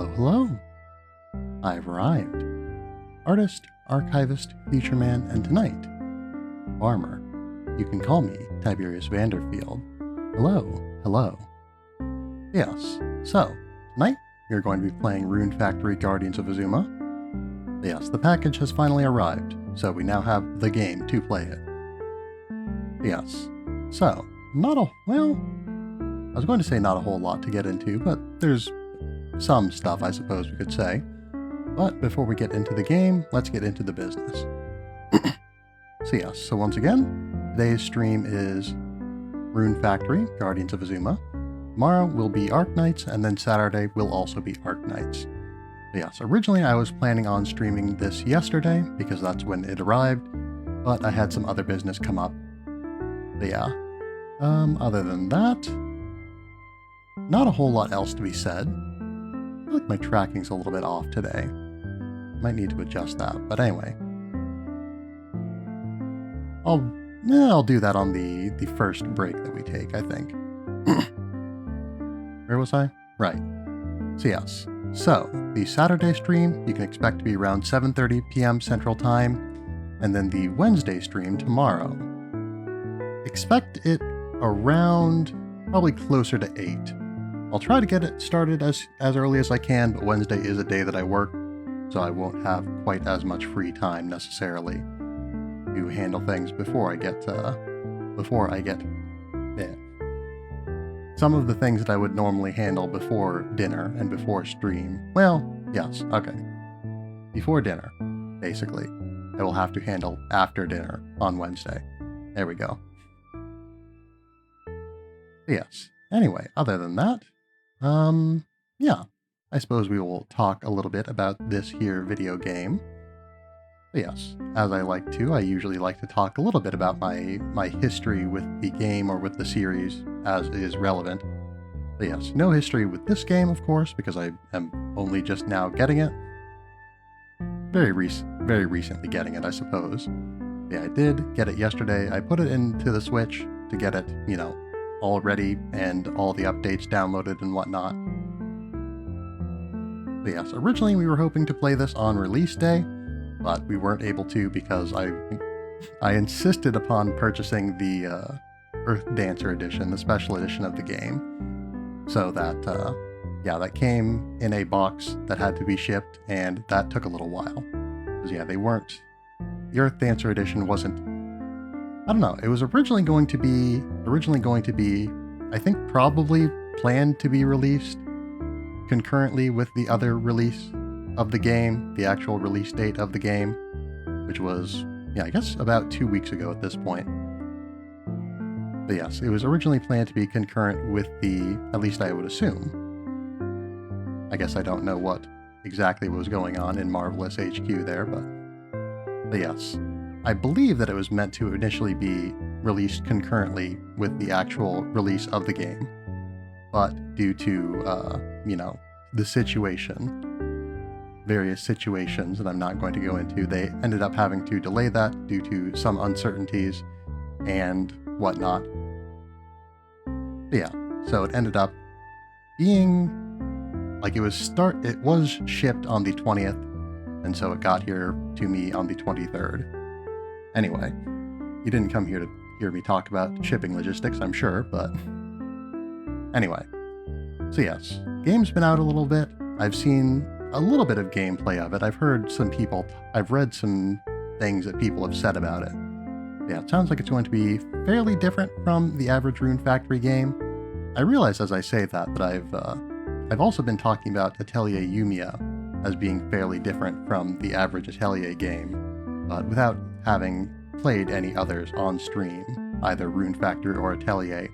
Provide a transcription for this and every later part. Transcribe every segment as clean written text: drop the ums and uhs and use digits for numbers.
Hello, hello. I've arrived. Artist, archivist, future man, and tonight, farmer. You can call me Tiberius Vanderfield. Hello, hello. Yes, so, tonight we're going to be playing Rune Factory Guardians of Azuma. Yes, the package has finally arrived, so we now have the game to play it. Yes, so, I was going to say not a whole lot to get into, but there's some stuff I suppose we could say. But before we get into the game, let's get into the business. So once again, today's stream is Rune Factory, Guardians of Azuma. Tomorrow will be Arknights, and then Saturday will also be Arknights. Yes, originally I was planning on streaming this yesterday, because that's when it arrived, but I had some other business come up. But yeah, other than that, not a whole lot else to be said. I feel like my tracking's a little bit off today. Might need to adjust that, but anyway. I'll do that on the first break that we take, I think. Where was I? Right. So yes. So, the Saturday stream you can expect to be around 7:30 p.m. Central Time, and then the Wednesday stream tomorrow. Expect it around probably closer to 8. I'll try to get it started as early as I can, but Wednesday is a day that I work, so I won't have quite as much free time necessarily to handle things before I get there. Some of the things that I would normally handle before dinner and before stream, well, yes, okay. Before dinner, basically, I will have to handle after dinner on Wednesday. There we go. Yes. Anyway, other than that, yeah, I suppose we will talk a little bit about this here video game. But yes, as I usually like to talk a little bit about my history with the game or with the series as is relevant. But yes, no history with this game, of course, because I am only just now getting it. Very recently getting it, I suppose. Yeah, I did get it yesterday. I put it into the Switch to get it, all ready and all the updates downloaded and whatnot. But yes, originally we were hoping to play this on release day, but we weren't able to because I insisted upon purchasing the Earth Dancer edition, the special edition of the game. So that, that came in a box that had to be shipped, and that took a little while. Because yeah, the Earth Dancer edition wasn't, I don't know, it was originally going to be, I think probably planned to be released concurrently with the other release of the game, the actual release date of the game, which was, I guess about 2 weeks ago at this point. But yes, it was originally planned to be concurrent with at least I would assume. I guess I don't know what exactly was going on in Marvelous HQ there, but yes. I believe that it was meant to initially be released concurrently with the actual release of the game, but due to, the various situations that I'm not going to go into, they ended up having to delay that due to some uncertainties and whatnot. But yeah, so it ended up being, it was shipped on the 20th, and so it got here to me on the 23rd. Anyway, you didn't come here to hear me talk about shipping logistics, I'm sure, but anyway. So yes, game's been out a little bit. I've seen a little bit of gameplay of it. I've read some things that people have said about it. Yeah, it sounds like it's going to be fairly different from the average Rune Factory game. I realize as I say that I've also been talking about Atelier Yumiya as being fairly different from the average Atelier game, but without having played any others on stream, either Rune Factory or Atelier.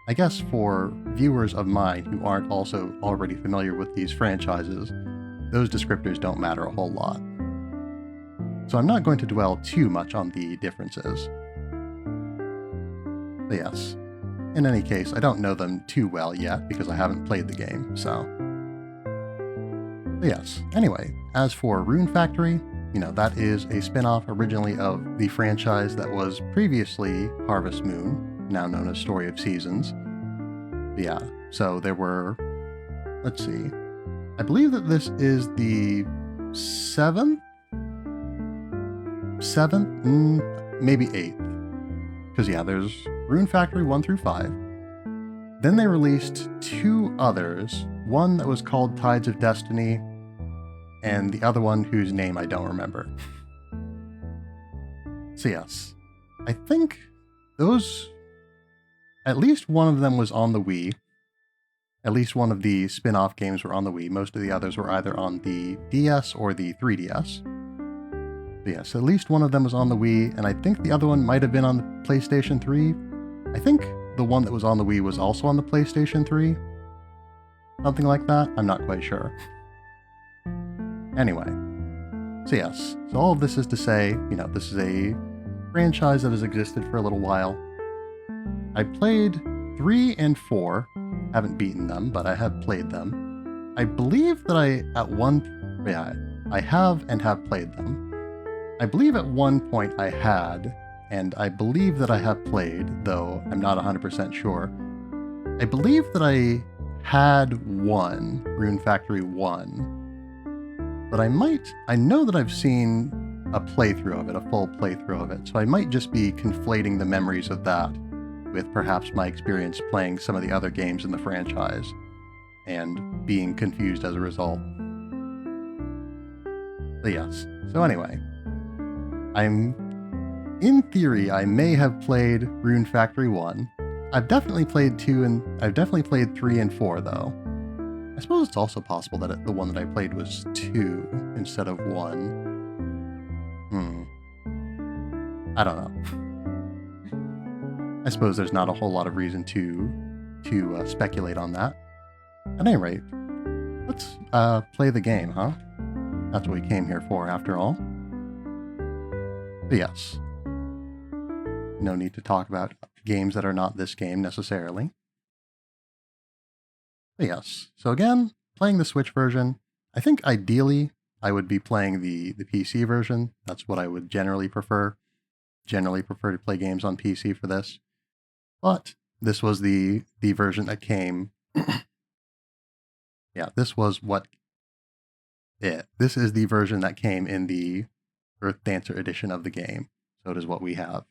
I guess for viewers of mine who aren't also already familiar with these franchises, those descriptors don't matter a whole lot. So I'm not going to dwell too much on the differences. But yes, in any case, I don't know them too well yet because I haven't played the game, so. But yes, anyway, as for Rune Factory, that is a spin-off originally of the franchise that was previously Harvest Moon, now known as Story of Seasons. But yeah, so there were, let's see, I believe that this is the seventh, maybe eighth. Because yeah, there's Rune Factory 1 through 5. Then they released 2 others, one that was called Tides of Destiny, and the other one whose name I don't remember. So yes, I think those, at least one of them was on the Wii. At least one of the spin-off games were on the Wii. Most of the others were either on the DS or the 3DS. But yes, at least one of them was on the Wii, and I think the other one might have been on the PlayStation 3. I think the one that was on the Wii was also on the PlayStation 3. Something like that. I'm not quite sure. Anyway. So yes. So all of this is to say, this is a franchise that has existed for a little while. I played 3 and 4. Haven't beaten them, but I have played them. I believe that I have and have played them. I believe at one point I had, and I believe that I have played, though I'm not 100% sure. I believe that I had one, Rune Factory 1, but I know that I've seen a playthrough of it, a full playthrough of it, so I might just be conflating the memories of that with perhaps my experience playing some of the other games in the franchise, and being confused as a result. But yes, so anyway. In theory, I may have played Rune Factory 1. I've definitely played 2 and I've definitely played 3 and 4 though. I suppose it's also possible that the one that I played was 2 instead of 1. I don't know. I suppose there's not a whole lot of reason to speculate on that. At any rate, let's play the game, huh? That's what we came here for, after all. But yes. No need to talk about games that are not this game, necessarily. But yes. So again, playing the Switch version. I think ideally, I would be playing the PC version. That's what I would generally prefer. Generally prefer to play games on PC for this. But this was the version that came. Yeah, this was what this is the version that came in the Earth Dancer edition of the game. So it is what we have.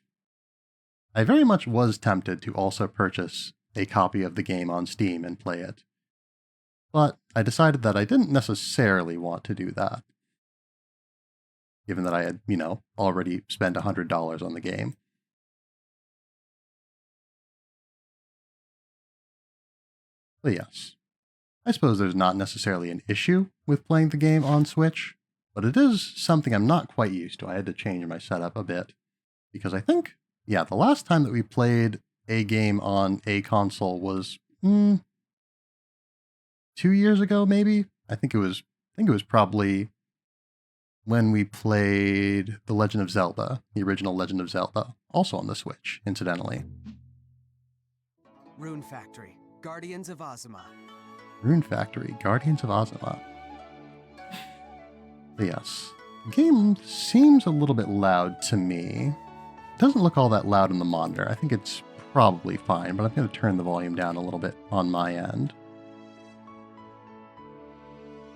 I very much was tempted to also purchase a copy of the game on Steam and play it. But I decided that I didn't necessarily want to do that. Given that I had, already spent $100 on the game. But yes, I suppose there's not necessarily an issue with playing the game on Switch, but it is something I'm not quite used to. I had to change my setup a bit, because I think, the last time that we played a game on a console was 2 years ago, maybe. I think it was probably when we played The Legend of Zelda, the original Legend of Zelda, also on the Switch, incidentally. Rune Factory, Guardians of Azuma. Rune Factory, Guardians of Azuma. But yes, the game seems a little bit loud to me. It doesn't look all that loud on the monitor. I think it's probably fine, but I'm going to turn the volume down a little bit on my end.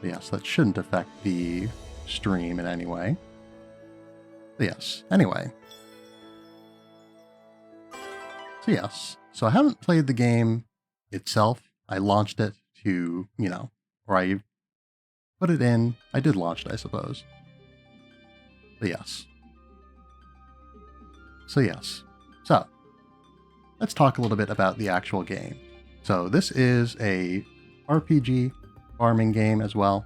But yes, that shouldn't affect the stream in any way. But yes, anyway. So yes, so I haven't played the game itself. I launched it to, or I put it in. I did launch it, I suppose. But yes. So yes. So, let's talk a little bit about the actual game. So this is a RPG farming game as well.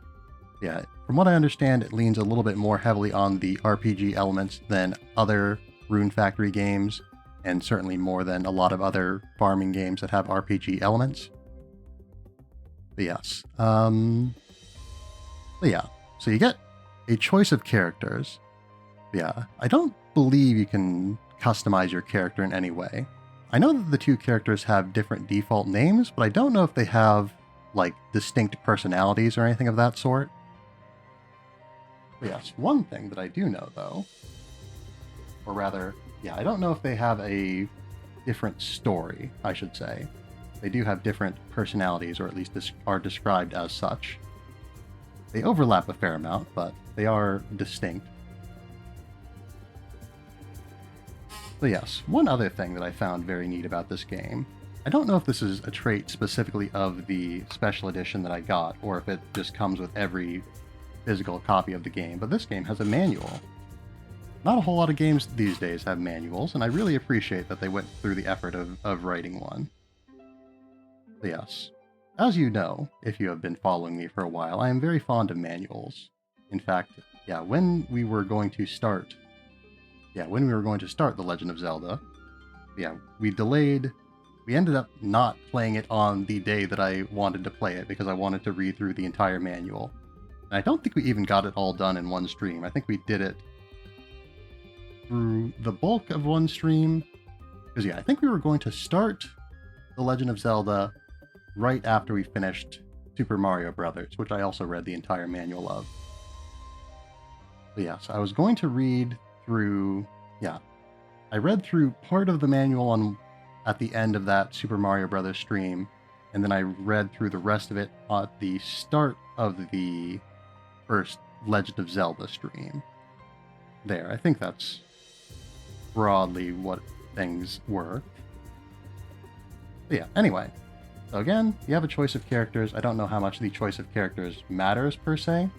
Yeah, from what I understand, it leans a little bit more heavily on the RPG elements than other Rune Factory games, and certainly more than a lot of other farming games that have RPG elements. But yes. But yeah, so you get a choice of characters. Yeah, I don't believe you can customize your character in any way. I know that the 2 characters have different default names, but I don't know if they have, distinct personalities or anything of that sort. But yes, one thing that I do know, though, or rather, I don't know if they have a different story, I should say. They do have different personalities, or at least are described as such. They overlap a fair amount, but they are distinct. So yes, one other thing that I found very neat about this game, I don't know if this is a trait specifically of the special edition that I got, or if it just comes with every physical copy of the game, but this game has a manual. Not a whole lot of games these days have manuals, and I really appreciate that they went through the effort of writing one. But yes, as you know, if you have been following me for a while, I am very fond of manuals. In fact, yeah, when we were going to start The Legend of Zelda, yeah, we ended up not playing it on the day that I wanted to play it because I wanted to read through the entire manual. And I don't think we even got it all done in one stream. I think we did it through the bulk of one stream. Because yeah, I think we were going to start The Legend of Zelda right after we finished Super Mario Brothers, which I also read the entire manual of. But yeah, so I was going to read through, I read through part of the manual at the end of that Super Mario Brothers stream, and then I read through the rest of it at the start of the first Legend of Zelda stream. There, I think that's broadly what things were. But yeah, anyway. So again, you have a choice of characters. I don't know how much the choice of characters matters per se.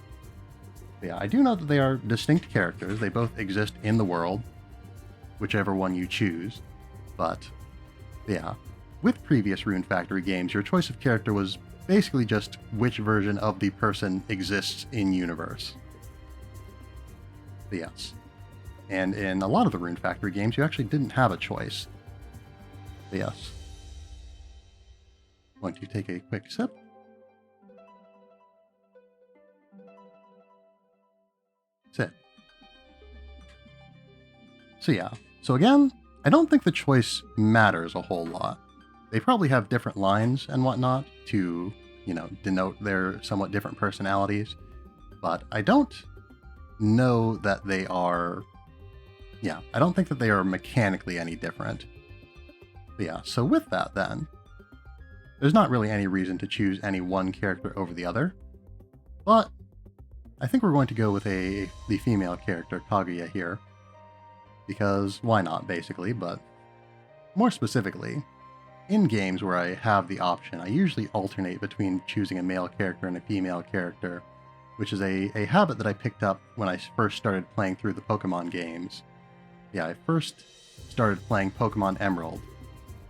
But yeah, I do know that they are distinct characters. They both exist in the world, whichever one you choose. But yeah, with previous Rune Factory games, your choice of character was basically just which version of the person exists in universe. But yes. And in a lot of the Rune Factory games, you actually didn't have a choice. But yes. I'm going to take a quick sip. That's it. So yeah. So again, I don't think the choice matters a whole lot. They probably have different lines and whatnot to, denote their somewhat different personalities. But I don't know that they are... Yeah, I don't think that they are mechanically any different. But yeah, so with that then, there's not really any reason to choose any one character over the other. But I think we're going to go with the female character, Kaguya, here. Because why not, basically, but more specifically, in games where I have the option, I usually alternate between choosing a male character and a female character, which is a habit that I picked up when I first started playing through the Pokemon games. Yeah, I first started playing Pokemon Emerald.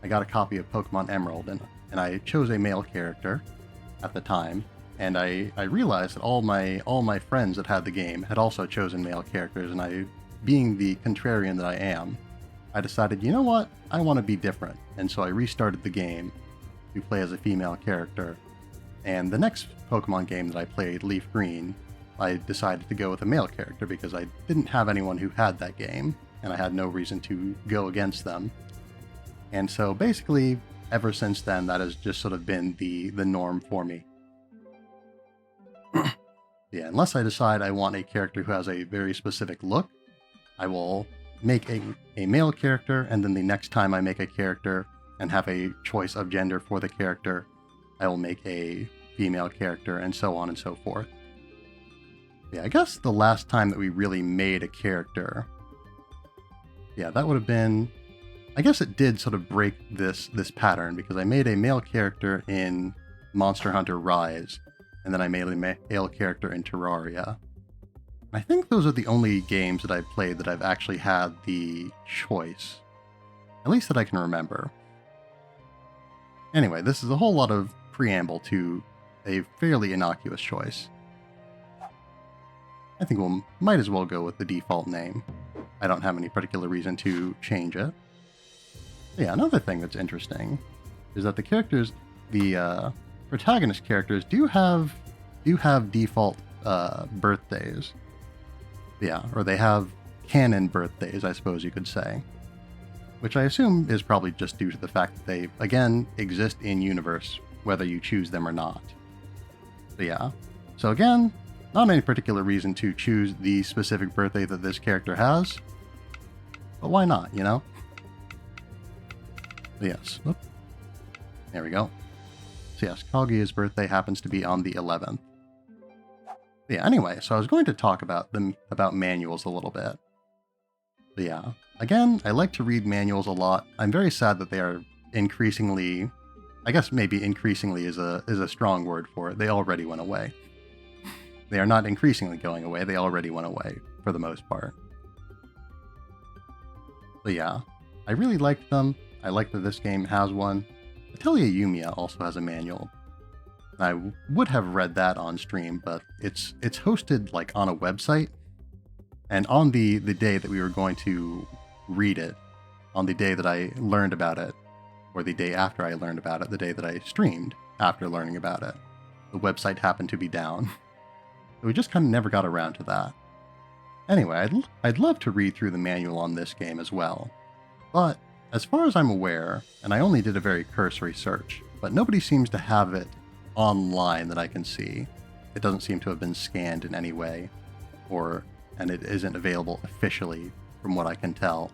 I got a copy of Pokemon Emerald, and I chose a male character at the time, and I realized that all my friends that had the game had also chosen male characters, and I, being the contrarian that I am, I decided, you know what, I want to be different, and so I restarted the game to play as a female character, and the next Pokemon game that I played, Leaf Green, I decided to go with a male character because I didn't have anyone who had that game, and I had no reason to go against them. And so basically, ever since then, that has just sort of been the norm for me. Yeah, unless I decide I want a character who has a very specific look, I will make a male character, and then the next time I make a character and have a choice of gender for the character, I will make a female character, and so on and so forth. Yeah, I guess the last time that we really made a character, yeah, that would have been... I guess it did sort of break this pattern, because I made a male character in Monster Hunter Rise, and then I made a male character in Terraria. I think those are the only games that I've played that I've actually had the choice. At least that I can remember. Anyway, this is a whole lot of preamble to a fairly innocuous choice. I think we might as well go with the default name. I don't have any particular reason to change it. Yeah, another thing that's interesting is that the characters, the protagonist characters, do have default birthdays. Yeah, or they have canon birthdays, I suppose you could say. Which I assume is probably just due to the fact that they, again, exist in universe, whether you choose them or not. But yeah, so again, not any particular reason to choose the specific birthday that this character has, but why not, you know? Yes. Whoop. There we go. So yes, Kaguya's birthday happens to be on the 11th. Yeah, anyway, so I was going to talk about manuals a little bit. But yeah, again, I like to read manuals a lot. I'm very sad that they are increasingly, I guess maybe increasingly is a strong word for it. They already went away. They are not increasingly going away, they already went away, for the most part. But yeah, I really liked them. I like that this game has one. Atelier Yumiya also has a manual. I would have read that on stream, but it's hosted like on a website, and on the day that we were going to read it, on the day that I learned about it, or the day after I learned about it, the day that I streamed after learning about it, the website happened to be down. So we just kind of never got around to that. Anyway, I'd love to read through the manual on this game as well, but as far as I'm aware, and I only did a very cursory search, but nobody seems to have it online that I can see. It doesn't seem to have been scanned in any way, and it isn't available officially from what I can tell.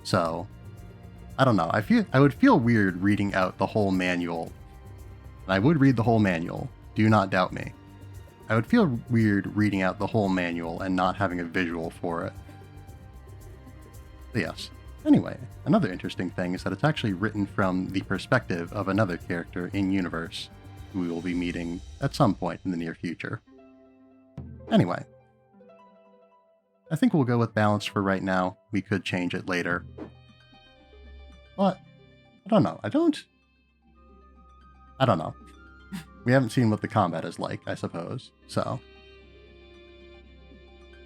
So, I don't know. I would feel weird reading out the whole manual. And I would read the whole manual. Do not doubt me. I would feel weird reading out the whole manual and not having a visual for it. But yes. Anyway, another interesting thing is that it's actually written from the perspective of another character in-universe, who we will be meeting at some point in the near future. Anyway, I think we'll go with balanced for right now. We could change it later. But, I don't know. I don't know. We haven't seen what the combat is like, I suppose, so.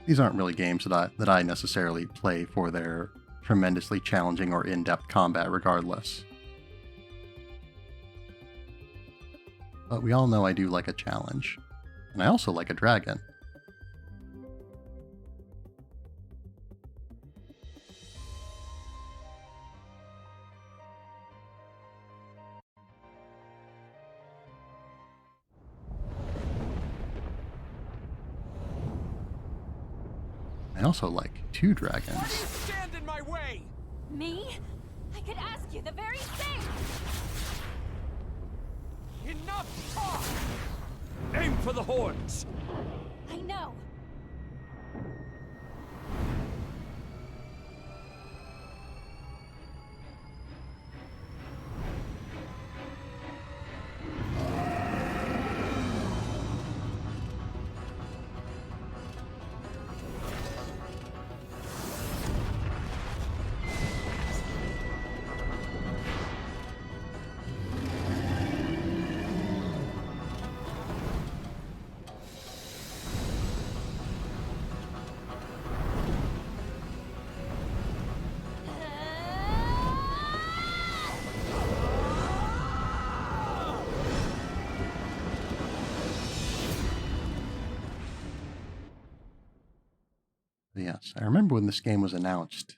These aren't really games that I necessarily play for their tremendously challenging or in-depth combat regardless. But we all know I do like a challenge. And I also like a dragon. I also like 2 dragons. Why do you stand in my way? Me? I could ask you the very same! Enough talk! Aim for the horns! I know. Yes, I remember when this game was announced,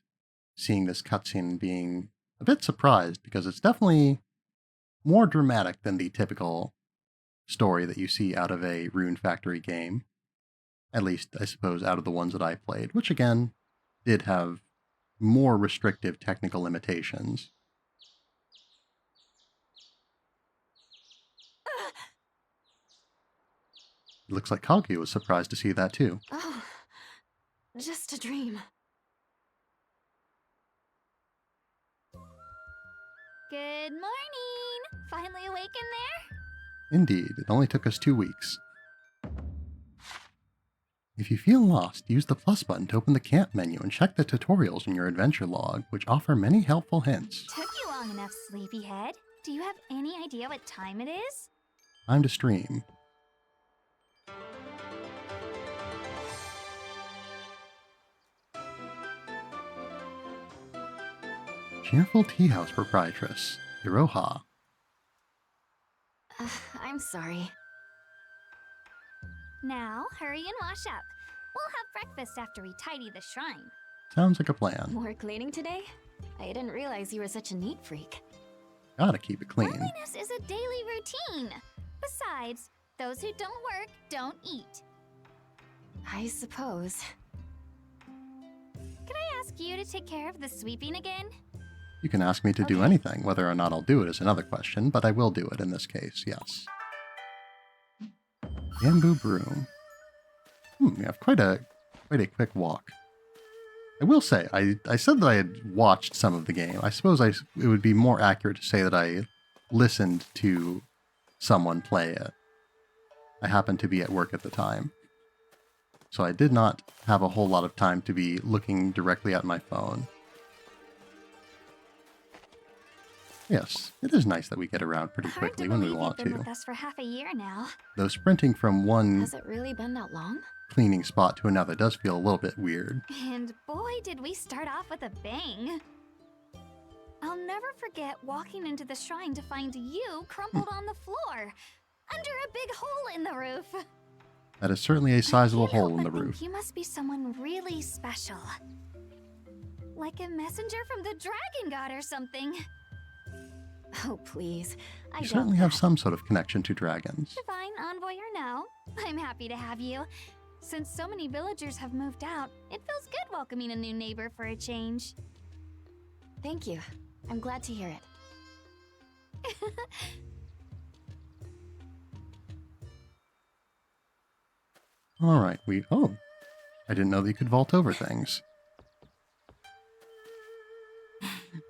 seeing this cutscene and being a bit surprised, because it's definitely more dramatic than the typical story that you see out of a Rune Factory game. At least, I suppose, out of the ones that I played, which again, did have more restrictive technical limitations. It looks like Kaguya was surprised to see that too. Oh, just a dream. Good morning! Finally awake in there? Indeed, it only took us 2 weeks. If you feel lost, use the plus button to open the camp menu and check the tutorials in your adventure log, which offer many helpful hints. Took you long enough, sleepyhead. Do you have any idea what time it is? Time to stream. Cheerful Tea House Proprietress, Iroha. I'm sorry. Now, hurry and wash up. We'll have breakfast after we tidy the shrine. Sounds like a plan. More cleaning today? I didn't realize you were such a neat freak. Gotta keep it clean. Cleanliness is a daily routine. Besides, those who don't work don't eat. I suppose. Could I ask you to take care of the sweeping again? You can ask me to do anything. Whether or not I'll do it is another question, but I will do it in this case, yes. Bamboo broom. We have quite a quick walk. I will say, I said that I had watched some of the game. I suppose it would be more accurate to say that I listened to someone play it. I happened to be at work at the time. So I did not have a whole lot of time to be looking directly at my phone. Yes, it is nice that we get around pretty quickly when we want Hard to believe you've been to. with us for half a year now. Though sprinting from one Has it really been that long? cleaning spot to another does feel a little bit weird. And boy, did we start off with a bang. I'll never forget walking into the shrine to find you crumpled on the floor, under a big hole in the roof. That is certainly a sizable I can't hole help in the but think roof. You must be someone really special. Like a messenger from the Dragon God or something. Oh, please. You certainly have some sort of connection to dragons. Divine envoy or no, I'm happy to have you. Since so many villagers have moved out, it feels good welcoming a new neighbor for a change. Thank you. I'm glad to hear it. Alright, oh, I didn't know that you could vault over things.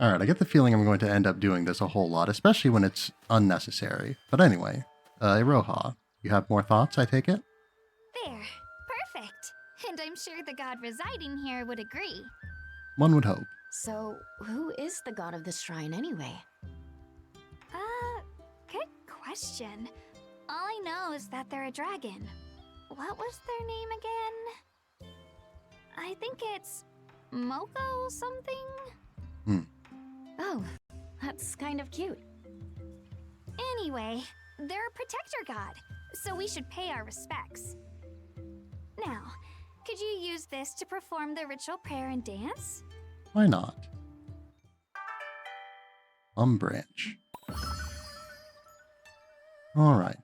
Alright, I get the feeling I'm going to end up doing this a whole lot, especially when it's unnecessary. But anyway, Iroha, you have more thoughts, I take it? There. Perfect. And I'm sure the god residing here would agree. One would hope. So, who is the god of this shrine anyway? Good question. All I know is that they're a dragon. What was their name again? I think it's Moko something? Oh, that's kind of cute. Anyway, they're a protector god, so we should pay our respects. Now, could you use this to perform the ritual prayer and dance? Why not? Branch. Alright.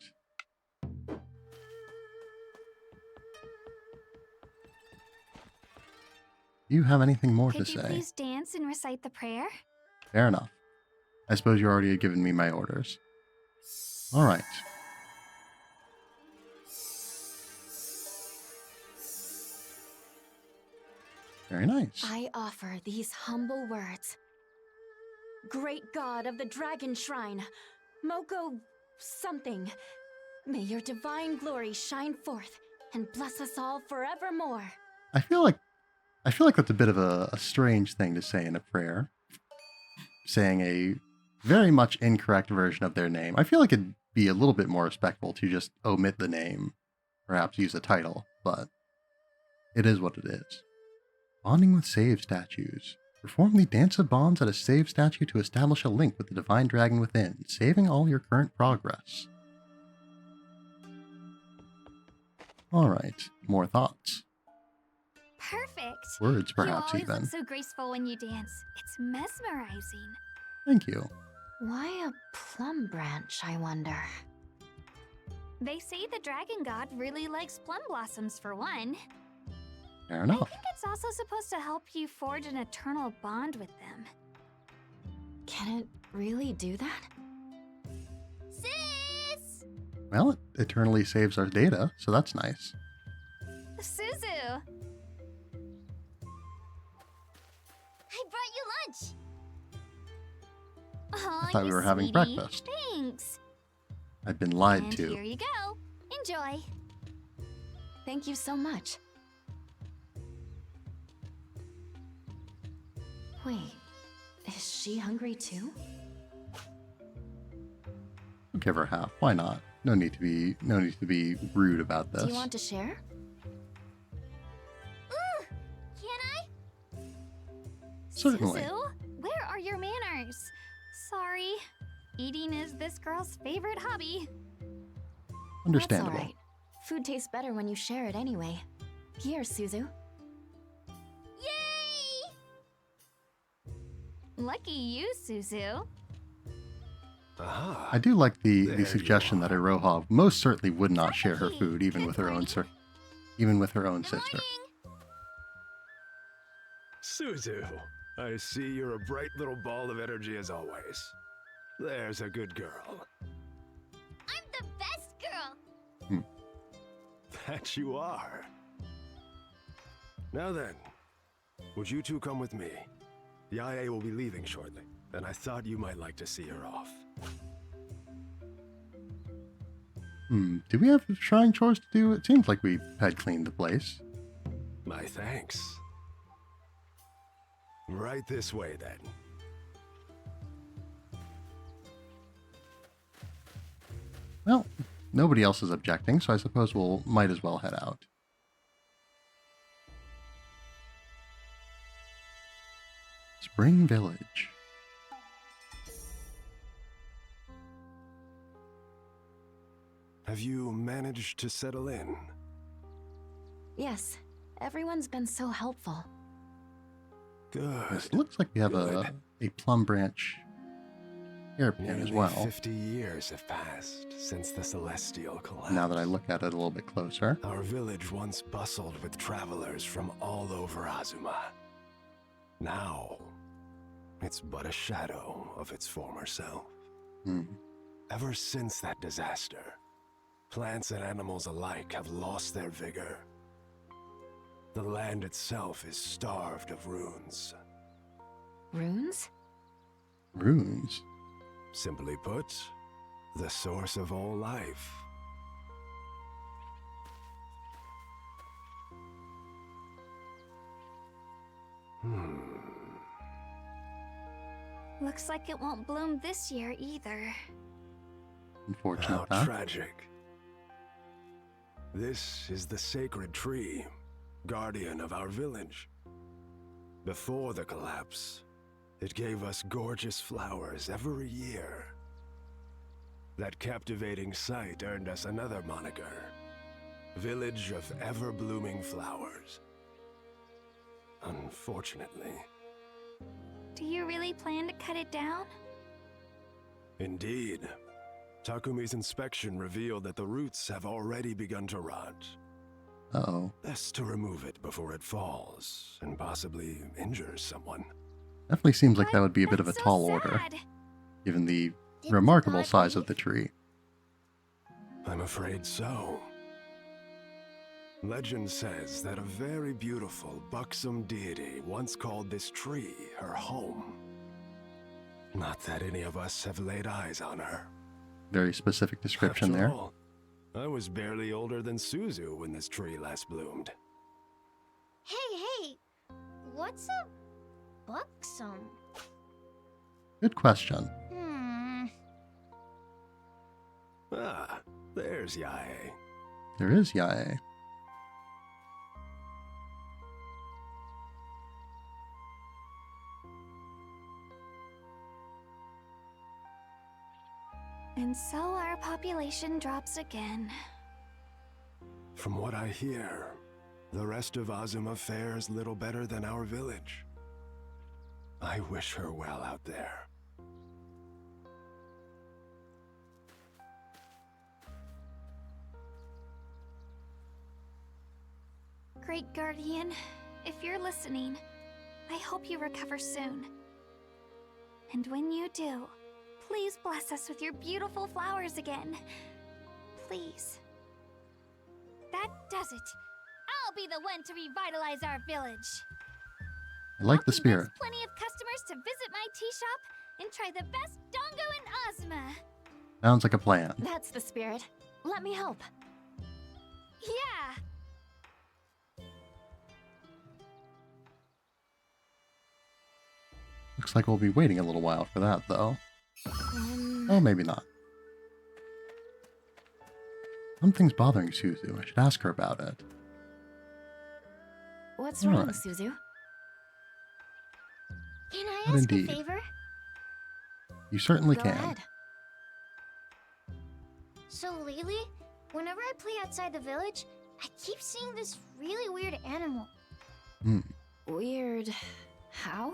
Do you have anything more to Could you say? please dance and recite the prayer? Fair enough. I suppose you already had given me my orders. Alright. Very nice. I offer these humble words. Great god of the dragon shrine, Moko something, may your divine glory shine forth and bless us all forevermore. I feel like that's a bit of a strange thing to say in a prayer. Saying a very much incorrect version of their name. I feel like it'd be a little bit more respectful to just omit the name. Perhaps use a title, but it is what it is. Bonding with save statues. Perform the Dance of Bonds at a save statue to establish a link with the divine dragon within, saving all your current progress. Alright, more thoughts. Perfect. Words, perhaps, you always even. look so graceful when you dance. It's mesmerizing. Thank you. Why a plum branch, I wonder? They say the dragon god really likes plum blossoms for one. Fair I enough. think it's also supposed to help you forge an eternal bond with them. Can it really do that? Sis! Well, it eternally saves our data, so that's nice. Suzu! I brought you lunch! Aw, I thought we you were having sweetie. breakfast. Thanks. I've been lied And to. here you go. Enjoy. Thank you so much. Wait, is she hungry too? I'll give her half. Why not? No need to be rude about this. Do you want to share? Ooh! Can I? Certainly. Suzu, where are your manners? Sorry. Eating is this girl's favorite hobby. Understandable. That's all right. Food tastes better when you share it anyway. Here, Suzu. Yay! Lucky you, Suzu. Aha. I do like the There you suggestion that are. Iroha most certainly would not share her Saki, food, even good with her own morning. even with her own Good sister. morning. Suzu, I see you're a bright little ball of energy as always. There's a good girl. I'm the best girl. That you are. Now then, would you two come with me? The IA will be leaving shortly, and I thought you might like to see her off. Do we have shrine chores to do? It seems like we had cleaned the place. My thanks. Right this way, then. Well, nobody else is objecting, so I suppose might as well head out. Spring Village. Have you managed to settle in? Yes, everyone's been so helpful. Good. It looks like we have Good. a plum branch hairpin Nearly as well. 50 years have passed since the Celestial collapse. Now that I look at it a little bit closer. Our village once bustled with travelers from all over Azuma. Now, it's but a shadow of its former self. Ever since that disaster, plants and animals alike have lost their vigor. The land itself is starved of runes. Runes? Runes. Simply put, the source of all life. Looks like it won't bloom this year either. Unfortunate, How huh? tragic. This is the sacred tree, guardian of our village. Before the collapse, it gave us gorgeous flowers every year. That captivating sight earned us another moniker, Village of Ever-Blooming Flowers. Unfortunately. Do you really plan to cut it down? Indeed. Takumi's inspection revealed that the roots have already begun to rot. Uh-oh. Best to remove it before it falls and possibly injures someone. Definitely seems like What? that would be a bit of a That's so tall order, sad. given the Did remarkable God size leave? of the tree. I'm afraid so. Legend says that a very beautiful, buxom deity once called this tree her home. Not that any of us have laid eyes on her. Very specific description After there. all, I was barely older than Suzu when this tree last bloomed. Hey, what's a buxom? Good question. Ah, there's Yae. There is Yae. And so our population drops again. From what I hear, the rest of Azuma fares little better than our village. I wish her well out there. Great Guardian, if you're listening, I hope you recover soon. And when you do, please bless us with your beautiful flowers again. Please. That does it. I'll be the one to revitalize our village. I like the I'll spirit. convince plenty of customers to visit my tea shop and try the best dongo in Azuma. Sounds like a plan. That's the spirit. Let me help. Yeah. Looks like we'll be waiting a little while for that, though. Oh, maybe not. Something's bothering Suzu. I should ask her about it. What's wrong, Alright. Suzu? Can I But ask indeed. a favor? You certainly Go can. ahead. So lately, whenever I play outside the village, I keep seeing this really weird animal. Weird. How?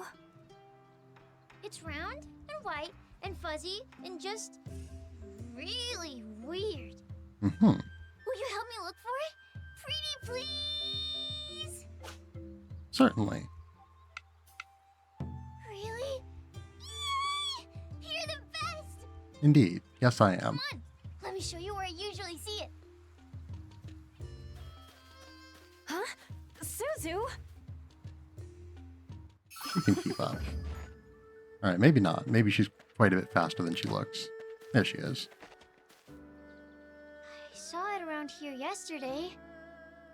It's round and white and fuzzy and just really weird. Mm-hmm. Will you help me look for it? Pretty please? Certainly. Really? Yay! You're the best! Indeed. Yes, I am. Come on, let me show you where I usually see it. Huh? Suzu? You can keep up. Alright, maybe not. Maybe she's quite a bit faster than she looks. There she is. I saw it around here yesterday.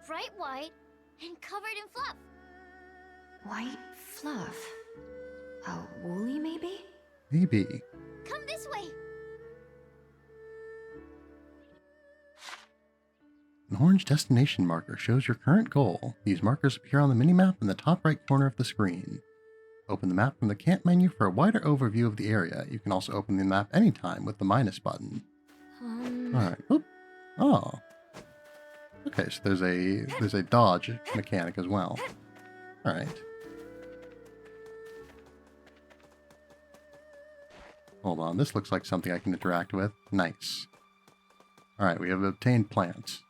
Bright white and covered in fluff. White fluff. A woolly, maybe? Maybe. Come this way. An orange destination marker shows your current goal. These markers appear on the minimap in the top right corner of the screen. Open the map from the camp menu for a wider overview of the area. You can also open the map anytime with the minus button. Alright. Oop. Oh. Okay, so there's a dodge mechanic as well. Alright. Hold on, this looks like something I can interact with. Nice. Alright, we have obtained plants.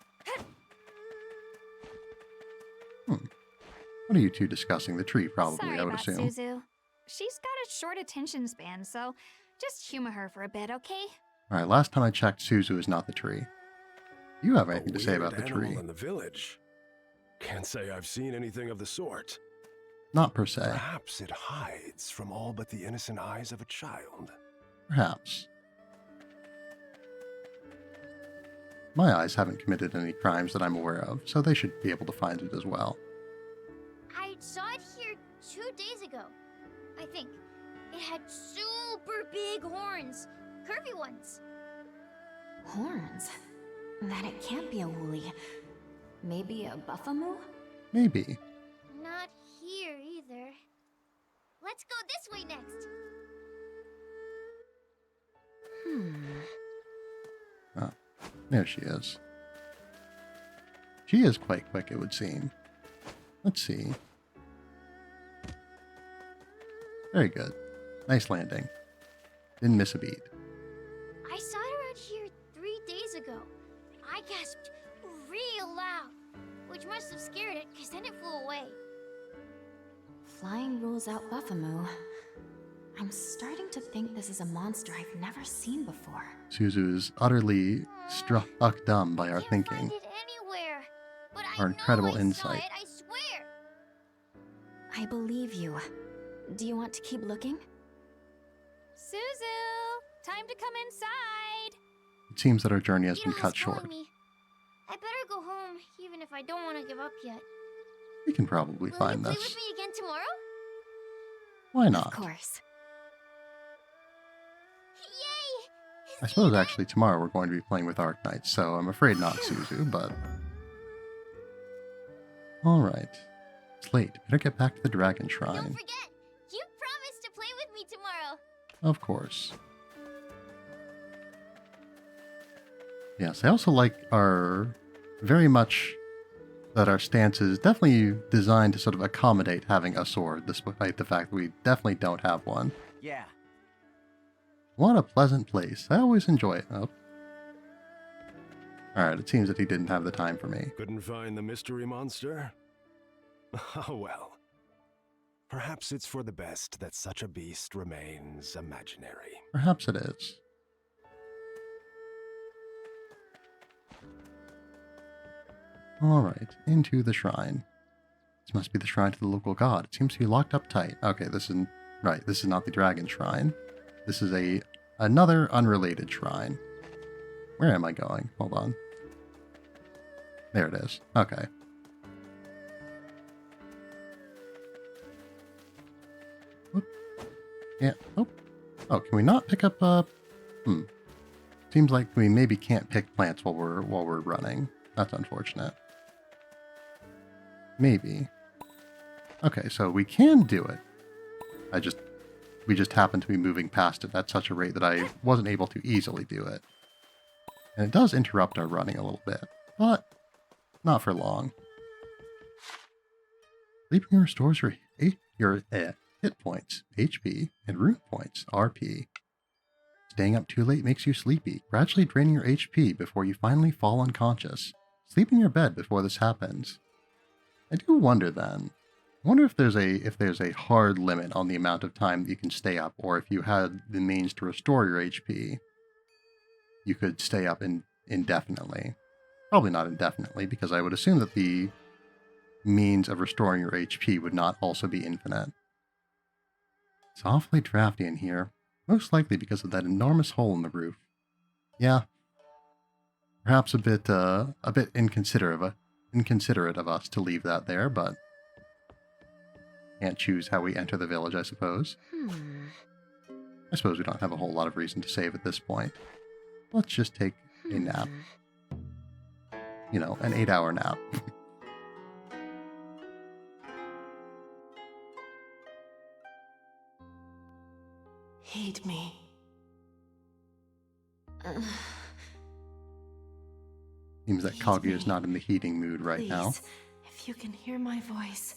What are you two discussing? The tree, probably, Sorry I would about assume. Suzu. She's got a short attention span, so just humor her for a bit, okay? Alright, last time I checked, Suzu is not the tree. Do you have anything to say about the A weird tree? animal in the village. Can't say I've seen anything of the sort. Not per se. Perhaps it hides from all but the innocent eyes of a child. Perhaps. My eyes haven't committed any crimes that I'm aware of, so they should be able to find it as well. I saw it here 2 days ago. I think. It had super big horns. Curvy ones. Horns? Then it can't be a woolly. Maybe a buffamoo? Maybe. Not here either. Let's go this way next. Oh, there she is. She is quite quick, it would seem. Let's see. Very good. Nice landing. Didn't miss a beat. I saw it around here 3 days ago. I gasped real loud, which must have scared it, because then it flew away. Flying rules out buffamoo. I'm starting to think this is a monster I've never seen before. Suzu is utterly struck dumb by our Can't thinking. find it anywhere. But Our I incredible know I insight. Saw it, I swear. I believe you. Do you want to keep looking? Suzu! Time to come inside! It seems that our journey has been Mira's cut calling short. me. I better go home, even if I don't want to give up yet. We can probably Will find you play this. with me again tomorrow? Why Of not? course. Yay! I suppose actually tomorrow we're going to be playing with Arknights, so I'm afraid not Suzu, but... Alright. It's late. Better get back to the Dragon Don't Shrine. forget, you promised to play with me tomorrow. Of course. Yes, I also like our... very much that our stance is definitely designed to sort of accommodate having a sword, despite the fact that we definitely don't have one. Yeah. What a pleasant place. I always enjoy it. Oh. Alright, it seems that he didn't have the time for me. Couldn't find the mystery monster? Oh well. Perhaps it's for the best that such a beast remains imaginary. Perhaps it is. Alright, into the shrine. This must be the shrine to the local god. It seems to be locked up tight. Okay, this isn't... Right, this is not the dragon shrine. This is another unrelated shrine. Where am I going? Hold on. There it is. Okay. Whoop. Yeah. Oh. Oh, can we not pick up Seems like we maybe can't pick plants while we're running. That's unfortunate. Maybe. Okay, so we can do it. We just happen to be moving past it at such a rate that I wasn't able to easily do it. And it does interrupt our running a little bit, but not for long. Sleeping restores your hit points, HP, and rune points, RP. Staying up too late makes you sleepy, gradually draining your HP before you finally fall unconscious. Sleep in your bed before this happens. I do wonder then. I wonder if there's a hard limit on the amount of time that you can stay up, or if you had the means to restore your HP, you could stay up indefinitely. Probably not indefinitely, because I would assume that the means of restoring your HP would not also be infinite. It's awfully drafty in here, most likely because of that enormous hole in the roof. Yeah, perhaps a bit inconsiderate of us to leave that there, but can't choose how we enter the village, I suppose. I suppose we don't have a whole lot of reason to save at this point. Let's just take a nap. You know, an 8-hour nap. Heed me. Seems that Kaguya's not in the heating mood right now. Please, if you can hear my voice.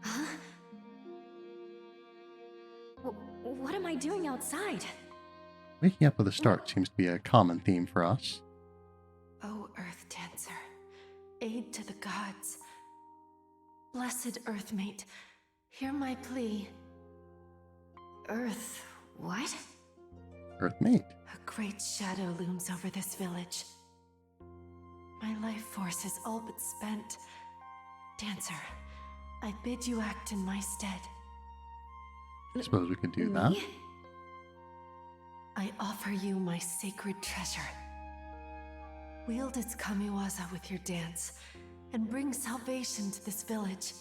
Huh? What am I doing outside? Waking up with a start seems to be a common theme for us. O Earth Dancer, aid to the gods. Blessed Earthmate, hear my plea. Earth, what? Earthmate. A great shadow looms over this village. My life force is all but spent. Dancer, I bid you act in my stead. I suppose we could do that. Me? I offer you my sacred treasure. Wield its kamiwaza with your dance, and bring salvation to this village.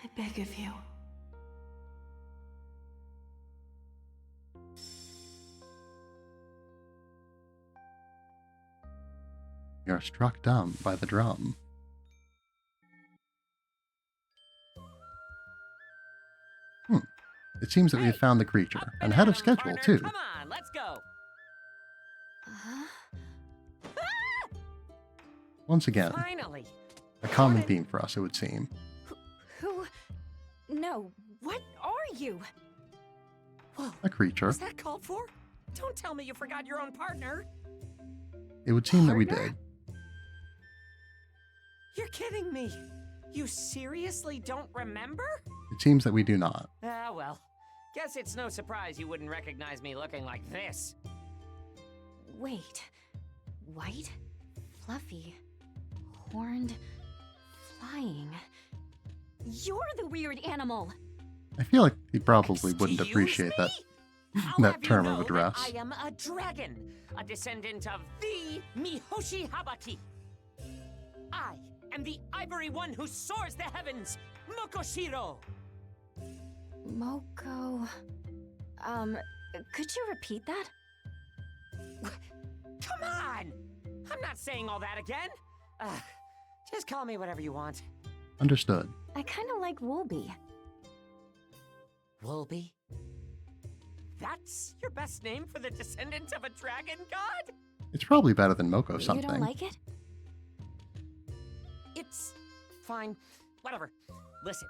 I beg of you. We are struck dumb by the drum. It seems that we have found the creature, and ahead of schedule, too. Come on, let's go. Once again, Finally. a common theme for us, it would seem. Who? No, what are you? Whoa, A creature. was that called for? Don't tell me you forgot your own partner. It would seem that we Partner? did. You're kidding me. You seriously don't remember? It seems that we do not. Ah, well. Guess it's no surprise you wouldn't recognize me looking like this. Wait. White? Fluffy? Horned? Flying? You're the weird animal. I feel like he probably wouldn't Excuse appreciate that me? I'll that have you term know of that address. I am a dragon, a descendant of the Mihoshi Habaki. I am the ivory one who soars the heavens, Mokoshiro. Moko... could you repeat that? Come on! I'm not saying all that again. Just call me whatever you want. Understood. I kinda like Woolby. Woolby? That's your best name for the descendant of a dragon god? It's probably better than Moko You something. don't like it? It's fine. Whatever. Listen,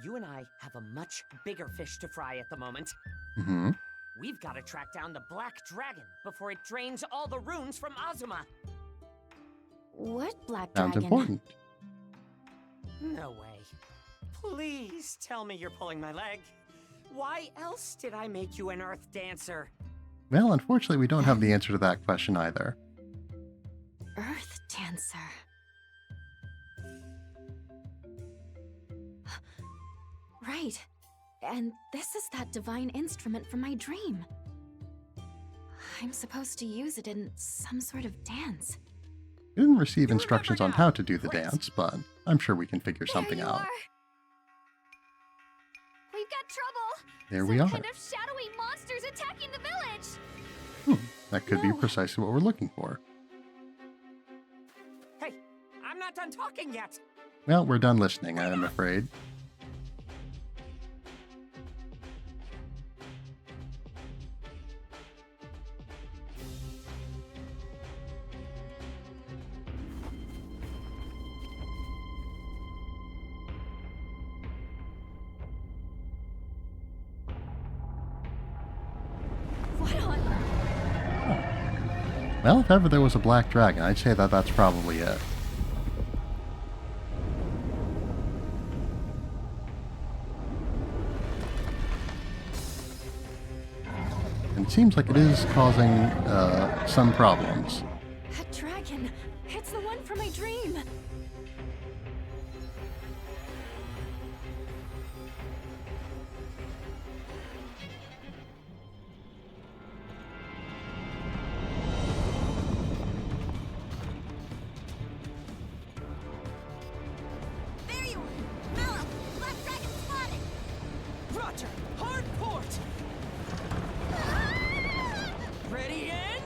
you and I have a much bigger fish to fry at the moment. Mm-hmm. We've got to track down the Black Dragon before it drains all the runes from Azuma. What Black Sounds Dragon? important. No way. Please tell me you're pulling my leg. Why else did I make you an Earth Dancer? Well, unfortunately, we don't have the answer to that question either. Earth Dancer. Right. And this is that divine instrument from my dream. I'm supposed to use it in some sort of dance. We didn't receive You instructions remember on now. how to do the Great. dance, but I'm sure we can figure There something you out. are. We've got trouble. There Some we are. kind of shadowy monsters attacking the village. That could be No. precisely what we're looking for. Hey, I'm not done talking yet. Well, we're done listening, I'm afraid. What on? Well, if ever there was a black dragon, I'd say that that's probably it. And it seems like it is causing some problems. That dragon. It's the one from my dream.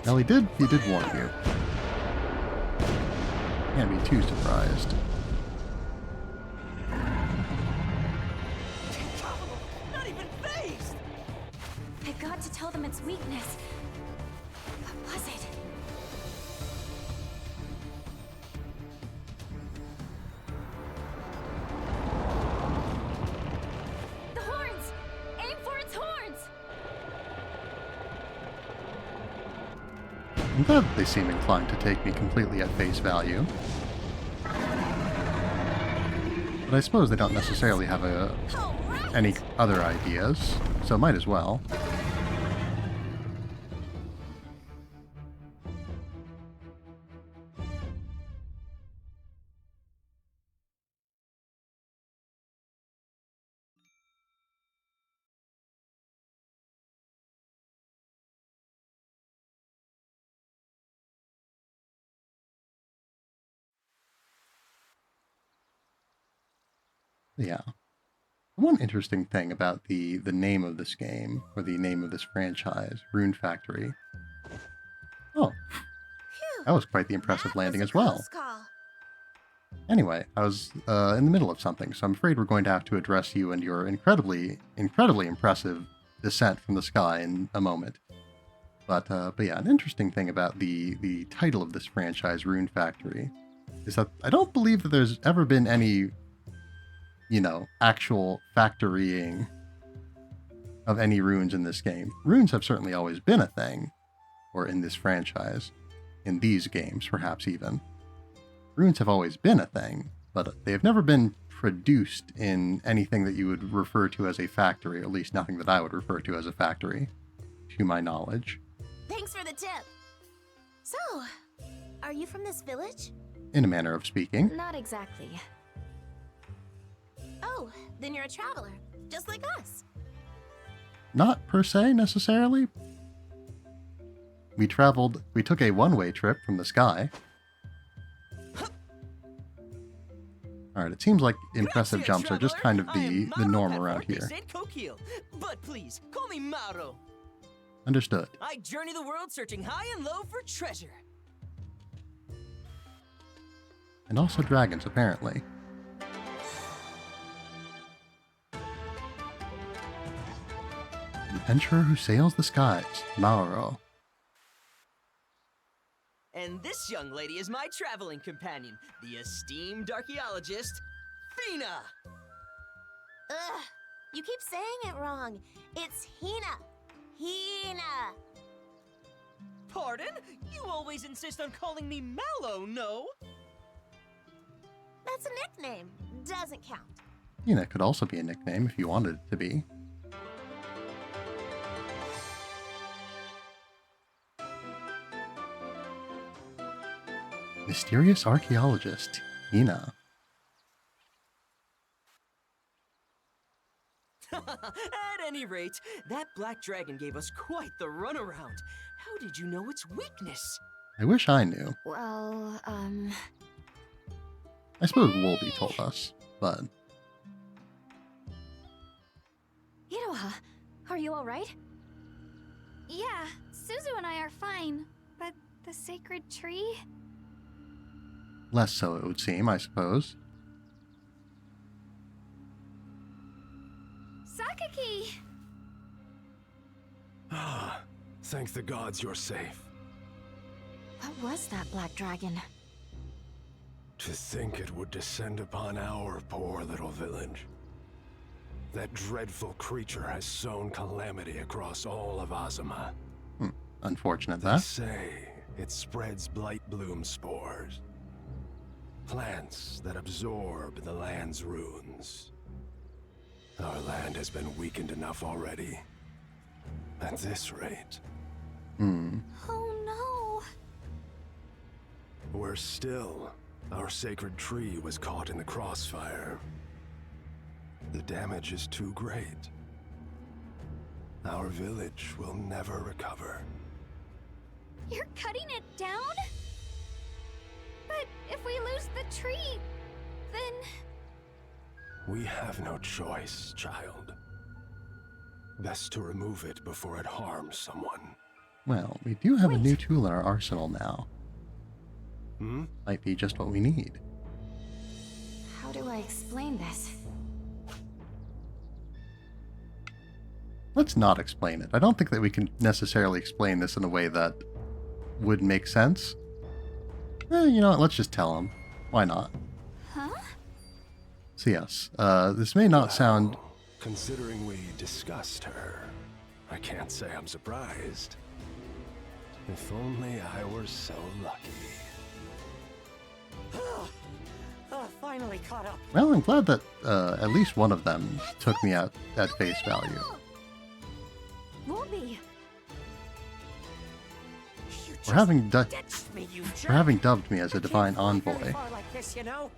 Well, he did warn you. Can't be too surprised. Not even phased! I got to tell them its weakness. What was it? The horns! Aim for its horns! I'm glad they seem inclined to take me completely at face value. But I suppose they don't necessarily have any other ideas, so might as well. Yeah. One interesting thing about the name of this game, or the name of this franchise, Rune Factory. Oh, that was quite the impressive landing as well. Anyway, I was in the middle of something, so I'm afraid we're going to have to address you and your incredibly impressive descent from the sky in a moment. But yeah, an interesting thing about the title of this franchise, Rune Factory, is that I don't believe that there's ever been any, actual factorying of any runes in this game. Runes have certainly always been a thing, or in this franchise, in these games perhaps even. Runes have always been a thing, but they have never been produced in anything that you would refer to as a factory, or at least nothing that I would refer to as a factory, to my knowledge. Thanks for the tip. So, are you from this village? In a manner of speaking. Not exactly. Oh, then you're a traveler, just like us. Not per se, necessarily. We took a one-way trip from the sky. Alright, it seems like impressive jumps are just kind of the norm around here. But please, call me Mauro. Understood. I journey the world searching high and low for treasure. And also dragons, apparently. Adventurer who sails the skies, Mauro. And this young lady is my traveling companion, the esteemed archaeologist, Fina! Ugh, you keep saying it wrong. It's Hina. Hina. Pardon? You always insist on calling me Mallow, no? That's a nickname. Doesn't count. Hina could also be a nickname if you wanted it to be. Mysterious archaeologist, Hina. At any rate, that black dragon gave us quite the runaround. How did you know its weakness? I wish I knew. Well, I suppose Wolby told us, but... Iroha, are you alright? Yeah, Suzu and I are fine. But the sacred tree? Less so, it would seem, I suppose. Sakaki! Ah, thank the gods you're safe. What was that black dragon? To think it would descend upon our poor little village. That dreadful creature has sown calamity across all of Azuma. Unfortunate, They that. say it spreads blight bloom spores. Plants that absorb the land's runes. Our land has been weakened enough already. At this rate. Oh no! Worse still, our sacred tree was caught in the crossfire. The damage is too great. Our village will never recover. You're cutting it down? But if we lose the tree, then... We have no choice, child. Best to remove it before it harms someone. Well, we do have a Wait. new tool in our arsenal now. Hmm? Might be just what we need. How do I explain this? Let's not explain it. I don't think that we can necessarily explain this in a way that would make sense. You know what? Let's just tell him. Why not? Huh? So yes, this may not sound... Considering we discussed her, I can't say I'm surprised. If only I were so lucky. Finally caught up. Well, I'm glad that at least one of them took me at face value. Wolby! For having, Ditched me, you for having dubbed me as a divine envoy. Like this, you know?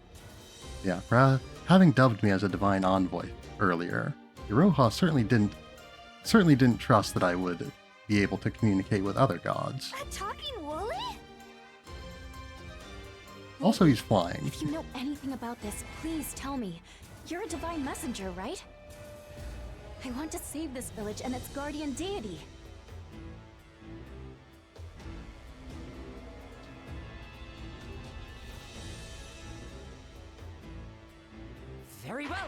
Yeah, for having dubbed me as a divine envoy earlier. Iroha certainly didn't trust that I would be able to communicate with other gods. A talking woolly? Also, he's flying. If you know anything about this, please tell me. You're a divine messenger, right? I want to save this village and its guardian deity. Very well.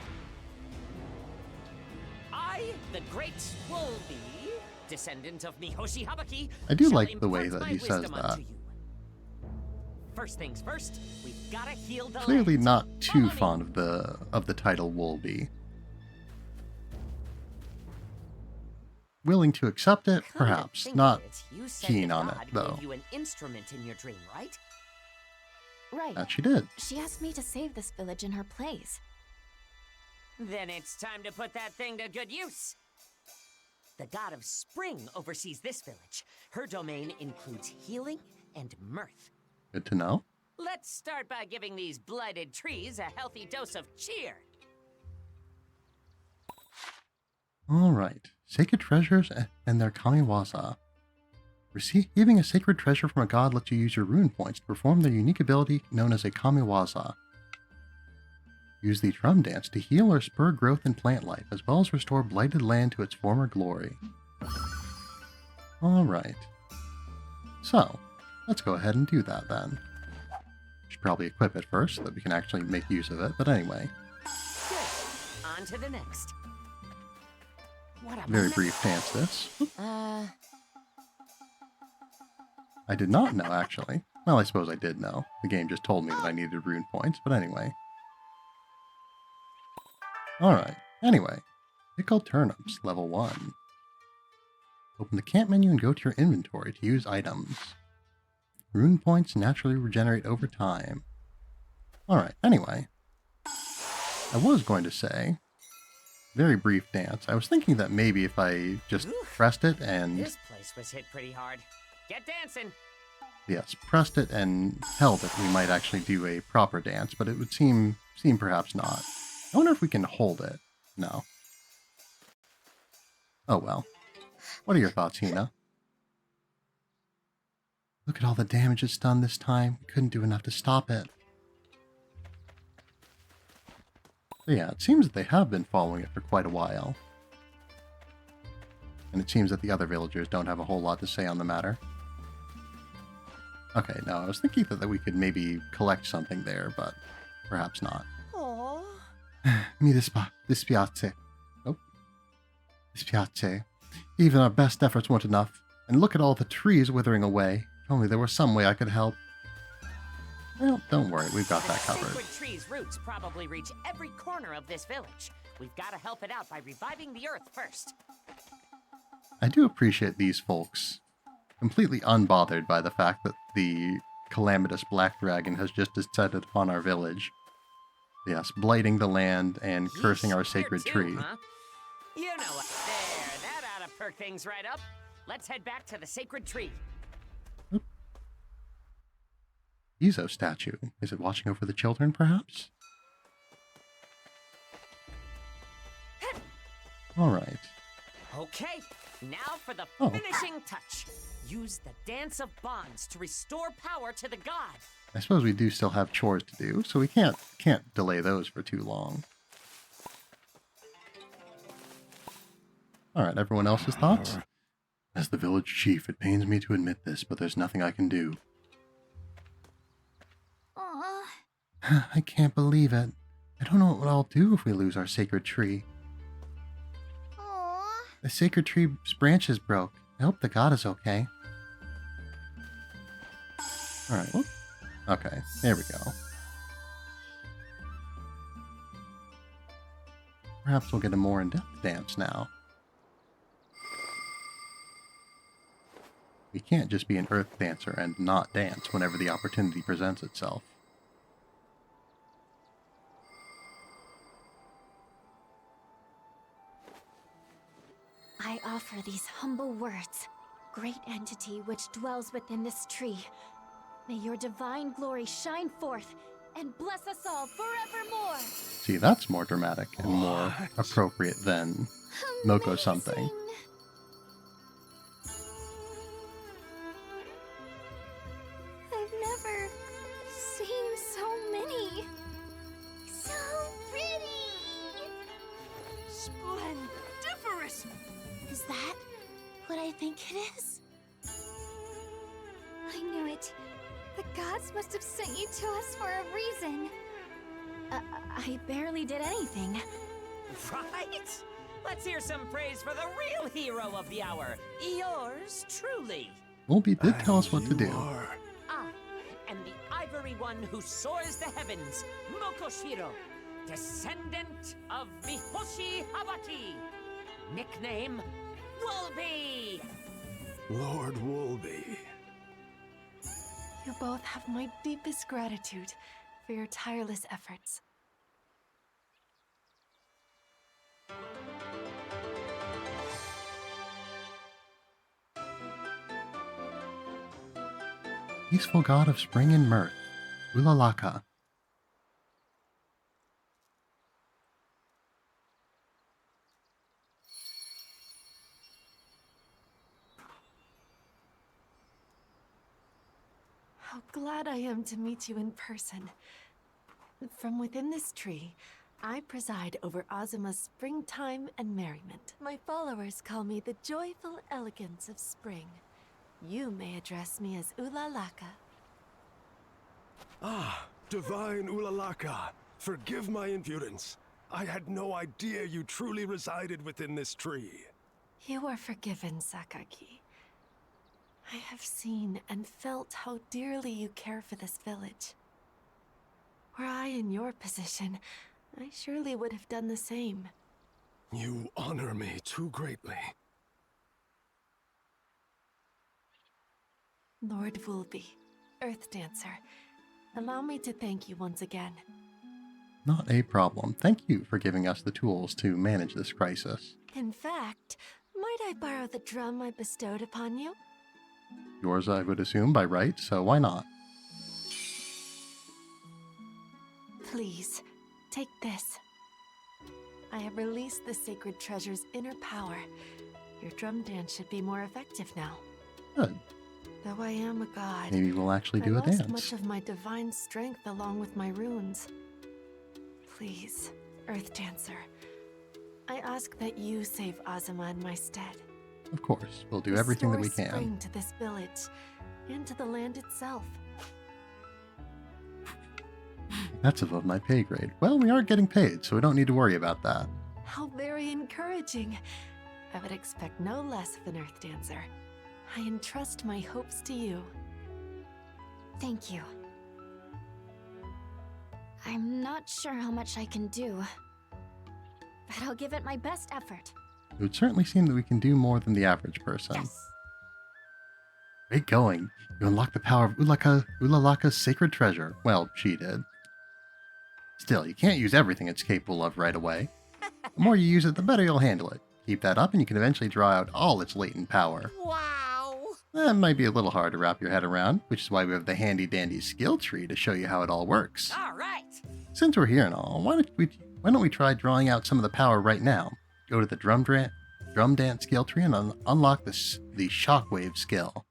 I, the great Wolby, descendant of Mihoshi Habaki, I do shall like the way impart that my he says wisdom that. unto you. First things first, we've gotta heal the Clearly land. not too Follow me. fond of the title Wolby. Willing to accept it, Come to perhaps. think Not of it, you said keen the on it, god though. Gave you an instrument in your dream, right? Right. that she did. She asked me to save this village in her place. Then it's time to put that thing to good use. The god of spring oversees this village. Her domain includes healing and mirth. Good to know. Let's start by giving these blighted trees a healthy dose of cheer. Alright. Sacred treasures and their kamiwaza. Receiving a sacred treasure from a god lets you use your rune points to perform their unique ability known as a kamiwaza. Use the drum dance to heal or spur growth in plant life, as well as restore blighted land to its former glory. Alright. So, let's go ahead and do that then. Should probably equip it first so that we can actually make use of it, but anyway. Good. On to the next. What a Very mess. brief dance this. I did not know, actually. Well, I suppose I did know. The game just told me that I needed rune points, but anyway. Alright, anyway. Pickled turnips, level 1. Open the camp menu and go to your inventory to use items. Rune points naturally regenerate over time. Alright, anyway. I was going to say, very brief dance. I was thinking that maybe if I just pressed it and... This place was hit pretty hard. Get dancing. Yes, pressed it and held it, we might actually do a proper dance, but it would seem perhaps not. I wonder if we can hold it. No. Oh well. What are your thoughts, Hina? Look at all the damage it's done this time. We couldn't do enough to stop it. So yeah, it seems that they have been following it for quite a while. And it seems that the other villagers don't have a whole lot to say on the matter. Okay, no, I was thinking that we could maybe collect something there, but perhaps not. Aww. Mi dispiace. Oh. Dispiace. Even our best efforts weren't enough. And look at all the trees withering away. If only there was some way I could help. Well, don't worry, we've got that covered. The sacred tree's roots probably reach every corner of this village. We've got to help it out by reviving the earth first. I do appreciate these folks. Completely unbothered by the fact that the calamitous black dragon has just descended upon our village. Yes, blighting the land and cursing Yeesh, our here sacred too, tree. Huh? You know what? There, that ought to perk things right up. Let's head back to the sacred tree. Izo statue. Is it watching over the children, perhaps? Alright. Okay, now for the Oh. finishing touch. Use the Dance of Bonds to restore power to the god. I suppose we do still have chores to do, so we can't delay those for too long. Alright, everyone else's thoughts? As the village chief, it pains me to admit this, but there's nothing I can do. Aw. I can't believe it. I don't know what I'll do if we lose our sacred tree. Aw. The sacred tree's branches broke. I hope the god is okay. Alright, whoop. Okay, there we go. Perhaps we'll get a more in-depth dance now. We can't just be an earth dancer and not dance whenever the opportunity presents itself. I offer these humble words. Great entity which dwells within this tree. May your divine glory shine forth and bless us all forevermore. See, that's more dramatic and more appropriate than Moko something. Amazing. I've never seen so many. So pretty! Splendiferous! Is that what I think it is? I knew it. The gods must have sent you to us for a reason. I barely did anything. Right? Let's hear some praise for the real hero of the hour. Yours truly. Wolby did tell us what to You do. are. I am the ivory one who soars the heavens, Mokoshiro, descendant of Mihoshi Habati. Nickname, Wolby. Lord Wolby. You both have my deepest gratitude for your tireless efforts. Peaceful god of spring and mirth, Ulalaka. How glad I am to meet you in person. From within this tree, I preside over Azuma's springtime and merriment. My followers call me the joyful elegance of spring. You may address me as Ulalaka. Ah, divine Ulalaka. Forgive my impudence. I had no idea you truly resided within this tree. You are forgiven, Sakaki. I have seen and felt how dearly you care for this village. Were I in your position, I surely would have done the same. You honor me too greatly. Lord Woolby, Earth Dancer, allow me to thank you once again. Not a problem. Thank you for giving us the tools to manage this crisis. In fact, might I borrow the drum I bestowed upon you? Yours, I would assume, by right, so why not? Please, take this. I have released the sacred treasure's inner power. Your drum dance should be more effective now. Good. Though I am a god, Maybe we'll actually do I a lost dance. much of my divine strength along with my runes. Please, Earth Dancer, I ask that you save Azuma in my stead. Of course, we'll do everything that we Restore can. spring to this village and to the land itself. That's above my pay grade. Well, we are getting paid, so we don't need to worry about that. How very encouraging. I would expect no less of an Earth Dancer. I entrust my hopes to you. Thank you. I'm not sure how much I can do, but I'll give it my best effort. It would certainly seem that we can do more than the average person. Yes! Great going. You unlock the power of Ulalaka's sacred treasure. Well, she did. Still, you can't use everything it's capable of right away. The more you use it, the better you'll handle it. Keep that up and you can eventually draw out all its latent power. Wow! That might be a little hard to wrap your head around, which is why we have the handy-dandy skill tree to show you how it all works. All right! Since we're here and all, why don't we try drawing out some of the power right now? Go to the drum dance skill tree and unlock the shockwave skill.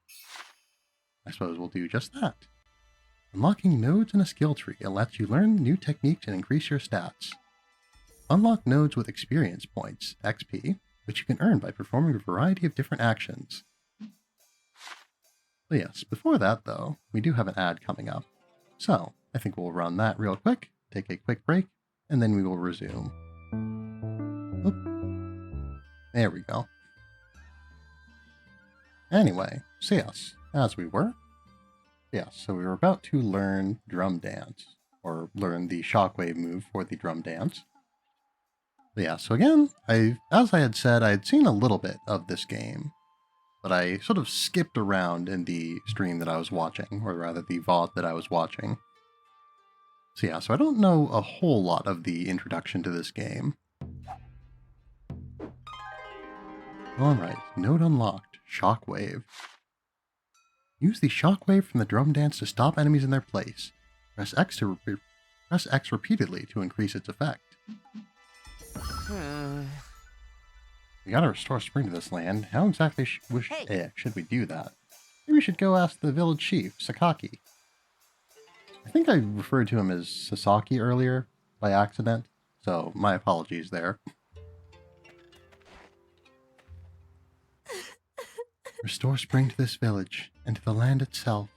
I suppose we'll do just that. Unlocking nodes in a skill tree lets you learn new techniques and increase your stats. Unlock nodes with experience points, XP, which you can earn by performing a variety of different actions. But yes, before that, though, we do have an ad coming up. So, I think we'll run that real quick, take a quick break, and then we will resume. Oop. There we go. Anyway, so yes, as we were. Yes, so we were about to learn drum dance, or learn the shockwave move for the drum dance. But yeah, so again, as I had said, I had seen a little bit of this game, but I sort of skipped around in the stream that I was watching, or rather the VOD that I was watching. So yeah, so I don't know a whole lot of the introduction to this game. Alright, node unlocked, shockwave. Use the shockwave from the drum dance to stop enemies in their place. Press X repeatedly to increase its effect. We gotta restore spring to this land. How exactly should we do that? Maybe we should go ask the village chief, Sakaki. I think I referred to him as Sasaki earlier by accident, so my apologies there. Restore spring to this village, and to the land itself.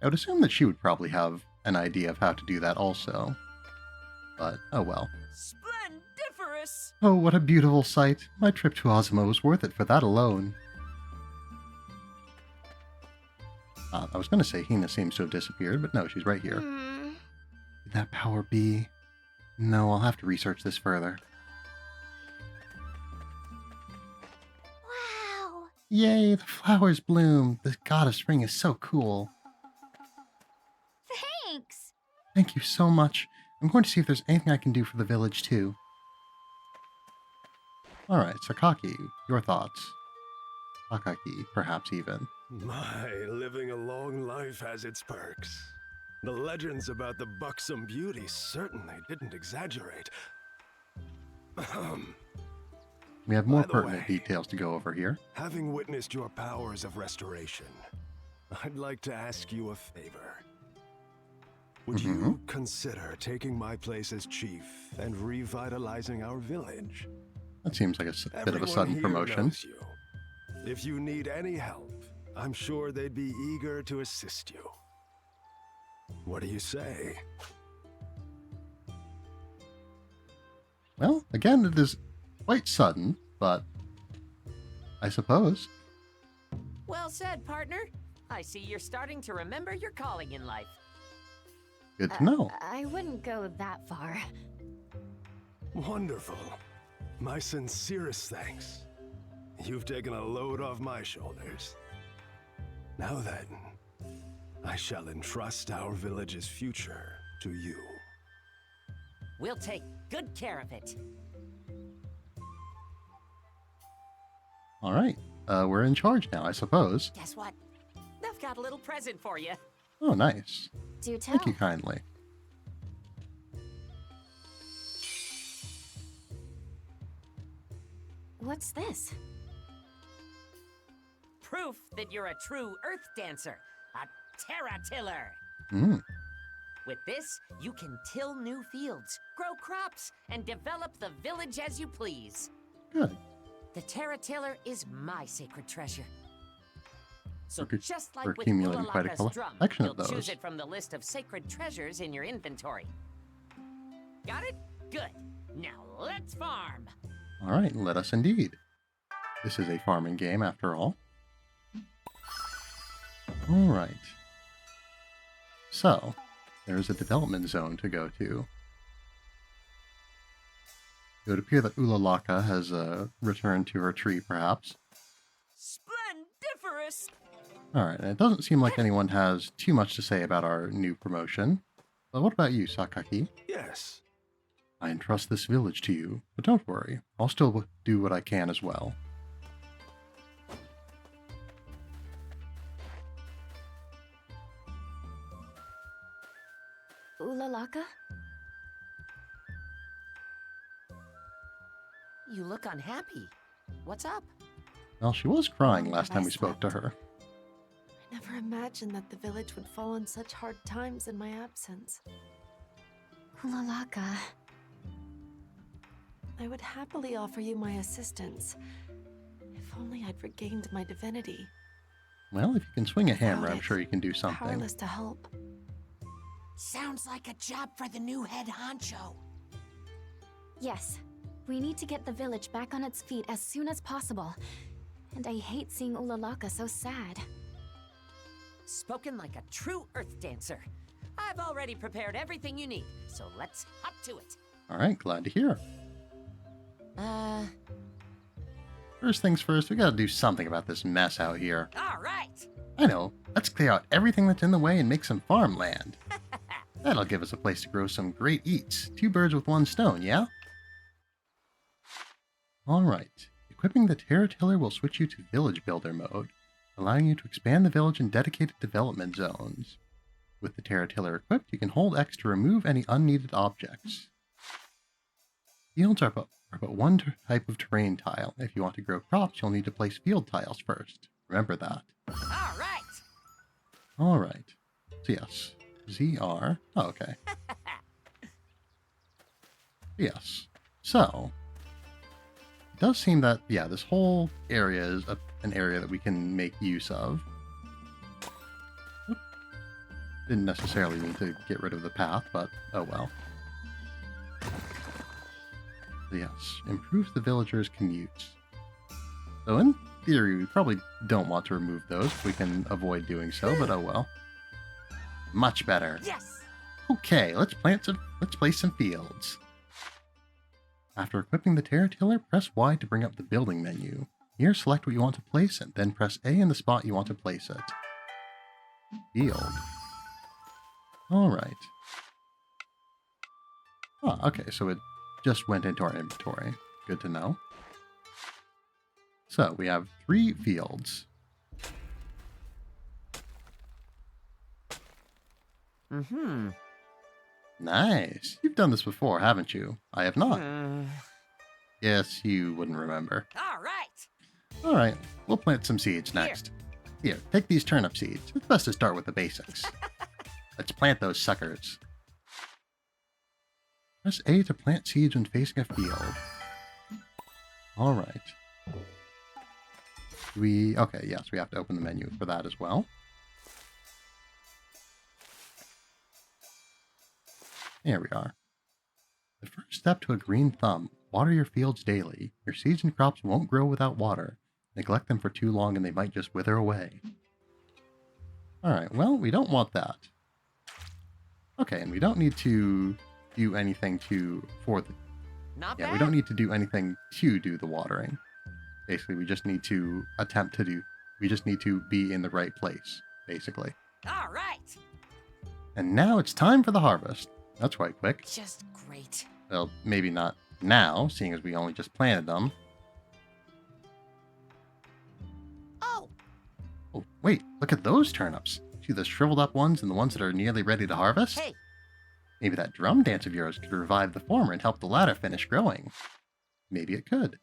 I would assume that she would probably have an idea of how to do that also. But, oh well. Splendiferous! Oh, what a beautiful sight. My trip to Azuma was worth it for that alone. I was going to say Hina seems to have disappeared, but no, she's right here. Could that power be? No, I'll have to research this further. Wow! Yay, the flowers bloom. The god of spring is so cool. Thanks! Thank you so much. I'm going to see if there's anything I can do for the village, too. Alright, Sakaki, your thoughts. Sakaki, perhaps even. My, living a long life has its perks. The legends about the buxom beauty certainly didn't exaggerate. We have more By the pertinent way, details to go over here. Having witnessed your powers of restoration, I'd like to ask you a favor. Would you consider taking my place as chief and revitalizing our village? That seems like a bit of a sudden here promotion. knows you. If you need any help, I'm sure they'd be eager to assist you. What do you say? Well, again, it is quite sudden, but I suppose. Well said, partner. I see you're starting to remember your calling in life. Good to know. I wouldn't go that far. Wonderful. My sincerest thanks. You've taken a load off my shoulders. Now then, I shall entrust our village's future to you. We'll take good care of it. All right, we're in charge now, I suppose. Guess what? I've got a little present for you. Oh, nice. Do tell. Thank you kindly. What's this? Proof that you're a true earth dancer. A terra tiller. Mm. With this, you can till new fields, grow crops, and develop the village as you please. Good. The terra tiller is my sacred treasure. So We're just like we're with accumulating quite a Ulalaka's drum, collection you'll of those. choose it from the list of sacred treasures in your inventory. Got it? Good. Now let's farm. All right, let us indeed. This is a farming game after all. All right. So, there's a development zone to go to. It would appear that Ulalaka has returned to her tree, perhaps. Splendiferous! Alright, and it doesn't seem like anyone has too much to say about our new promotion. But what about you, Sakaki? Yes. I entrust this village to you, but don't worry, I'll still do what I can as well. Ulalaka? You look unhappy. What's up? Well, she was crying Long last have time I we spoke to her. I never imagined that the village would fall on such hard times in my absence. Ulalaka. I would happily offer you my assistance, if only I'd regained my divinity. Well, if you can swing a hammer, Without I'm it, sure you can do something. Powerless to help. Sounds like a job for the new head honcho. Yes, we need to get the village back on its feet as soon as possible. And I hate seeing Ulalaka so sad. Spoken like a true earth dancer. I've already prepared everything you need, so let's hop to it. All right, glad to hear. First things first, we gotta do something about this mess out here. All right. I know, let's clear out everything that's in the way and make some farmland. That'll give us a place to grow some great eats. 2 birds with 1 stone, yeah? Alright, equipping the Terratiller will switch you to Village Builder mode, allowing you to expand the village in dedicated development zones. With the Terratiller equipped, you can hold X to remove any unneeded objects. Fields are but one type of terrain tile. If you want to grow crops, you'll need to place field tiles first. Remember that. All right. Alright. So yes. ZR. Oh, okay. Yes. So, it does seem that, yeah, this whole area is an area that we can make use of. Oop. Didn't necessarily mean to get rid of the path, but oh well. Yes, improves the villagers' commutes. So in theory, we probably don't want to remove those if we can avoid doing so, but oh well. Much better. Yes. Okay, let's place some fields. After equipping the Terratiller, press Y to bring up the building menu. Here, select what you want to place it, then press A in the spot you want to place it. Field. Alright. Oh, okay, so it just went into our inventory. Good to know. So, we have 3 fields. Mm-hmm. Nice. You've done this before, haven't you? I have not. Yes, you wouldn't remember. All right. Alright, we'll plant some seeds next. Here, take these turnip seeds. It's best to start with the basics. Let's plant those suckers. Press A to plant seeds when facing a field. Alright. Okay, yes, we have to open the menu for that as well. There we are. The first step to a green thumb. Water your fields daily. Your seeds and crops won't grow without water. Neglect them for too long and they might just wither away. Alright, well, we don't want that. Okay, and we don't need to do anything Not bad. we don't need to do anything to do the watering. Basically, we just need to we just need to be in the right place, basically. All right. And now it's time for the harvest. That's quite quick. Just great. Well, maybe not now, seeing as we only just planted them. Oh. Oh, wait, look at those turnips. See the shriveled up ones and the ones that are nearly ready to harvest? Hey. Maybe that drum dance of yours could revive the former and help the latter finish growing. Maybe it could.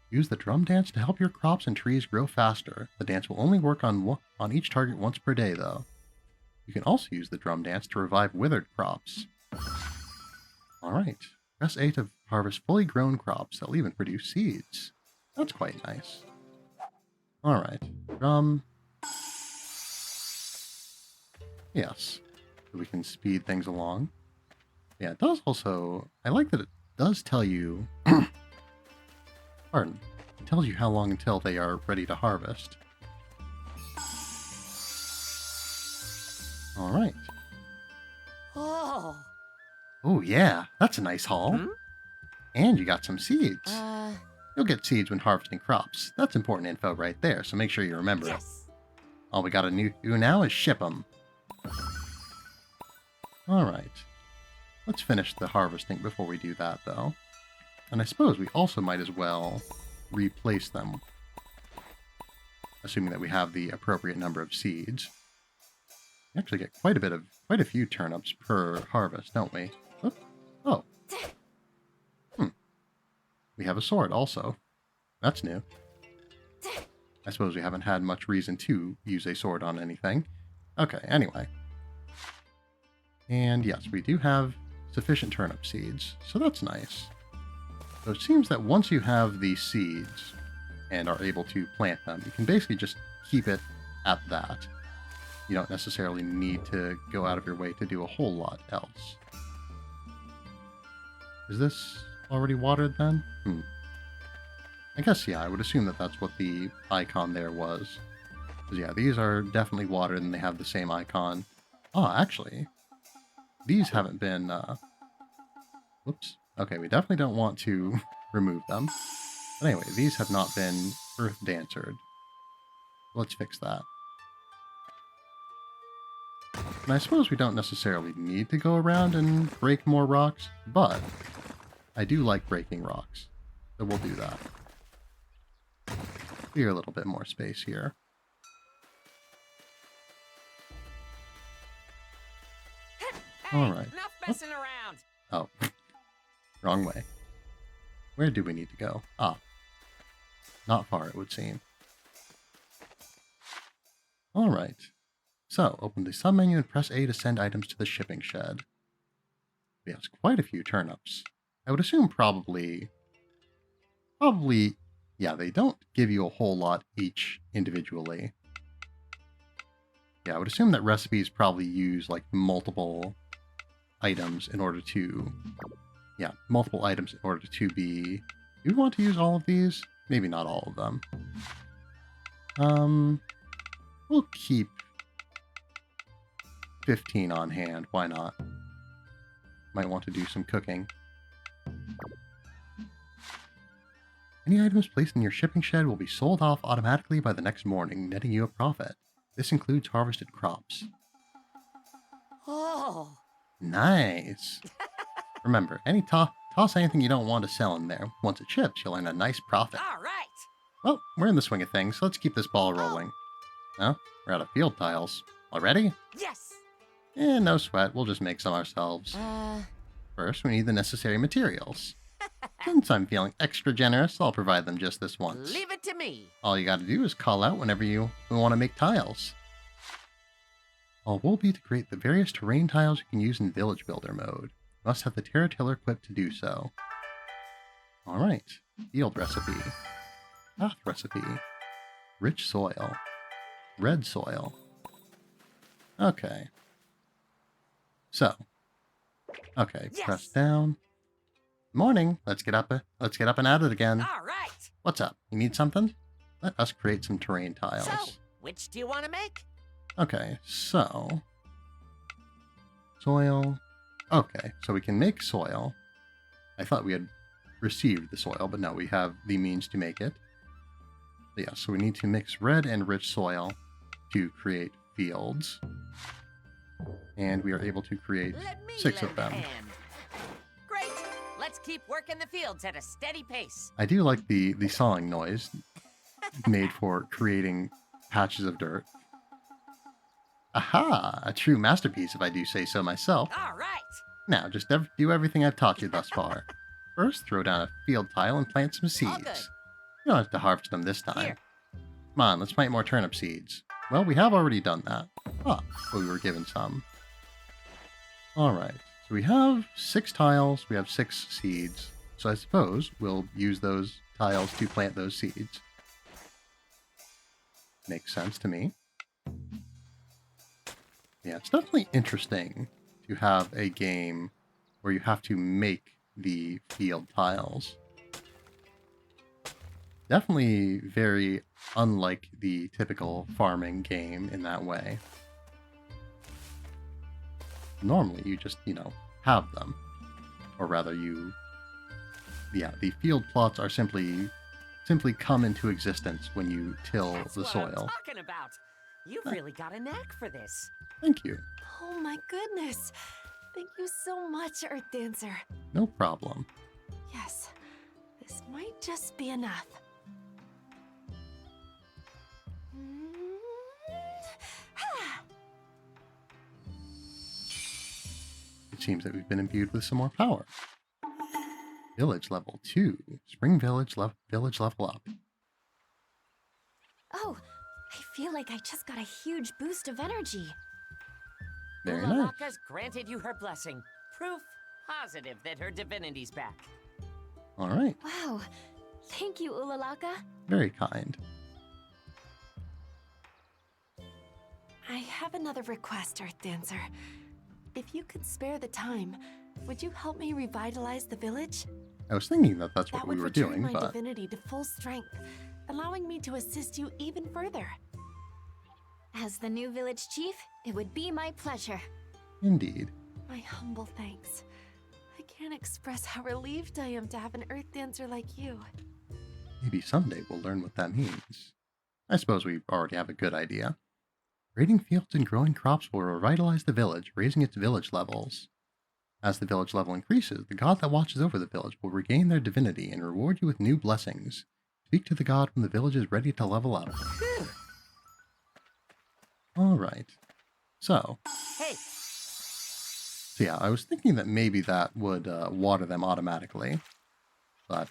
Use the drum dance to help your crops and trees grow faster. The dance will only work on each target once per day, though. You can also use the drum dance to revive withered crops. Alright, press A to harvest fully grown crops that will even produce seeds. That's quite nice. Alright, drum. Yes, so we can speed things along. Yeah, it does also, I like that it does tell you, pardon, it tells you how long until they are ready to harvest. Alright. Oh. Oh yeah, that's a nice haul. Hmm? And you got some seeds. You'll get seeds when harvesting crops. That's important info right there, so make sure you remember it. Yes. All we gotta do now is ship them. Alright. Let's finish the harvesting before we do that, though. And I suppose we also might as well replace them. Assuming that we have the appropriate number of seeds. We actually get quite a few turnips per harvest, don't we? Oop. Oh. We have a sword also. That's new. I suppose we haven't had much reason to use a sword on anything. Okay, anyway. And yes, we do have sufficient turnip seeds, so that's nice. So it seems that once you have these seeds, and are able to plant them, you can basically just keep it at that. You don't necessarily need to go out of your way to do a whole lot else. Is this already watered then? I guess, yeah, I would assume that that's what the icon there was. Because, yeah, these are definitely watered and they have the same icon. Oh, actually, these haven't been, whoops. Okay, we definitely don't want to remove them. But anyway, these have not been earth dancered. Let's fix that. And I suppose we don't necessarily need to go around and break more rocks, but I do like breaking rocks, so we'll do that. Clear a little bit more space here. Hey, Alright. enough messing around. Oh, wrong way. Where do we need to go? Ah, not far it would seem. Alright. So, open the submenu and press A to send items to the shipping shed. Yes, quite a few turnips. I would assume probably, yeah, they don't give you a whole lot each individually. Yeah, I would assume that recipes probably use, like, multiple items in order to, be... Do you want to use all of these? Maybe not all of them. We'll keep 15 on hand. Why not? Might want to do some cooking. Any items placed in your shipping shed will be sold off automatically by the next morning, netting you a profit. This includes harvested crops. Oh. Nice. Remember, toss anything you don't want to sell in there. Once it ships, you'll earn a nice profit. All right. Well, we're in the swing of things, so let's keep this ball rolling. Oh, we're out of field tiles. Already? Yes. No sweat, we'll just make some ourselves. First, we need the necessary materials. Since I'm feeling extra generous, I'll provide them just this once. Leave it to me. All you gotta do is call out whenever you want to make tiles. All will be to create the various terrain tiles you can use in Village Builder mode. You must have the Terra Tiller equipped to do so. Alright, field recipe. Path recipe. Rich soil. Red soil. Okay. So. Okay, Yes. press down. Morning. Let's get up and at it again. All right. What's up? You need something? Let us create some terrain tiles. So, which do you want to make? Okay, so soil. Okay, so we can make soil. I thought we had received the soil, but no, we have the means to make it. Yeah, so we need to mix red and rich soil to create fields. And we are able to create Let me 6 of lend a them. hand. Great. Let's keep working the fields at a steady pace. I do like the sawing noise made for creating patches of dirt. Aha! A true masterpiece, if I do say so myself. All right. Now, just do everything I've taught you thus far. First, throw down a field tile and plant some All good. seeds. You don't have to harvest them this time. Here. Come on, let's plant more turnip seeds. Well, we have already done that. Ah, but we were given some. Alright, so we have 6 tiles, we have 6 seeds. So I suppose we'll use those tiles to plant those seeds. Makes sense to me. Yeah, it's definitely interesting to have a game where you have to make the field tiles. Definitely very unlike the typical farming game in that way. Normally you just, have them. Or rather the field plots are simply come into existence when you till That's the what soil. I'm talking about. You've really got a knack for this. Thank you. Oh my goodness. Thank you so much, Earth Dancer. No problem. Yes, this might just be enough. It seems that we've been imbued with some more power. Village level 2. Spring Village level up. Oh, I feel like I just got a huge boost of energy. Very nice. Ulalaka's granted you her blessing. Proof positive that her divinity's back. Alright. Wow, Thank you, Ulalaka. Very kind. I have another request, Earth Dancer. If you could spare the time, would you help me revitalize the village? I was thinking that that's what That we would were return doing, my but divinity to full strength, allowing me to assist you even further. As the new village chief, it would be my pleasure. indeed. My humble thanks. I can't express how relieved I am to have an Earth Dancer like you. Maybe someday we'll learn what that means. I suppose we already have a good idea. Grading fields and growing crops will revitalize the village, raising its village levels. As the village level increases, the god that watches over the village will regain their divinity and reward you with new blessings. Speak to the god when the village is ready to level up. Alright. So yeah, I was thinking that maybe that would water them automatically. But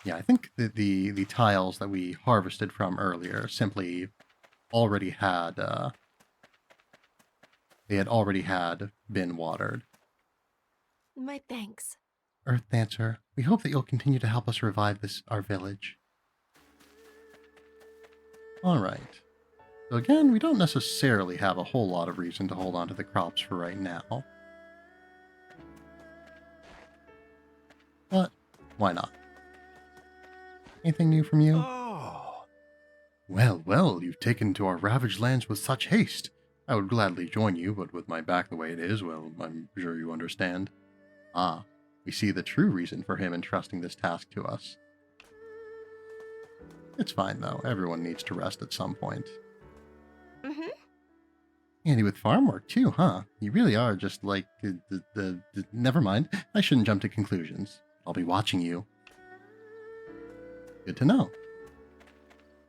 yeah, I think that the tiles that we harvested from earlier simply already had they had already had been watered. My thanks. Earth Dancer, we hope that you'll continue to help us revive our village. Alright. So again, we don't necessarily have a whole lot of reason to hold on to the crops for right now. But why not? Anything new from you? Oh, Well, well, you've taken to our ravaged lands with such haste. I would gladly join you, but with my back the way it is, well, I'm sure you understand. Ah, we see the true reason for him entrusting this task to us. It's fine, though. Everyone needs to rest at some point. Mm-hmm. Handy with farm work, too, huh? You really are just like... Never mind. I shouldn't jump to conclusions. I'll be watching you. Good to know.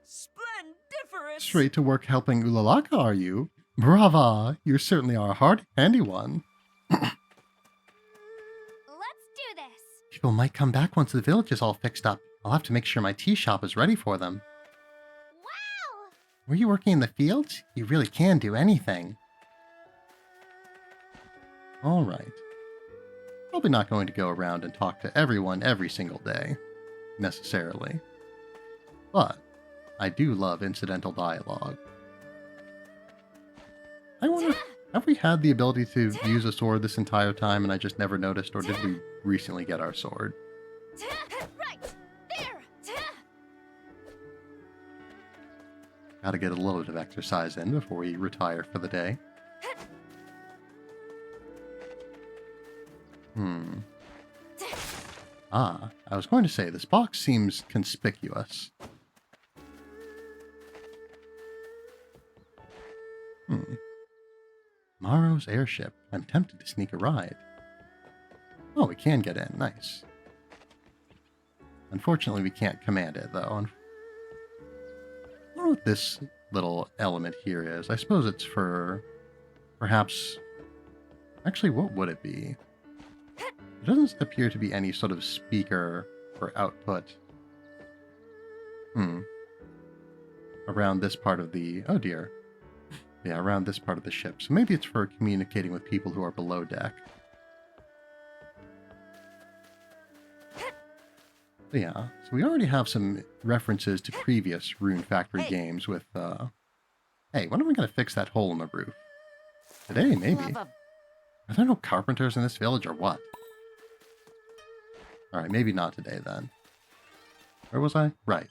Splendiferous! Straight to work helping Ulalaka, are you? Brava! You certainly are a handy one. Let's do this. People might come back once the village is all fixed up. I'll have to make sure my tea shop is ready for them. Wow! Were you working in the fields? You really can do anything. Alright. Probably not going to go around and talk to everyone every single day, necessarily. But I do love incidental dialogue. I wonder, have we had the ability to use a sword this entire time and I just never noticed, or did we recently get our sword? Right there. Gotta get a little bit of exercise in before we retire for the day. Ah, I was going to say, this box seems conspicuous. Maro's airship. I'm tempted to sneak a ride. Oh, we can get in. Nice. Unfortunately, we can't command it, though. I don't know what this little element here is. I suppose it's for... perhaps... Actually, what would it be? There doesn't appear to be any sort of speaker or output. Around this part of the... oh dear. Yeah, around this part of the ship. So maybe it's for communicating with people who are below deck. But yeah, so we already have some references to previous Rune Factory games with, Hey, when are we going to fix that hole in the roof? Today, maybe. Are there no carpenters in this village or what? Alright, maybe not today then. Where was I? Right.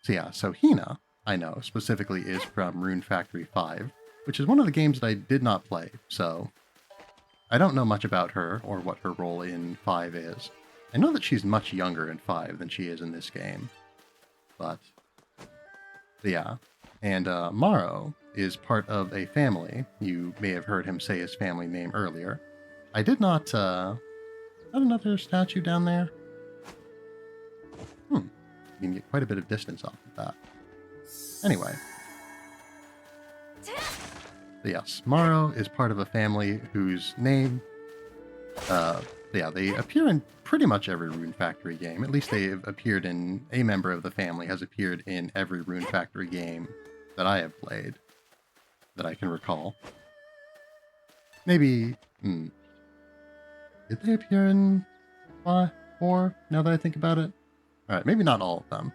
So yeah, so Hina, I know, specifically is from Rune Factory 5, which is one of the games that I did not play, so I don't know much about her or what her role in 5 is. I know that she's much younger in 5 than she is in this game, but yeah. And Maro is part of a family. You may have heard him say his family name earlier. I did not, is that another statue down there? You can get quite a bit of distance off of that. Anyway. But yes, Maro is part of a family whose name, yeah, they appear in pretty much every Rune Factory game. At least they've appeared in, a member of the family has appeared in every Rune Factory game that I have played, that I can recall. Maybe, did they appear in 4, now that I think about it? Alright, maybe not all of them.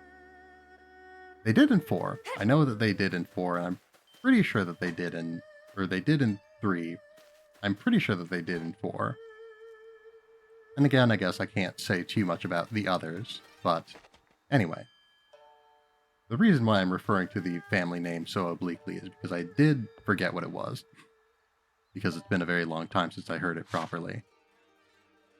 They did in 4. I know that they did in 4, and I'm pretty sure that they did in... Or they did in 3. I'm pretty sure that they did in 4. And again, I guess I can't say too much about the others, but anyway. The reason why I'm referring to the family name so obliquely is because I did forget what it was. Because it's been a very long time since I heard it properly.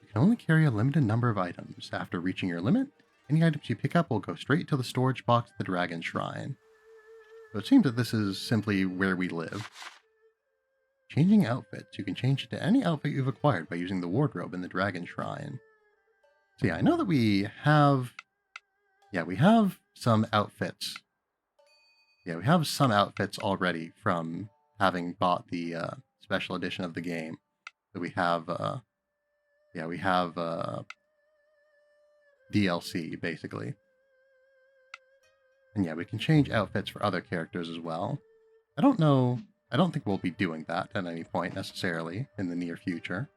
You can only carry a limited number of items. After reaching your limit, any items you pick up will go straight to the storage box at the Dragon Shrine. So it seems that this is simply where we live. Changing outfits. You can change into any outfit you've acquired by using the wardrobe in the Dragon Shrine. So yeah, I know that we have... Yeah, we have some outfits. Yeah, we have some outfits already from having bought the special edition of the game. So we have... yeah, we have DLC, basically. And yeah, we can change outfits for other characters as well. I don't know... I don't think we'll be doing that at any point necessarily in the near future.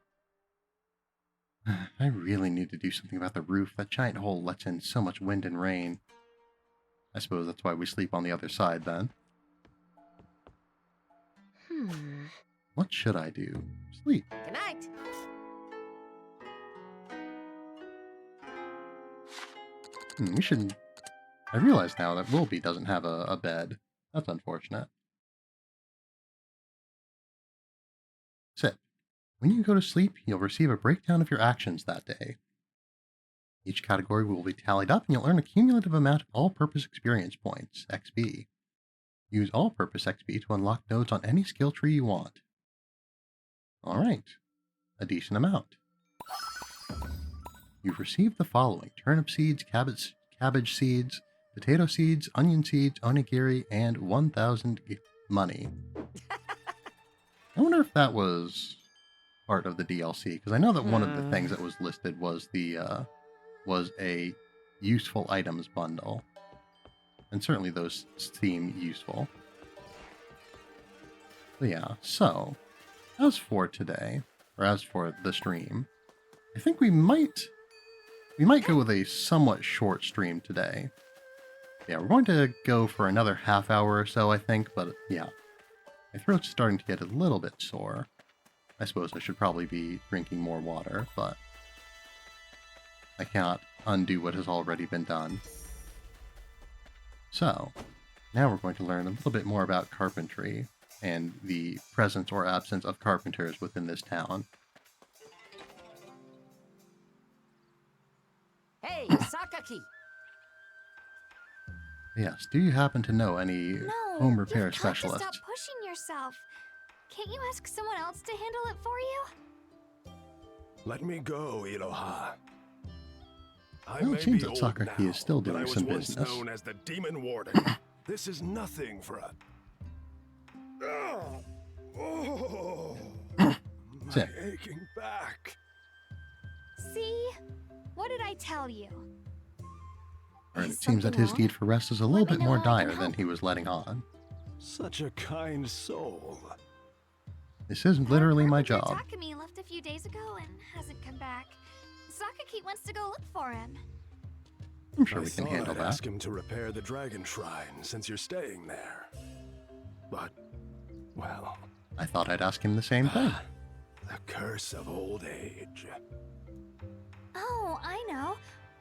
I really need to do something about the roof. That giant hole lets in so much wind and rain. I suppose that's why we sleep on the other side then. What should I do? Sleep. Good night. We should... I realize now that Wilby doesn't have a bed. That's unfortunate. Sip. When you go to sleep, you'll receive a breakdown of your actions that day. Each category will be tallied up and you'll earn a cumulative amount of all-purpose experience points, XP. Use all-purpose XP to unlock nodes on any skill tree you want. Alright. A decent amount. You've received the following: turnip seeds, cabbage seeds, potato seeds, onion seeds, onigiri, and 1,000 money. I wonder if that was part of the DLC, because I know that one of the things that was listed was the was a useful items bundle, and certainly those seem useful. But yeah, so as for today, or as for the stream, I think we might go with a somewhat short stream today. Yeah, we're going to go for another half hour or so, I think, but yeah. My throat's starting to get a little bit sore. I suppose I should probably be drinking more water, but I cannot undo what has already been done. So, now we're going to learn a little bit more about carpentry and the presence or absence of carpenters within this town. Hey, Sakaki! Yes, do you happen to know any home repair you've got specialists? to stop pushing yourself. Can't you ask someone else to handle it for you? Let me go, Iroha. Well, it seems that Sakaki is still doing some once business. known as the Demon Warden. This is nothing for a... Oh, my Sit. aching back. See? What did I tell you? Alright, Is it seems that something his wrong? need for rest is a little Let me bit know more how I can dire than help. he was letting on. Such a kind soul. This is literally my Carpenter job. Takumi left a few days ago and hasn't come back. Sakaki wants to go look for him. I'm sure I we can thought handle I'd that. ask him to repair the Dragon Shrine since you're staying there. But, well, I thought I'd ask him the same thing. the curse of old age. Oh, I know.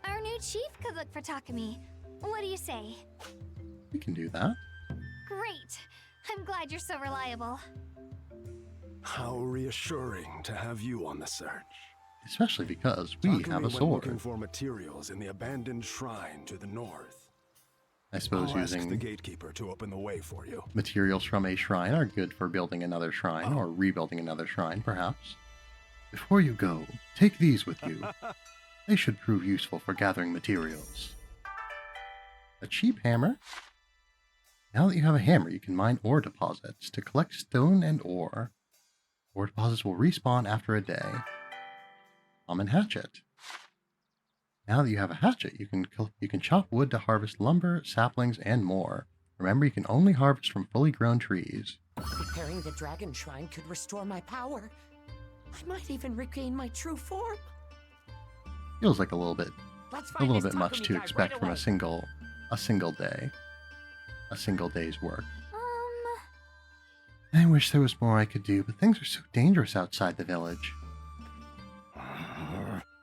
Our new chief could look for Takumi. What do you say? We can do that. Great. I'm glad you're so reliable. How reassuring to have you on the search. Especially because we Takumi have a went sword. looking for materials in the abandoned shrine to the north. I suppose I'll ask the using gatekeeper to open the way for you. materials from a shrine are good for building another shrine, or rebuilding another shrine, perhaps. Before you go, take these with you. They should prove useful for gathering materials. A cheap hammer? Now that you have a hammer, you can mine ore deposits to collect stone and ore. Ore deposits will respawn after a day. Common hatchet. Now that you have a hatchet, you can chop wood to harvest lumber, saplings, and more. Remember, you can only harvest from fully grown trees. Repairing the Dragon Shrine could restore my power. I might even regain my true form. Feels like a little bit Let's a find little this bit much Takumi to guy expect right from away. a single day, a single day's work. Um, I wish there was more I could do, but things are so dangerous outside the village.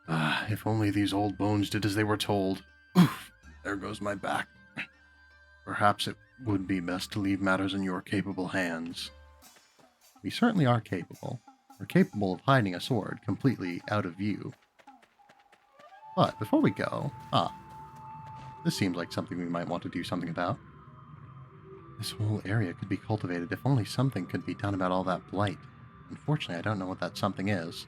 Ah, if only these old bones did as they were told. Oof, there goes my back. Perhaps it would be best to leave matters in your capable hands. We certainly are capable. We're capable of hiding a sword completely out of view. But before we go... this seems like something we might want to do something about. This whole area could be cultivated if only something could be done about all that blight. Unfortunately, I don't know what that something is.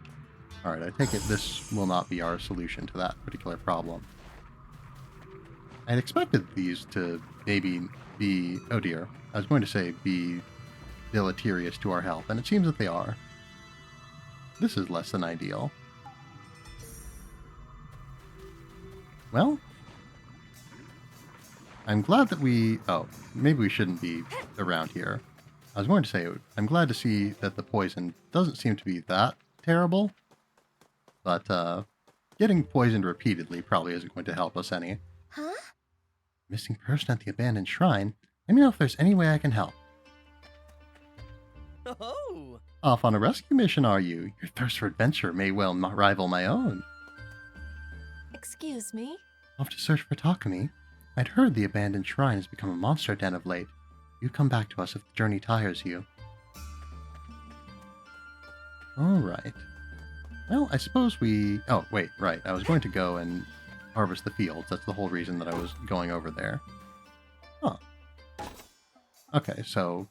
Alright, I take it this will not be our solution to that particular problem. I'd expected these to maybe be... oh dear. I was going to say be deleterious to our health, and it seems that they are. This is less than ideal. Well, I'm glad that we... oh, maybe we shouldn't be around here. I was going to say, I'm glad to see that the poison doesn't seem to be that terrible. But, getting poisoned repeatedly probably isn't going to help us any. Huh? Missing person at the abandoned shrine? Let me know if there's any way I can help. Oh! Off on a rescue mission, are you? Your thirst for adventure may well rival my own. Excuse me? Off to search for Takumi. I'd heard the abandoned shrine has become a monster den of late. You come back to us if the journey tires you. Alright. Well, I suppose we... oh, wait, right. I was going to go and harvest the fields. That's the whole reason that I was going over there. Huh. Okay, so...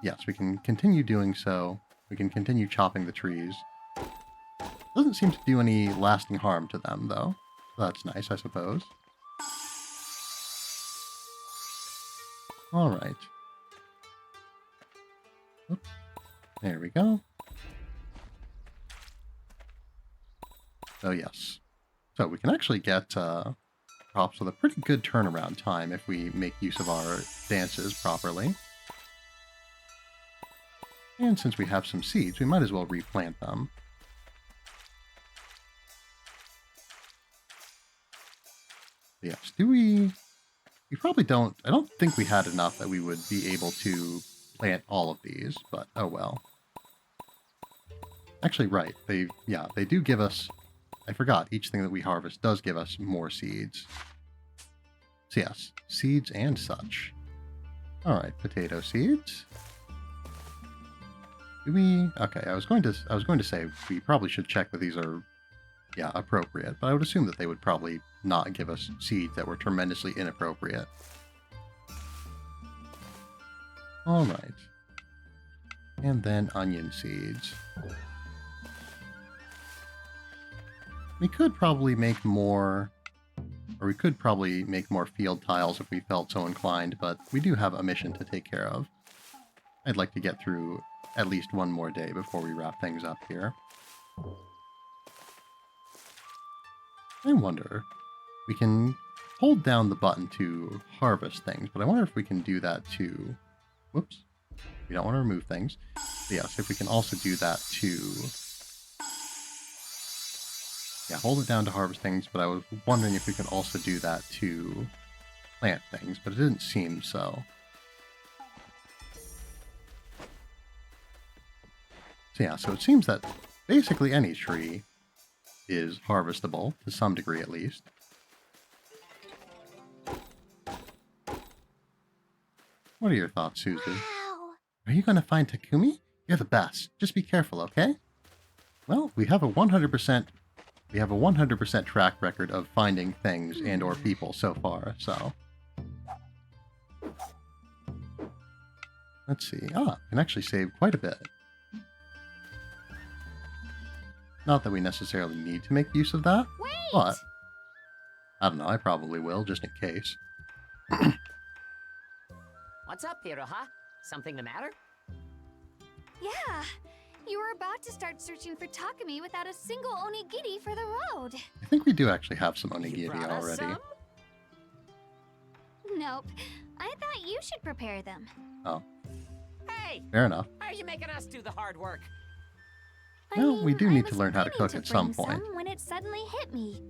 yes, we can continue doing so. We can continue chopping the trees. Doesn't seem to do any lasting harm to them, though. That's nice, I suppose. Alright. There we go. Oh, yes. So we can actually get crops with a pretty good turnaround time if we make use of our dances properly. And since we have some seeds, we might as well replant them. Yes, do we... we probably don't... I don't think we had enough that we would be able to plant all of these, but oh well. Actually, right. They do give us... I forgot, each thing that we harvest does give us more seeds. So yes, seeds and such. Alright, potato seeds. Do we... okay, I was going to say we probably should check that these are, yeah, appropriate, but I would assume that they would probably not give us seeds that were tremendously inappropriate. Alright. And then onion seeds. We could probably make more... or we could probably make more field tiles if we felt so inclined, but we do have a mission to take care of. I'd like to get through at least one more day before we wrap things up here. I wonder... we can hold down the button to harvest things, but I wonder if we can do that to... whoops. We don't want to remove things. But yes, if we can also do that to... yeah, hold it down to harvest things, but I was wondering if we could also do that to plant things, but it didn't seem so. So yeah, so it seems that basically any tree is harvestable, to some degree at least. What are your thoughts, Suzu? Wow. Are you going to find Takumi? You're the best. Just be careful, okay? Well, we have a 100% track record of finding things and or people so far, so... let's see. Ah, can actually save quite a bit. Not that we necessarily need to make use of that, wait! but... I don't know, I probably will, just in case. What's up, Hiroha? Something the matter? Yeah, you were about to start searching for Takumi without a single onigiri for the road. I think we do actually have some You onigiri brought us already. some? Nope, I thought you should prepare them. Oh, Hey, fair enough. why are you making us do the hard work? I Well, mean, we do I need to was learn how to planning cook at some bring point. some when it suddenly hit me.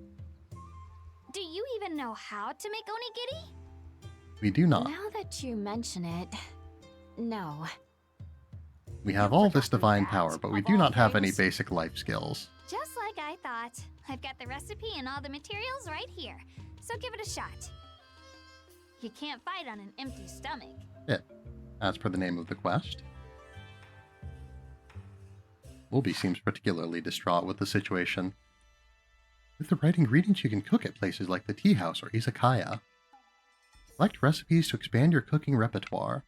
Do you even know how to make onigiri? We do not. Now that you mention it, no. We have all this divine power, but we do not have any basic life skills. Just like I thought. I've got the recipe and all the materials right here, so give it a shot. You can't fight on an empty stomach. Yeah, as per the name of the quest. Wolby seems particularly distraught with the situation. With the right ingredients, you can cook at places like the tea house or izakaya. Select recipes to expand your cooking repertoire.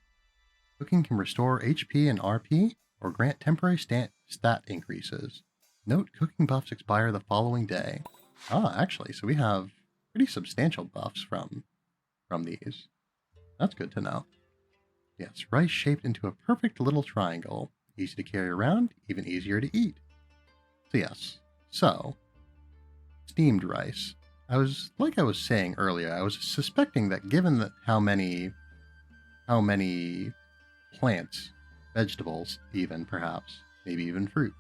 Cooking can restore HP and RP, or grant temporary stat increases. Note, cooking buffs expire the following day. Ah, actually, so we have pretty substantial buffs from these. That's good to know. Yes, rice shaped into a perfect little triangle. Easy to carry around, even easier to eat. So yes, steamed rice. I was saying earlier, I was suspecting that given that how many plants, vegetables, even perhaps, maybe even fruit.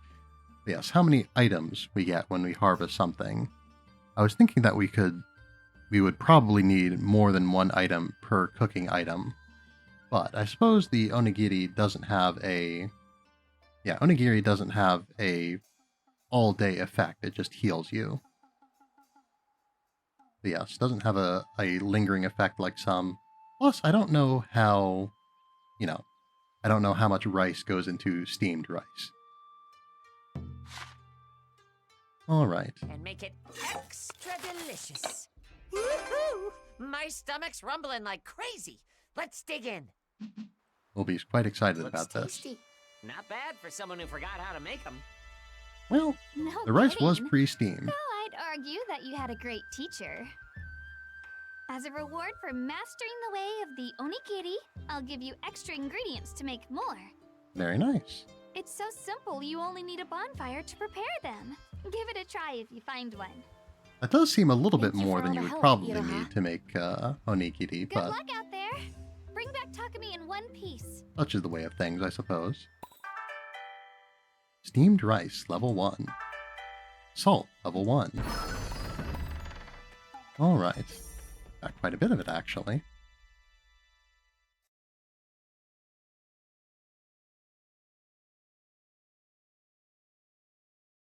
But yes, how many items we get when we harvest something. I was thinking that we would probably need more than one item per cooking item. But I suppose the onigiri doesn't have a all-day effect. It just heals you. But yes, doesn't have a lingering effect like some. Plus, I don't know how much rice goes into steamed rice. All right. And make it extra delicious. Woohoo! My stomach's rumbling like crazy. Let's dig in. Wolby's quite excited Looks about this. tasty. Not bad for someone who forgot how to make them. Well, No the rice kidding. was pre-steamed. Well, I'd argue that you had a great teacher. As a reward for mastering the way of the onigiri, I'll give you extra ingredients to make more. Very nice. It's so simple, you only need a bonfire to prepare them. Give it a try if you find one. That does seem a little bit Thank you more for than all you the would help, probably Iroha. need to make onigiri, Good but luck out there. Bring back Takumi in one piece. such is the way of things, I suppose. Steamed rice, level 1. Salt, level 1. Alright. Got quite a bit of it, actually.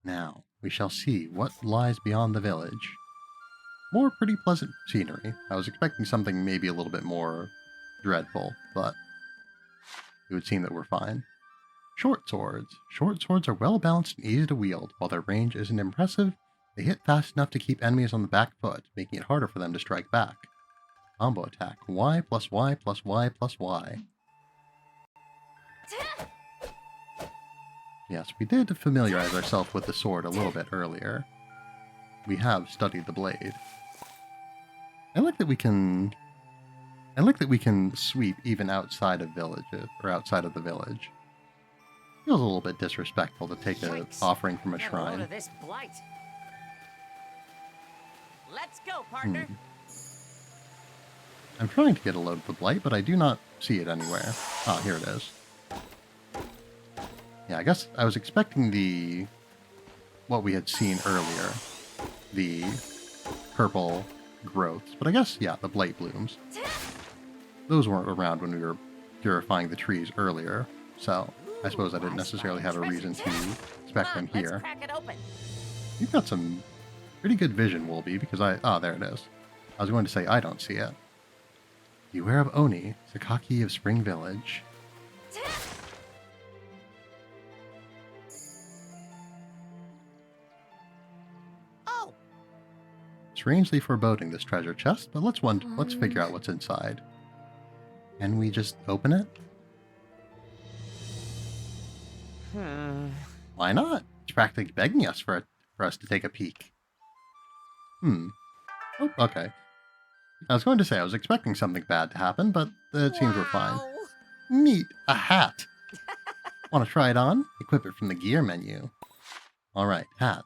Now, we shall see what lies beyond the village. More pretty pleasant scenery. I was expecting something maybe a little bit more dreadful, but it would seem that we're fine. Short swords. Short swords are well balanced and easy to wield. While their range isn't impressive, they hit fast enough to keep enemies on the back foot, making it harder for them to strike back. Combo attack. Y plus Y plus Y plus Y. Yes, we did familiarize ourselves with the sword a little bit earlier. We have studied the blade. I like that we can sweep even outside of villages, or outside of the village. Feels a little bit disrespectful to take an Yikes. offering from a Get a load shrine. of this blight. Let's go, partner. I'm trying to get a load of the blight, but I do not see it anywhere. Ah, here it is. Yeah, I guess I was expecting what we had seen earlier. The purple growths. But I guess, yeah, the blight blooms. Those weren't around when we were purifying the trees earlier, so I suppose I didn't necessarily have a reason to expect them Let's here. crack it open. You've got some pretty good vision, Wolby, because there it is. I was going to say I don't see it. Beware of Oni, Sakaki of Spring Village. Oh, Strangely foreboding, this treasure chest, but let's figure out what's inside. Can we just open it? Why not? It's practically begging us for us to take a peek. Oh, okay. I was going to say I was expecting something bad to happen, but it seems we're fine. wow. Neat! A hat! Want to try it on? Equip it from the gear menu. Alright, hat.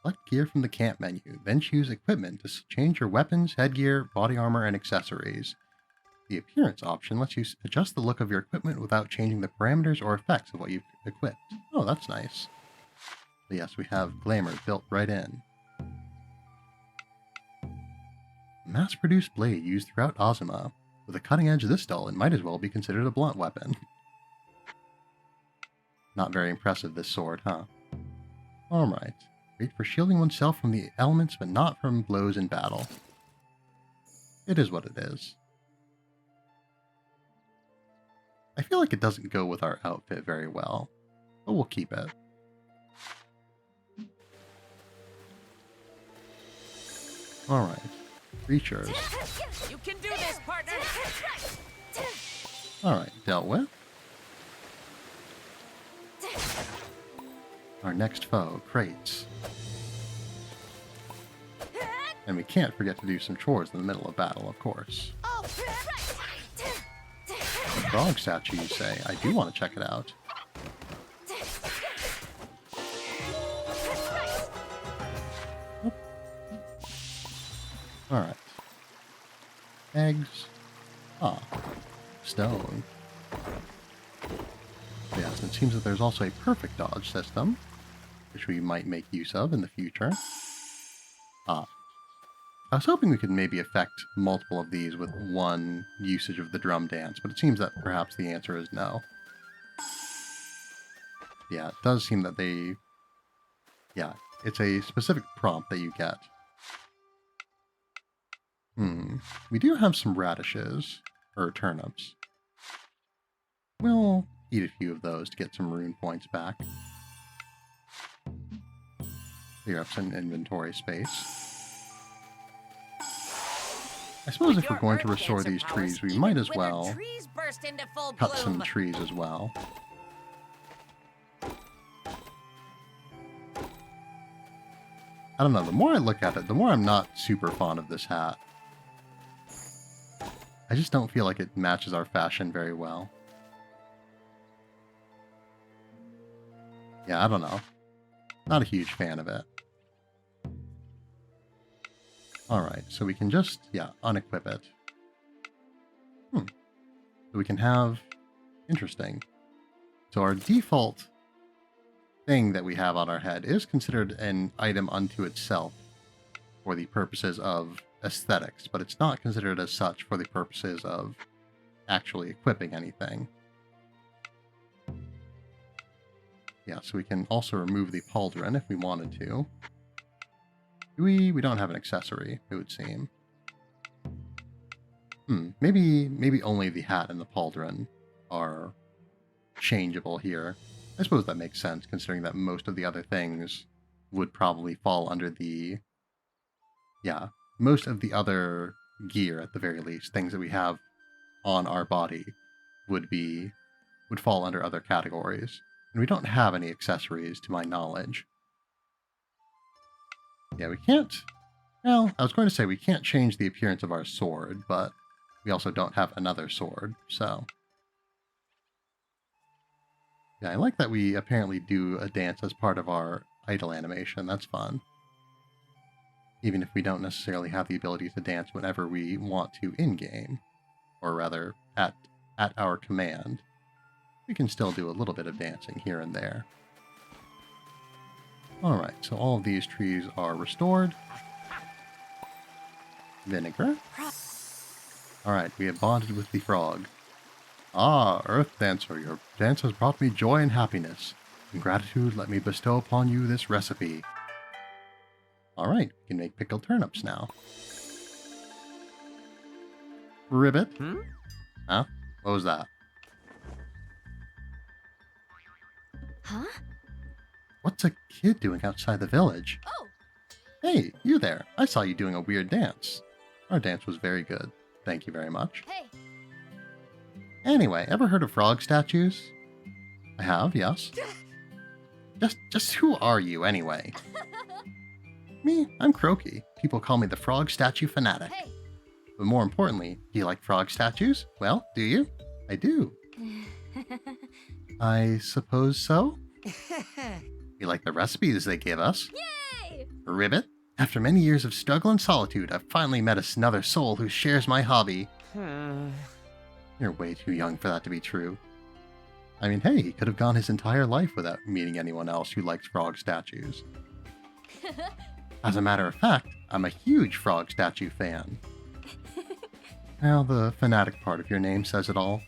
Select gear from the camp menu, then choose equipment to change your weapons, headgear, body armor, and accessories. The appearance option lets you adjust the look of your equipment without changing the parameters or effects of what you've equipped. Oh, that's nice. But yes, we have glamour built right in. A mass-produced blade used throughout Azuma. With a cutting edge this dull, it might as well be considered a blunt weapon. Not very impressive, this sword, huh? Alright. Great for shielding oneself from the elements, but not from blows in battle. It is what it is. I feel like it doesn't go with our outfit very well, but we'll keep it. Alright. Creatures. You can do this, partner! Alright, dealt with. Our next foe, crates. And we can't forget to do some chores in the middle of battle, of course. The frog statue, you say? I do want to check it out. Alright. Eggs. Ah. Stone. Yes, it seems that there's also a perfect dodge system, which we might make use of in the future. Ah. I was hoping we could maybe affect multiple of these with one usage of the drum dance, but it seems that perhaps the answer is no. Yeah, it does seem that they... Yeah, it's a specific prompt that you get. We do have some radishes, or turnips. We'll eat a few of those to get some rune points back. Clear up some inventory space. I suppose if we're going to restore these trees, we might as well cut some trees as well. I don't know, the more I look at it, the more I'm not super fond of this hat. I just don't feel like it matches our fashion very well. Yeah, I don't know. Not a huge fan of it. Alright, so we can just, unequip it. So we can have... Interesting. So our default thing that we have on our head is considered an item unto itself for the purposes of aesthetics, but it's not considered as such for the purposes of actually equipping anything. Yeah, so we can also remove the pauldron if we wanted to. We don't have an accessory, it would seem. Maybe only the hat and the pauldron are changeable here. I suppose that makes sense, considering that most of the other things would probably fall under the... Yeah, most of the other gear, at the very least, things that we have on our body, would fall under other categories. And we don't have any accessories, to my knowledge. Yeah, we can't... Well, I was going to say we can't change the appearance of our sword, but we also don't have another sword, so... Yeah, I like that we apparently do a dance as part of our idle animation. That's fun. Even if we don't necessarily have the ability to dance whenever we want to in-game, or rather, at our command, we can still do a little bit of dancing here and there. Alright, so all of these trees are restored. Vinegar. Alright, we have bonded with the frog. Ah, Earth Dancer, your dance has brought me joy and happiness. In gratitude, let me bestow upon you this recipe. Alright, we can make pickled turnips now. Ribbit? Huh? What was that? Huh? What's a kid doing outside the village? Oh! Hey, you there. I saw you doing a weird dance. Our dance was very good. Thank you very much. Hey! Anyway, ever heard of frog statues? I have, yes. Just who are you, anyway? Me, I'm Croaky. People call me the frog statue fanatic. Hey! But more importantly, do you like frog statues? Well, do you? I do. I suppose so? You like the recipes they give us? Yay! Ribbit, after many years of struggle and solitude, I've finally met another soul who shares my hobby. You're way too young for that to be true. I mean, hey, he could have gone his entire life without meeting anyone else who likes frog statues. As a matter of fact, I'm a huge frog statue fan. Now the fanatic part of your name says it all.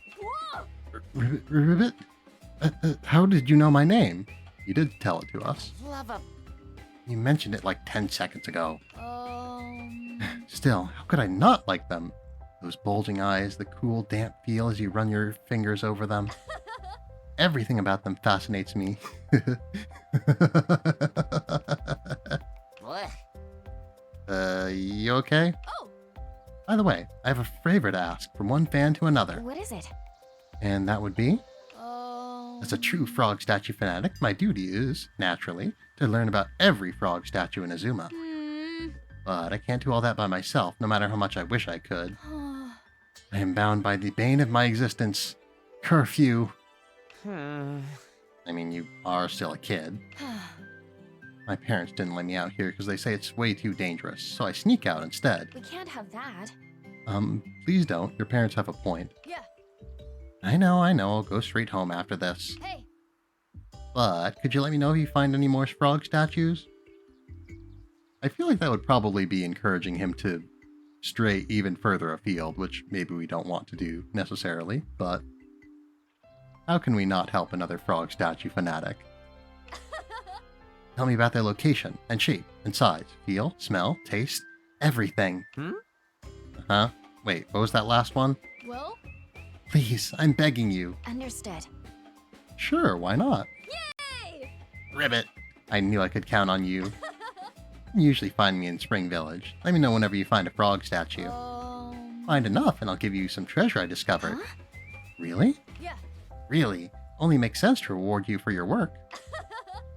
Ribbit? How did you know my name? You did tell it to us. Love a... You mentioned it like 10 seconds ago. Still, how could I not like them? Those bulging eyes, the cool, damp feel as you run your fingers over them. Everything about them fascinates me. What? You okay? Oh! By the way, I have a favor to ask from one fan to another. What is it? And that would be? As a true frog statue fanatic, my duty is, naturally, to learn about every frog statue in Azuma. But I can't do all that by myself, no matter how much I wish I could. I am bound by the bane of my existence, curfew. I mean, you are still a kid. My parents didn't let me out here because they say it's way too dangerous, so I sneak out instead. We can't have that. Please don't. Your parents have a point. Yeah. I know. I'll go straight home after this. Hey. But could you let me know if you find any more frog statues? I feel like that would probably be encouraging him to stray even further afield, which maybe we don't want to do necessarily, but how can we not help another frog statue fanatic? Tell me about their location, and shape, and size, feel, smell, taste, everything. Huh? Wait, what was that last one? Well? Please, I'm begging you. Understood. Sure, why not? Yay! Ribbit! I knew I could count on you. You usually find me in Spring Village. Let me know whenever you find a frog statue. Find enough, and I'll give you some treasure I discovered. Huh? Really? Yeah. Really? Only makes sense to reward you for your work.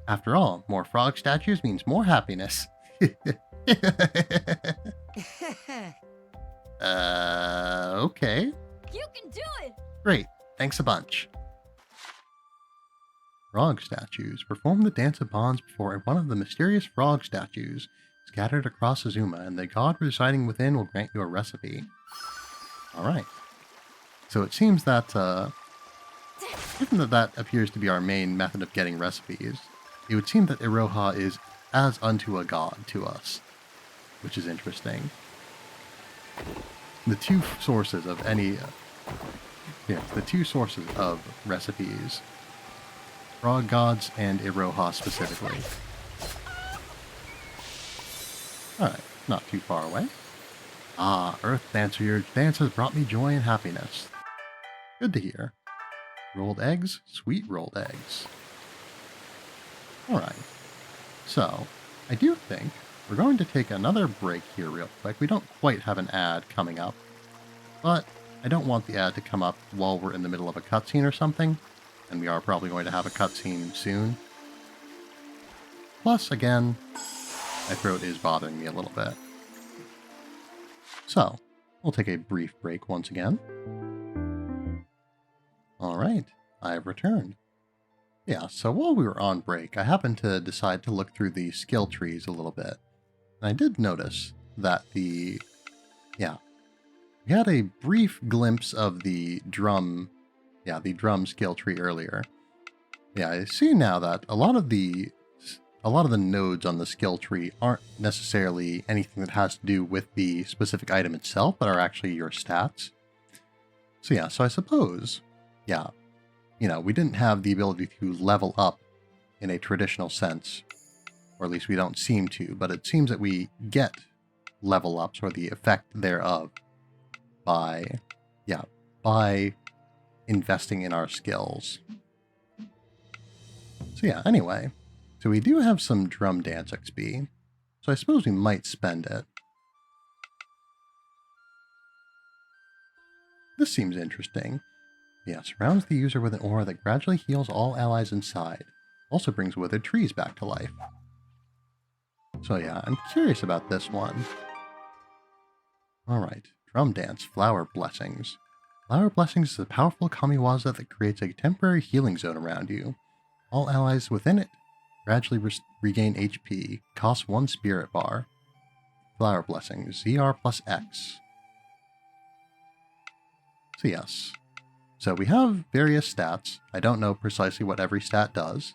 After all, more frog statues means more happiness. Okay. You can do it! Great. Thanks a bunch. Frog statues. Perform the dance of bonds before one of the mysterious frog statues scattered across Azuma, and the god residing within will grant you a recipe. Alright. So it seems that, given that appears to be our main method of getting recipes, it would seem that Iroha is as unto a god to us, which is interesting. The two sources of recipes, frog gods and Iroha specifically. Alright, not too far away. Ah, Earth Dancer, your dance has brought me joy and happiness. Good to hear. Rolled eggs? Sweet rolled eggs. Alright, so I do think we're going to take another break here real quick. We don't quite have an ad coming up, but I don't want the ad to come up while we're in the middle of a cutscene or something, and we are probably going to have a cutscene soon. Plus, again, my throat is bothering me a little bit. So, we'll take a brief break once again. Alright, I've returned. Yeah, so while we were on break, I happened to decide to look through the skill trees a little bit. And I did notice that we had a brief glimpse of the drum skill tree earlier. Yeah, I see now that a lot of the nodes on the skill tree aren't necessarily anything that has to do with the specific item itself, but are actually your stats. So yeah, so I suppose, yeah, we didn't have the ability to level up in a traditional sense, or at least we don't seem to, but it seems that we get level ups or the effect thereof by investing in our skills. So yeah, anyway, so we do have some drum dance XP, so I suppose we might spend it. This seems interesting. Yeah, surrounds the user with an aura that gradually heals all allies inside. Also brings withered trees back to life. So yeah, I'm curious about this one. Alright, drum dance, flower blessings. Flower blessings is a powerful kamiwaza that creates a temporary healing zone around you. All allies within it gradually regain HP, costs 1 spirit bar. Flower blessings, ZR plus X. So yes. So we have various stats. I don't know precisely what every stat does,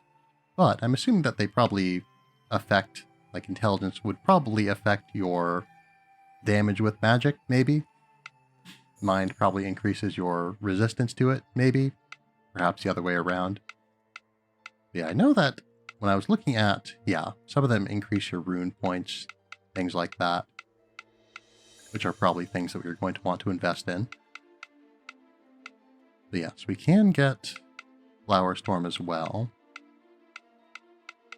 but I'm assuming that they probably affect, like intelligence would probably affect your damage with magic, maybe? mind probably increases your resistance to it, maybe. Perhaps the other way around. Yeah, I know that when I was looking at, yeah, some of them increase your rune points, things like that, which are probably things that we're going to want to invest in. But yes, we can get Flower Storm as well.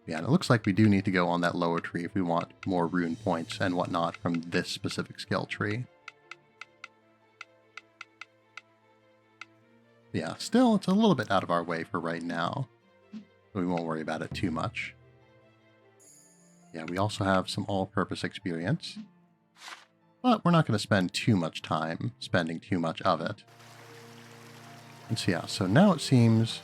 Yeah, and it looks like we do need to go on that lower tree if we want more rune points and whatnot from this specific skill tree. Yeah, still, it's a little bit out of our way for right now. So we won't worry about it too much. Yeah, we also have some all-purpose experience. But we're not going to spend too much time spending too much of it. And so yeah, so now it seems...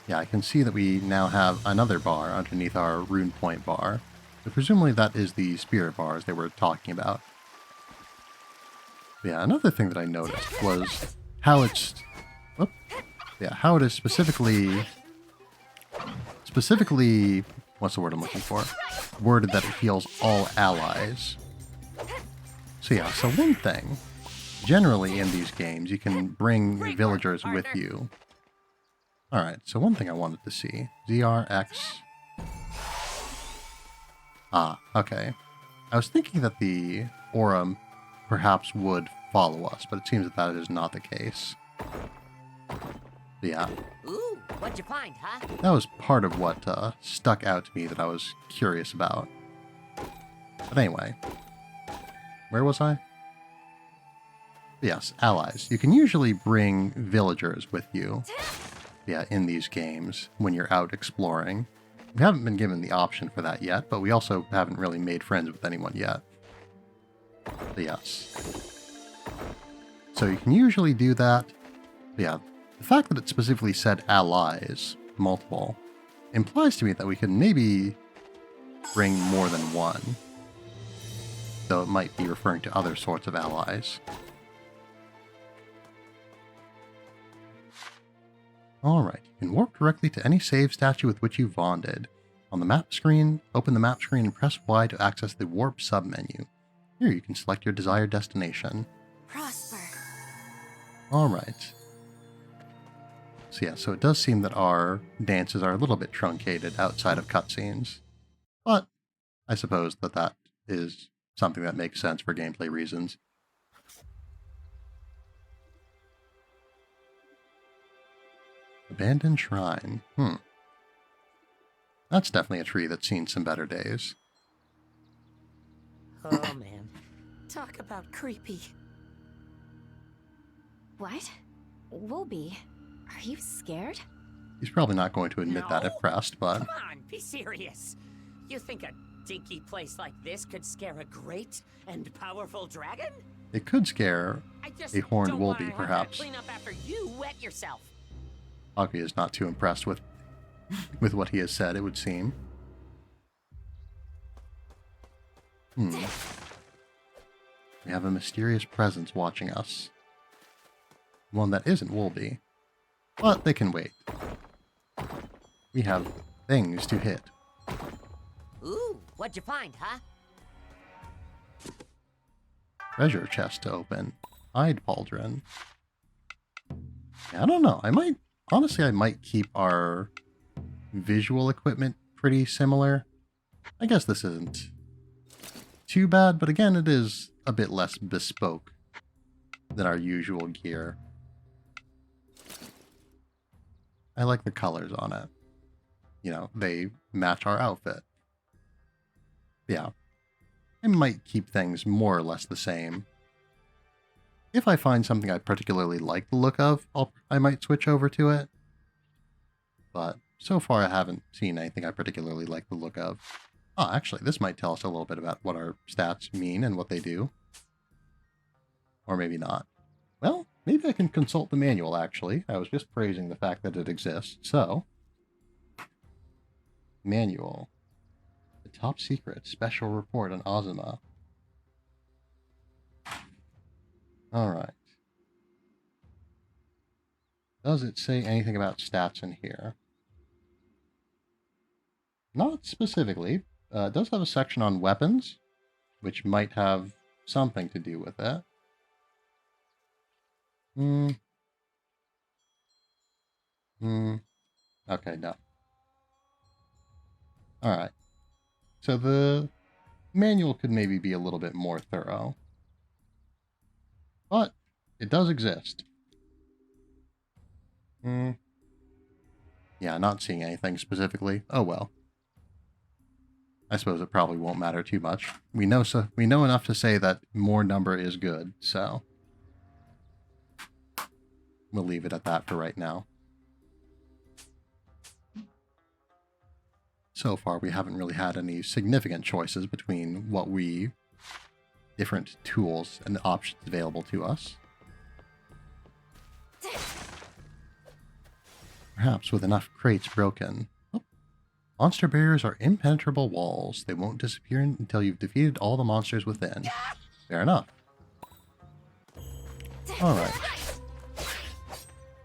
Yeah, I can see that we now have another bar underneath our rune point bar. So presumably that is the spirit bars they were talking about. But yeah, another thing that I noticed was how it's... Whoop, yeah, how it is specifically... What's the word I'm looking for? Worded that it heals all allies. So yeah, so one thing. Generally in these games, you can bring villagers with you. Alright, so one thing I wanted to see. ZRX. Ah, okay. I was thinking that the Aurum perhaps would follow us, but it seems that that is not the case. Yeah. Ooh, what'd you find, huh? That was part of what stuck out to me that I was curious about. But anyway. Where was I? Yes, allies. You can usually bring villagers with you. Yeah, in these games, when you're out exploring. We haven't been given the option for that yet, but we also haven't really made friends with anyone yet. But yes. So you can usually do that. But yeah, the fact that it specifically said allies, multiple, implies to me that we can maybe bring more than one. Though it might be referring to other sorts of allies. Alright, you can warp directly to any save statue with which you've bonded. On the map screen, open the map screen and press Y to access the warp submenu. Here you can select your desired destination. Prosper. Alright. So yeah, so it does seem that our dances are a little bit truncated outside of cutscenes. But I suppose that that is something that makes sense for gameplay reasons. Abandoned Shrine. That's definitely a tree that's seen some better days. Oh, man. Talk about creepy. What? Wolby, are you scared? He's probably not going to admit that at pressed, but... Come on, be serious. You think a dinky place like this could scare a great and powerful dragon? It could scare I just a horned don't wanna Wolby, have perhaps. to clean up after you wet yourself. Aki is not too impressed with what he has said, it would seem. We have a mysterious presence watching us. One that isn't Wolby. But they can wait. We have things to hit. Ooh, what'd you find, huh? Treasure chest to open. Hide pauldron. I don't know. Honestly, I might keep our visual equipment pretty similar. I guess this isn't too bad, but again, it is a bit less bespoke than our usual gear. I like the colors on it. You know, they match our outfit. Yeah. I might keep things more or less the same. If I find something I particularly like the look of, I might switch over to it. But so far I haven't seen anything I particularly like the look of. Oh, actually, this might tell us a little bit about what our stats mean and what they do. Or maybe not. Well, maybe I can consult the manual, actually. I was just praising the fact that it exists. So, manual. The top secret special report on Azuma. Alright. Does it say anything about stats in here? Not specifically. It does have a section on weapons, which might have something to do with it. Hmm. Hmm. Okay, no. Alright. So the manual could maybe be a little bit more thorough. But it does exist. Hmm. Yeah, not seeing anything specifically. Oh well. I suppose it probably won't matter too much. We know enough to say that more number is good, so we'll leave it at that for right now. So far, we haven't really had any significant choices between different tools and options available to us. Perhaps with enough crates broken. Oh, monster barriers are impenetrable walls. They won't disappear until you've defeated all the monsters within. Fair enough. Alright.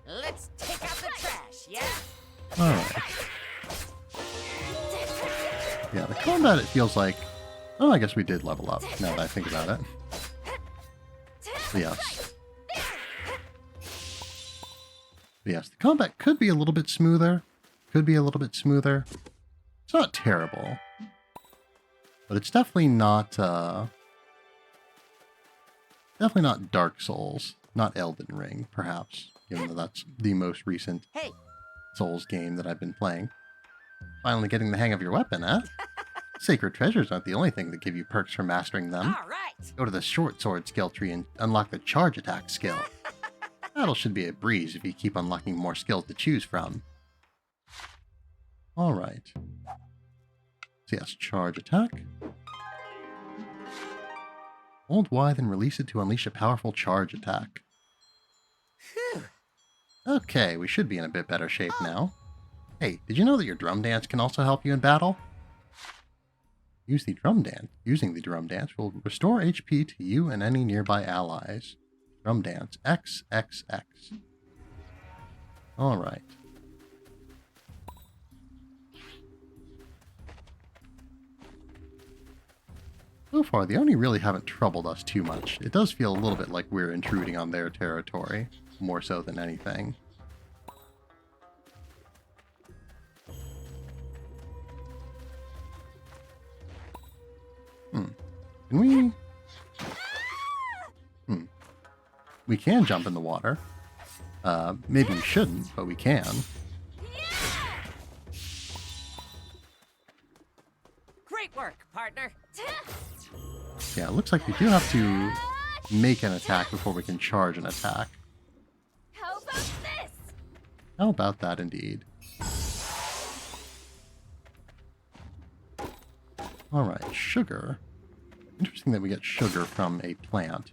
Let's take out the trash, yeah? Alright. Yeah, the combat, it feels like... Oh, I guess we did level up, now that I think about it. Yes. Yes, the combat could be a little bit smoother. It's not terrible. But it's definitely not, definitely not Dark Souls. Not Elden Ring, perhaps. Given that that's the most recent Souls game that I've been playing. Finally getting the hang of your weapon, huh? Sacred treasures aren't the only thing that give you perks for mastering them. All right. Go to the short sword skill tree and unlock the charge attack skill. Battle should be a breeze if you keep unlocking more skills to choose from. Alright. So yes, charge attack. Hold Y, then release it to unleash a powerful charge attack. Phew. Okay, we should be in a bit better shape now. Hey, did you know that your drum dance can also help you in battle? Using the drum dance will restore HP to you and any nearby allies. Drum dance XXX. Alright. So far, the Oni really haven't troubled us too much. It does feel a little bit like we're intruding on their territory, more so than anything. Can we... We can jump in the water. Maybe we shouldn't, but we can. Great work, partner. Yeah, it looks like we do have to make an attack before we can charge an attack. How about this? How about that, indeed? Alright, sugar. Interesting that we get sugar from a plant.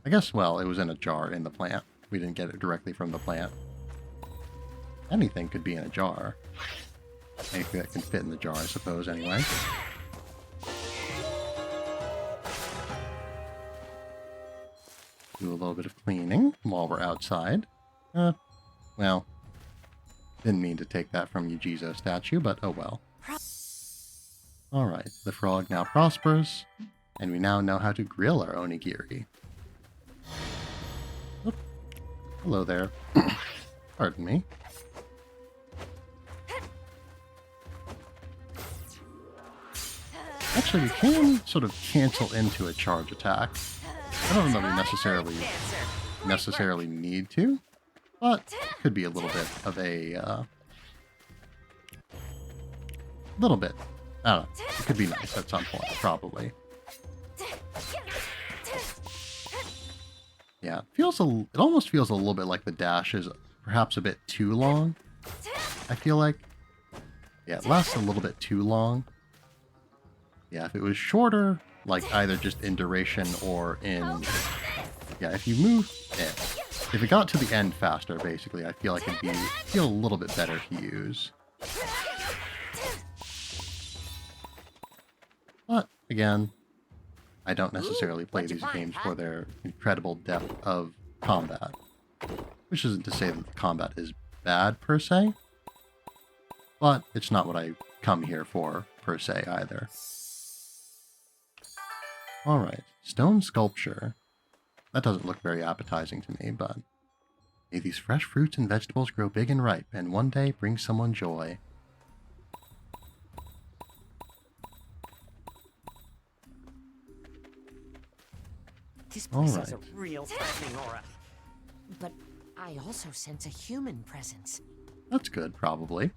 I guess, well, it was in a jar in the plant. We didn't get it directly from the plant. Anything could be in a jar. Anything that can fit in the jar, I suppose, anyway. Do a little bit of cleaning while we're outside. Well, didn't mean to take that from Yujizo statue, but oh well. Alright, the frog now prospers, and we now know how to grill our onigiri. Oop. Hello there. Pardon me. Actually, we can sort of cancel into a charge attack. I don't know that we necessarily need to, but it could be a little bit of a, little bit. I don't know. It could be nice at some point, probably. Yeah, it almost feels a little bit like the dash is perhaps a bit too long. I feel like. Yeah, it lasts a little bit too long. Yeah, if it was shorter, like either just in duration or in... Yeah, if you move it. If it got to the end faster, basically, I feel like it'd feel a little bit better to use. But, again, I don't necessarily play these games for their incredible depth of combat. Which isn't to say that the combat is bad, per se. But it's not what I come here for, per se, either. Alright, stone sculpture. That doesn't look very appetizing to me, but... May these fresh fruits and vegetables grow big and ripe, and one day bring someone joy. This place has a Alright. real threatening aura. But I also sense a human presence. That's good, probably.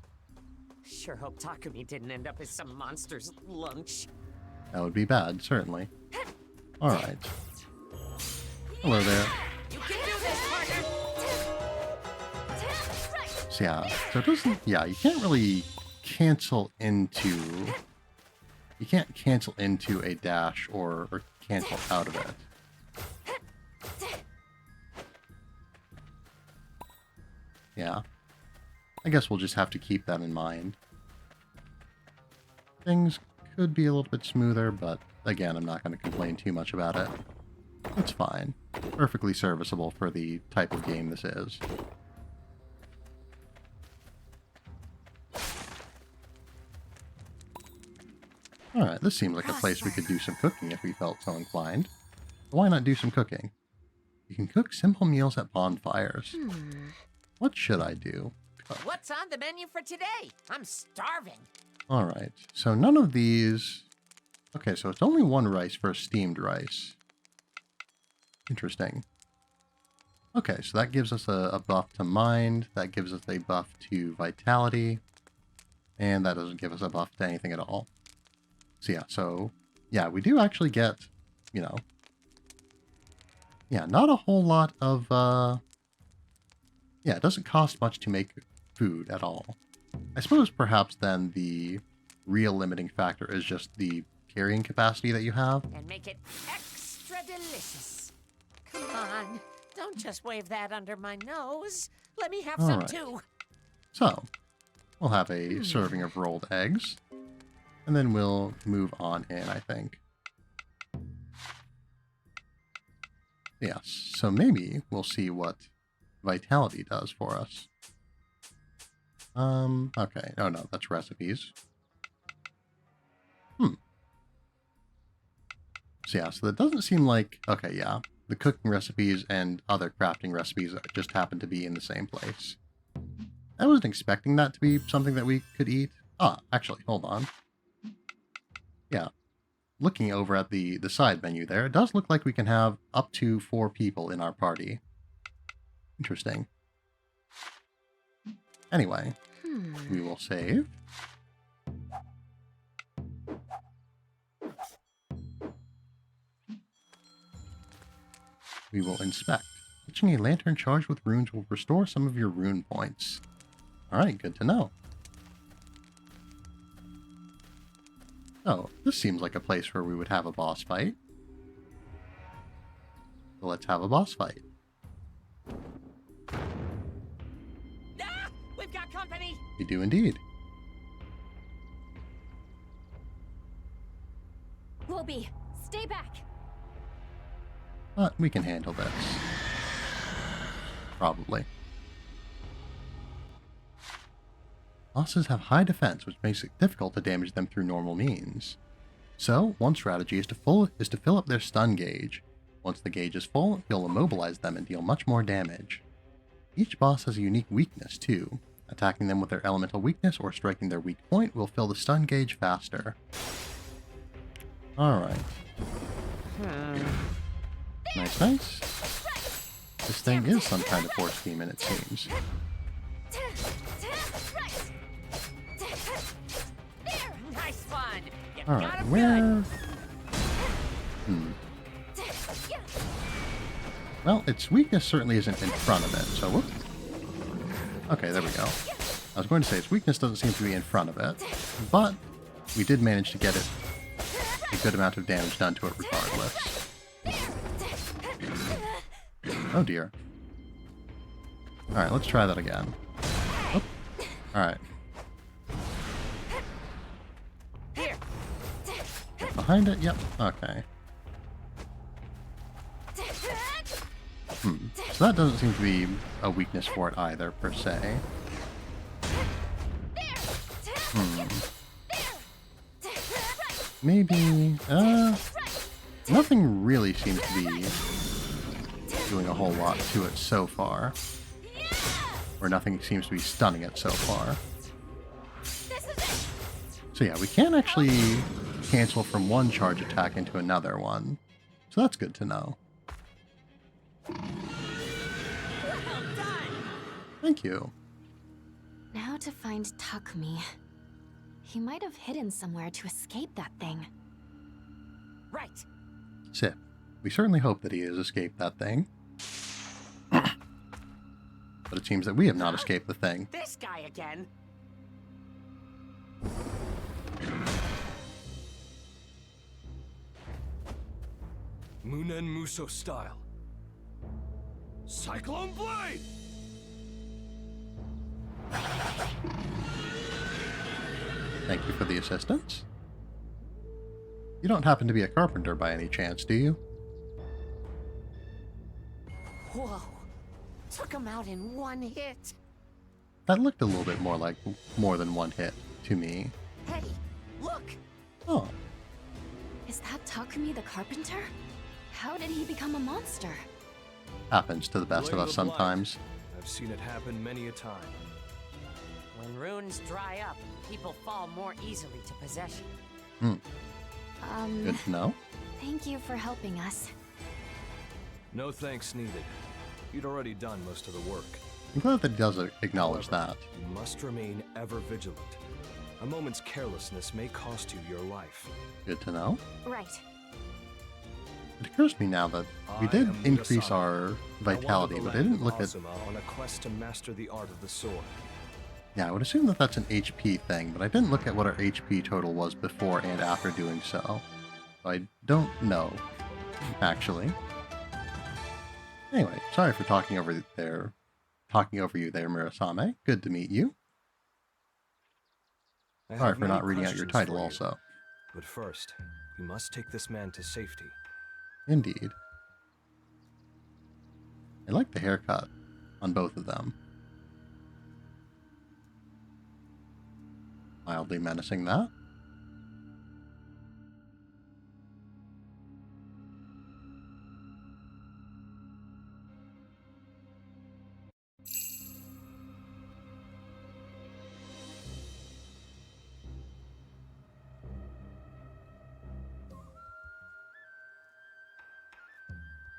Sure hope Takumi didn't end up as some monster's lunch. That would be bad, certainly. Alright. Hello there. You can do this, partner! So yeah, so it doesn't... Yeah, you can't really cancel into... You can't cancel into a dash or cancel out of it. Yeah. I guess we'll just have to keep that in mind. Things could be a little bit smoother, but again, I'm not going to complain too much about it. It's fine. Perfectly serviceable for the type of game this is. Alright, this seems like a place we could do some cooking if we felt so inclined. Why not do some cooking? You can cook simple meals at bonfires. What should I do? What's on the menu for today? I'm starving. Alright, so none of these... Okay, so it's only one rice for steamed rice. Interesting. Okay, so that gives us a buff to mind, that gives us a buff to vitality, and that doesn't give us a buff to anything at all. So yeah, we do actually get, you know... Yeah, not a whole lot of, Yeah, it doesn't cost much to make food at all. I suppose perhaps then the real limiting factor is just the carrying capacity that you have. And make it extra delicious. Come on, don't just wave that under my nose. Let me have some Alright. too. So, we'll have a serving of rolled eggs, and then we'll move on in, I think. Yes, so maybe we'll see what vitality does for us. Okay. Oh no, that's recipes. So yeah, so that doesn't seem like... Okay, yeah. The cooking recipes and other crafting recipes just happen to be in the same place. I wasn't expecting that to be something that we could eat. Ah, actually, hold on. Yeah. Looking over at the side menu there, it does look like we can have up to 4 people in our party. Interesting. Anyway, we will save. We will inspect. Fetching a lantern charged with runes will restore some of your rune points. Alright, good to know. Oh, this seems like a place where we would have a boss fight. So let's have a boss fight. Ah, we've got company. We do indeed. Wolby, stay back. But we can handle this. Probably. Bosses have high defense, which makes it difficult to damage them through normal means. So, one strategy is to fill up their stun gauge. Once the gauge is full, you'll immobilize them and deal much more damage. Each boss has a unique weakness, too. Attacking them with their elemental weakness or striking their weak point will fill the stun gauge faster. Alright. Nice, nice. This thing is some kind of force demon, it seems. Nice one. You Alright, got 'em where... good. Well, its weakness certainly isn't in front of it, so whoop. Okay, there we go. I was going to say, its weakness doesn't seem to be in front of it, but we did manage to get it a good amount of damage done to it regardless. Oh dear. Alright, let's try that again. Oop. Alright. Here. Behind it? Yep. Okay. So that doesn't seem to be a weakness for it either, per se. Maybe... Nothing really seems to be doing a whole lot to it so far. Or nothing seems to be stunning it so far. So yeah, we can actually cancel from one charge attack into another one. So that's good to know. Thank you. Now to find Takumi. He might have hidden somewhere to escape that thing. Right. Sip. We certainly hope that he has escaped that thing. But it seems that we have not escaped the thing. This guy again. Munen Muso style. Cyclone Blade! Thank you for the assistance. You don't happen to be a carpenter by any chance, do you? Whoa. Took him out in one hit. That looked a little bit more like more than one hit to me. Hey, look! Oh, Is that Takumi the carpenter? How did he become a monster? happens to the best of us sometimes. I've seen it happen many a time. When runes dry up, people fall more easily to possession. Good to know. Thank you for helping us. No thanks needed. You'd already done most of the work. I'm glad that he does acknowledge that. You must remain ever vigilant. A moment's carelessness may cost you your life. Good to know. Right. It occurs to me now that we I did am increase Murasame. our vitality, but I didn't look at... Azuma on a quest to master the art of the sword. Yeah, I would assume that that's an HP thing, but I didn't look at what our HP total was before and after doing so. I don't know, actually. Anyway, sorry for talking over you there, Murasame. Good to meet you. I Sorry have for many not reading out your questions title for you. also. But first, we must take this man to safety. Indeed. I like the haircut on both of them. Mildly menacing that.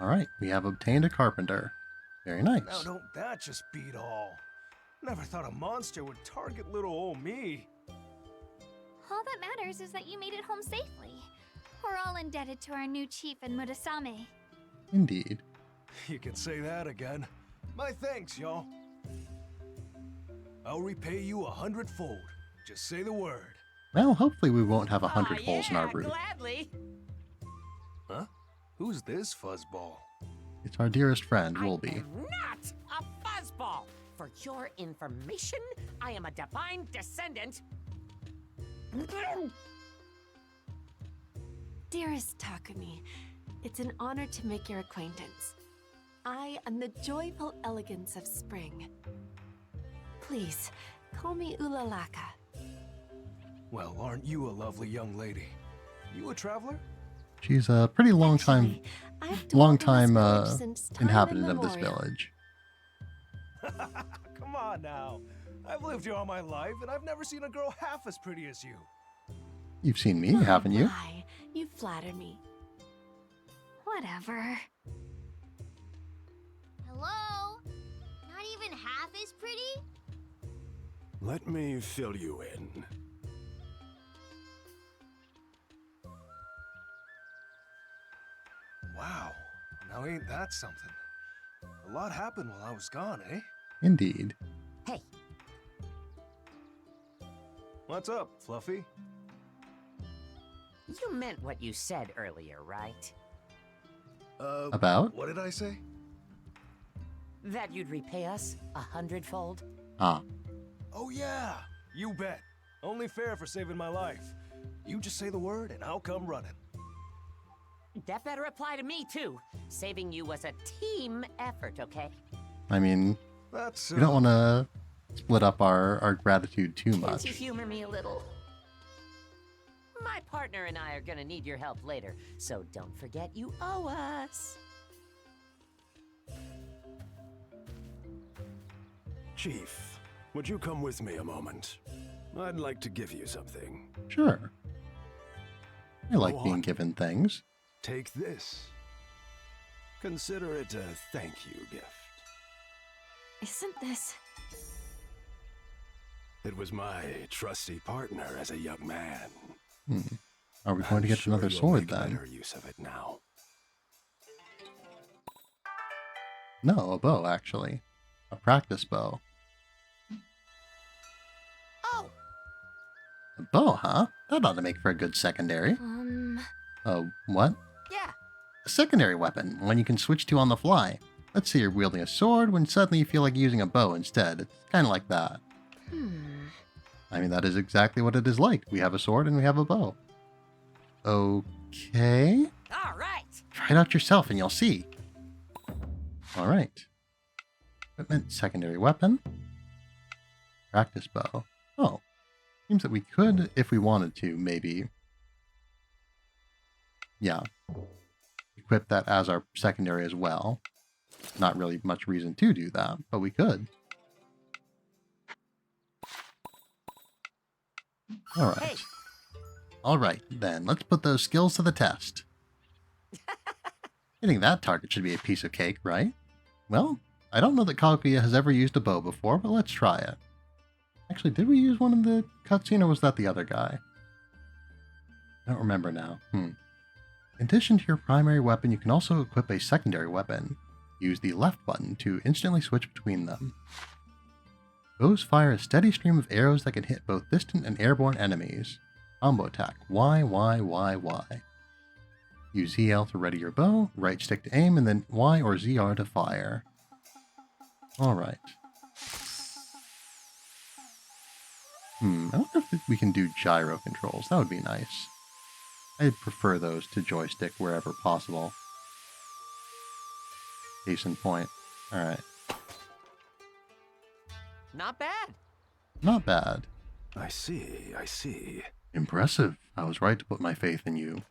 Alright, we have obtained a carpenter. Very nice. Now don't that just beat all? Never thought a monster would target little old me. All that matters is that you made it home safely. We're all indebted to our new chief in Murasame. Indeed. You can say that again. My thanks, y'all. I'll repay you 100-fold. Just say the word. Well, hopefully we won't have 100 holes in our roof. Gladly. Huh? Who's this fuzzball? It's our dearest friend, I Wolby. am not a fuzzball. For your information, I am a divine descendant. Dearest Takumi, it's an honor to make your acquaintance. I am the joyful elegance of spring. Please, call me Ulalaka. Well, aren't you a lovely young lady? You a traveler? She's a pretty long time I've dwelt in this village since time inhabitant of this immemorial. village. Come on now. I've lived here all my life, and I've never seen a girl half as pretty as you. You've seen me, haven't you? My, you flatter me. Whatever. Hello? Not even half as pretty? Let me fill you in. Wow. Now ain't that something? A lot happened while I was gone, eh? Indeed. Hey, What's up, Fluffy? you meant what you said earlier, right? About? What did I say? That you'd repay us 100-fold? Ah, Oh yeah, you bet. Only fair for saving my life. You just say the word and I'll come running. That better apply to me, too. Saving you was a team effort, okay? I mean, That's we don't want to split up our gratitude too Can't much. you humor me a little? My partner and I are gonna need your help later, so don't forget you owe us. Chief, would you come with me a moment? I'd like to give you something. Sure. I like Go being on. given things. Take this. Consider it a thank you gift. Isn't this... It was my trusty partner as a young man. Are we going to get sure another you'll sword make then? better use of it now. No, a bow, actually. A practice bow. Oh, A bow, huh? That ought to make for a good secondary. What? yeah. A secondary weapon, one you can switch to on the fly. Let's say you're wielding a sword when suddenly you feel like using a bow instead. It's kind of like that. I mean, that is exactly what it is like. We have a sword and we have a bow. Okay. All right. Try it out yourself and you'll see. All right. Equipment, secondary weapon. Practice bow. Oh. Seems that we could, if we wanted to, maybe. Yeah. Equip that as our secondary as well. Not really much reason to do that, but we could. All right. Hey. All right, then. Let's put those skills to the test. Hitting that target should be a piece of cake, right? Well, I don't know that Kaguya has ever used a bow before, but let's try it. Actually, did we use one in the cutscene, or was that the other guy? I don't remember now. In addition to your primary weapon, you can also equip a secondary weapon. Use the left button to instantly switch between them. Bows fire a steady stream of arrows that can hit both distant and airborne enemies. Combo attack. Y. Use ZL to ready your bow, right stick to aim, and then Y or ZR to fire. Alright. I wonder if we can do gyro controls. That would be nice. I'd prefer those to joystick wherever possible. Case in point. Alright. Not bad. Not bad. I see. Impressive. I was right to put my faith in you.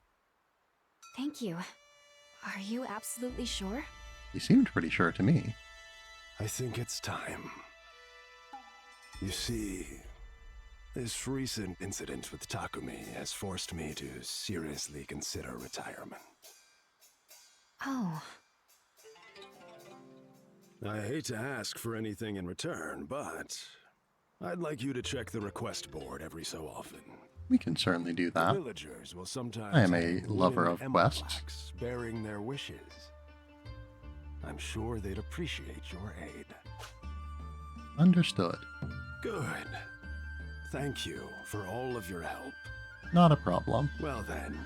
Thank you. Are you absolutely sure? You seemed pretty sure to me. I think it's time. You see, this recent incident with Takumi has forced me to seriously consider retirement. Oh. I hate to ask for anything in return, but I'd like you to check the request board every so often. We can certainly do The that. villagers will sometimes I am a hang lover wooden of emma quests. plaques bearing their wishes. I'm sure they'd appreciate your aid. Understood. Good. Thank you for all of your help. Not a problem. Well then,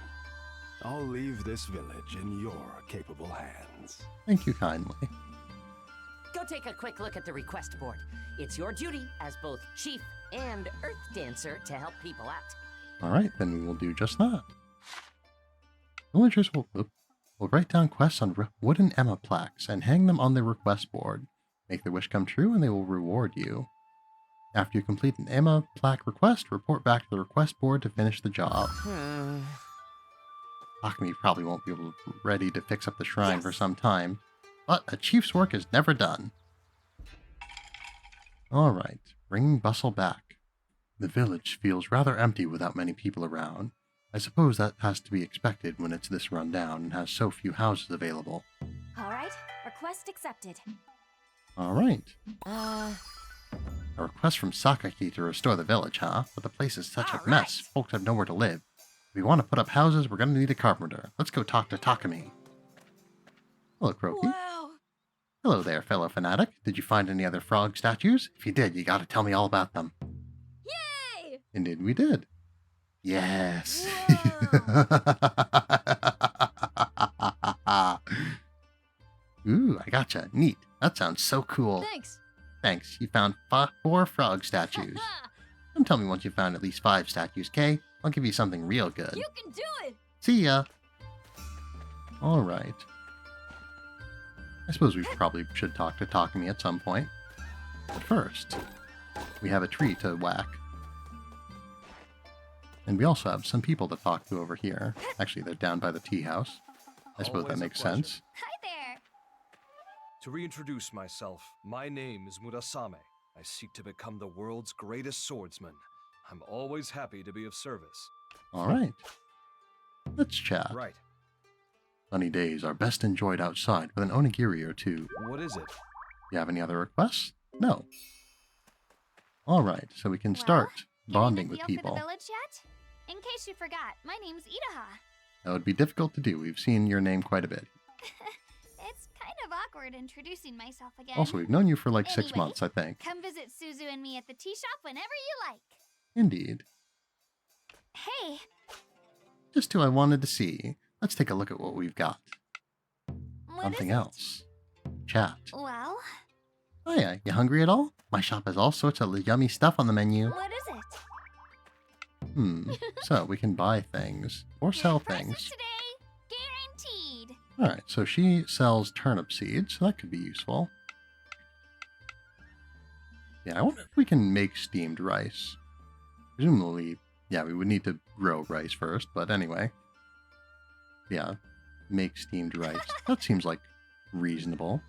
I'll leave this village in your capable hands. Thank you kindly. Go take a quick look at the request board. It's your duty as both chief and earth dancer to help people out. Alright, then we will do just that. Villagers will write down quests on wooden emma plaques and hang them on their request board. Make their wish come true and they will reward you. After you complete an emma plaque request, report back to the request board to finish the job. Takumi probably won't be ready to fix up the shrine for some time, but a chief's work is never done. Alright, bringing bustle back. The village feels rather empty without many people around. I suppose that has to be expected when it's this run down and has so few houses available. All right. Request accepted. Alright. A request from Sakaki to restore the village, huh? But the place is such a mess. Folks have nowhere to live. If we want to put up houses, we're going to need a carpenter. Let's go talk to Takumi. Hello, Croaky. Wow. Hello there, fellow fanatic. Did you find any other frog statues? If you did, you gotta tell me all about them. Yay! Indeed we did. Yes. Ooh, I gotcha. Neat. That sounds so cool. Thanks. Thanks. You found 4 frog statues. Don't tell me once you found at least 5 statues, Kay. I'll give you something real good. You can do it! See ya. Alright. I suppose we probably should talk to Takumi at some point. But first, we have a tree to whack. And we also have some people to talk to over here. Actually, they're down by the tea house. I suppose Always that a makes pleasure. sense. Hi there. To reintroduce myself, my name is Murasame. I seek to become the world's greatest swordsman. I'm always happy to be of service. All right. Let's chat. Right. Sunny days are best enjoyed outside with an onigiri or two. What is it? You have any other requests? No. All right, so we can start bonding with people. For the village yet? In case you forgot, my name's Idaha. That would be difficult to do. We've seen your name quite a bit. It's kind of awkward introducing myself again. Also, we've known you for like Anyway, 6 months, I think. Come visit Suzu and me at the tea shop whenever you like. Indeed. Hey. Just who I wanted to see. Let's take a look at what we've got. Something else. Chat. Well? Oh yeah, you hungry at all? My shop has all sorts of yummy stuff on the menu. What is it? So we can buy things or sell things. Today, guaranteed. Alright, so she sells turnip seeds, so that could be useful. Yeah, I wonder if we can make steamed rice. Presumably, yeah, we would need to grow rice first, but anyway. Yeah, make steamed rice. That seems like reasonable.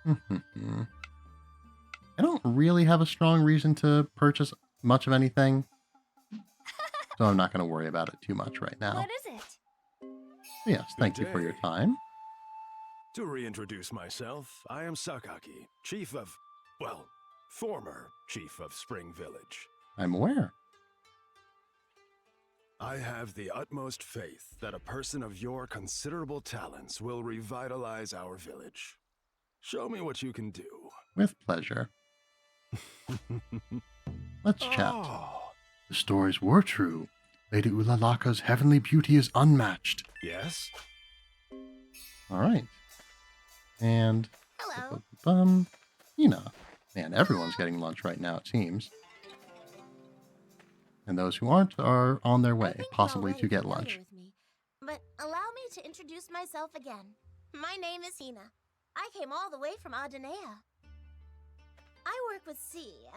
I don't really have a strong reason to purchase much of anything, so I'm not going to worry about it too much right now. What is it? Yes, thank you for your time. To reintroduce myself, I am Sakaki, chief of, well, former chief of Spring Village. I'm aware. I have the utmost faith that a person of your considerable talents will revitalize our village. Show me what you can do. With pleasure. Let's chat. The stories were true. Lady Ulalaka's heavenly beauty is unmatched. Yes? Alright. And... Hello. Hina. Man, everyone's getting lunch right now, it seems. And those who aren't are on their way, possibly to get lunch. But allow me to introduce myself again. My name is Hina. I came all the way from Adenea. I work with C.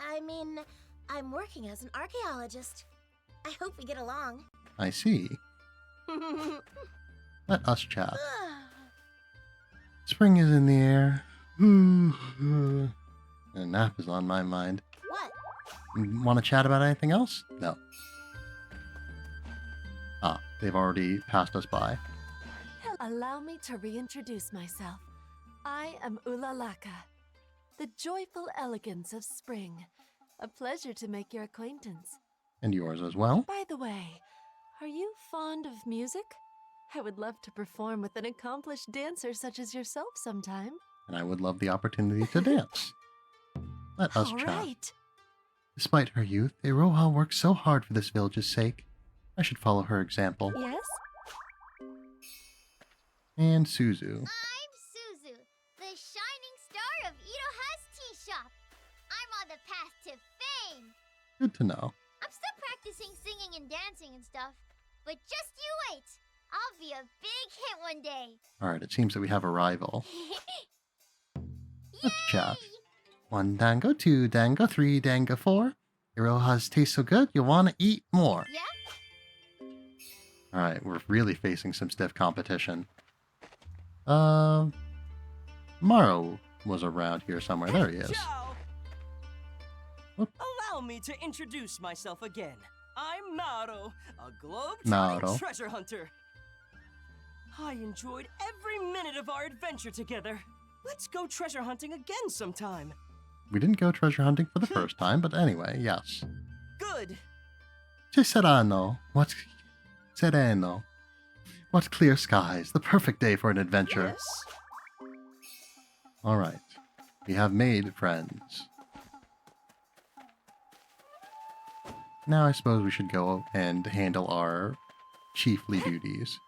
I'm working as an archaeologist. I hope we get along. I see. Let us chat. Spring is in the air. A nap is on my mind. What? Want to chat about anything else? No. Ah, they've already passed us by. Allow me to reintroduce myself. I am Ulalaka, the joyful elegance of spring. A pleasure to make your acquaintance. And yours as well? By the way, are you fond of music? I would love to perform with an accomplished dancer such as yourself sometime. And I would love the opportunity to dance. Let us chat. Right. Despite her youth, Iroha works so hard for this village's sake. I should follow her example. Yes? And Suzu. I'm Suzu, the shining star of Iroha's tea shop. I'm on the path to fame. Good to know. I'm still practicing singing and dancing and stuff, but just you wait. I'll be a big hit one day. Alright, it seems that we have a rival. Let's chat. 1 dango, 2 dango, 3 dango, 4. Iroha's taste so good, you'll want to eat more. Yeah? Alright, we're really facing some stiff competition. Maro was around here somewhere. There he is. Ciao. Whoop. Allow me to introduce myself again. I'm Maro, a Maro. globe-trotting treasure hunter. I enjoyed every minute of our adventure together. Let's go treasure hunting again sometime. We didn't go treasure hunting for the first time, but anyway, yes. Good. Che sereno. What sereno. What clear skies. The perfect day for an adventure. Yes. Alright. We have made friends. Now I suppose we should go and handle our chiefly duties.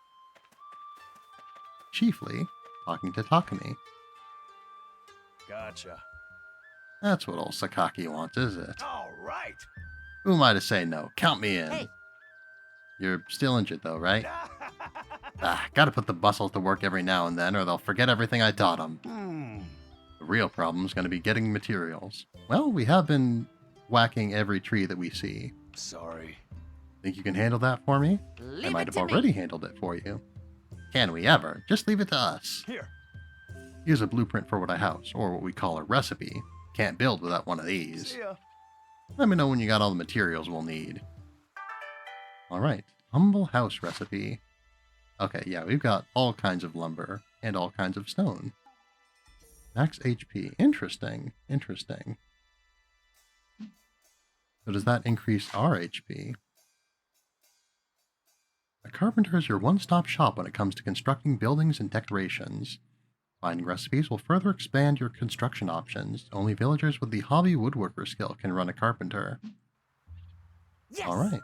Chiefly, talking to Takumi. Gotcha. That's what old Sakaki wants, is it? All right. Who am I to say no? Count me in. Hey. You're still injured though, right? Gotta put the bustles to work every now and then or they'll forget everything I taught them. The real problem's gonna be getting materials. Well, we have been whacking every tree that we see. Sorry. Think you can handle that for me? I Leave might it have to already me. handled it for you. Can we ever? Just leave it to us. Here. Here's a blueprint for what I house, or what we call a recipe. Can't build without one of these. See ya. Let me know when you got all the materials we'll need. Alright, humble house recipe. Okay, yeah, we've got all kinds of lumber and all kinds of stone. Max HP. Interesting. Interesting. So does that increase our HP? A carpenter is your one-stop shop when it comes to constructing buildings and decorations. Finding recipes will further expand your construction options. Only villagers with the hobby woodworker skill can run a carpenter. Yes! Alright.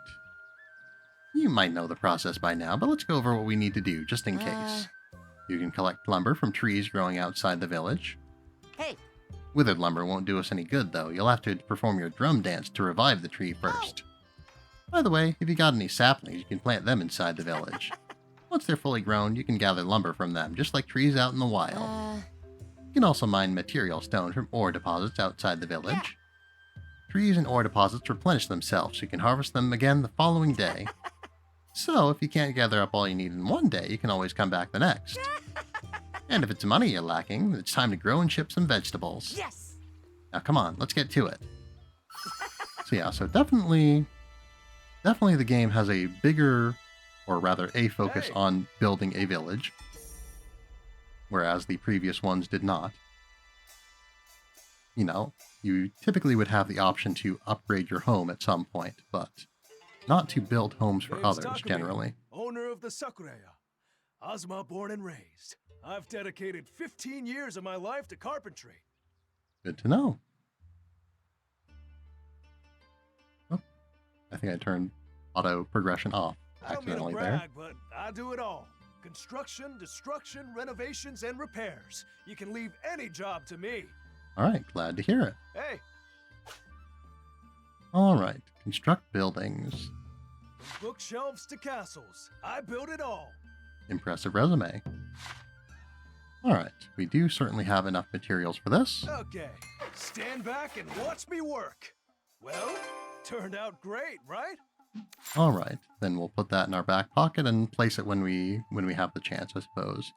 You might know the process by now, but let's go over what we need to do, just in case. You can collect lumber from trees growing outside the village. Hey! Withered lumber won't do us any good, though. You'll have to perform your drum dance to revive the tree first. By the way, if you got any saplings, you can plant them inside the village. Once they're fully grown, you can gather lumber from them, just like trees out in the wild. You can also mine material stone from ore deposits outside the village. Yeah. Trees and ore deposits replenish themselves, so you can harvest them again the following day. So, if you can't gather up all you need in one day, you can always come back the next. And if it's money you're lacking, it's time to grow and ship some vegetables. Yes! Now come on, let's get to it. So yeah, so definitely the game has a bigger, or rather a focus on building a village, whereas the previous ones did not. You know, you typically would have the option to upgrade your home at some point, but not to build homes for others, Takumi, generally. Owner of the Sakureya. Azuma born and raised. I've dedicated 15 years of my life to carpentry. Good to know. Oh, I think I turned auto progression off accidentally there. Brag, but I do it all. Construction, destruction, renovations, and repairs. You can leave any job to me. Alright, glad to hear it. Hey! Alright, construct buildings. From bookshelves to castles, I built it all. Impressive resume. Alright, we do certainly have enough materials for this. Okay, stand back and watch me work. Well, turned out great, right? Alright, then we'll put that in our back pocket and place it when we have the chance, I suppose.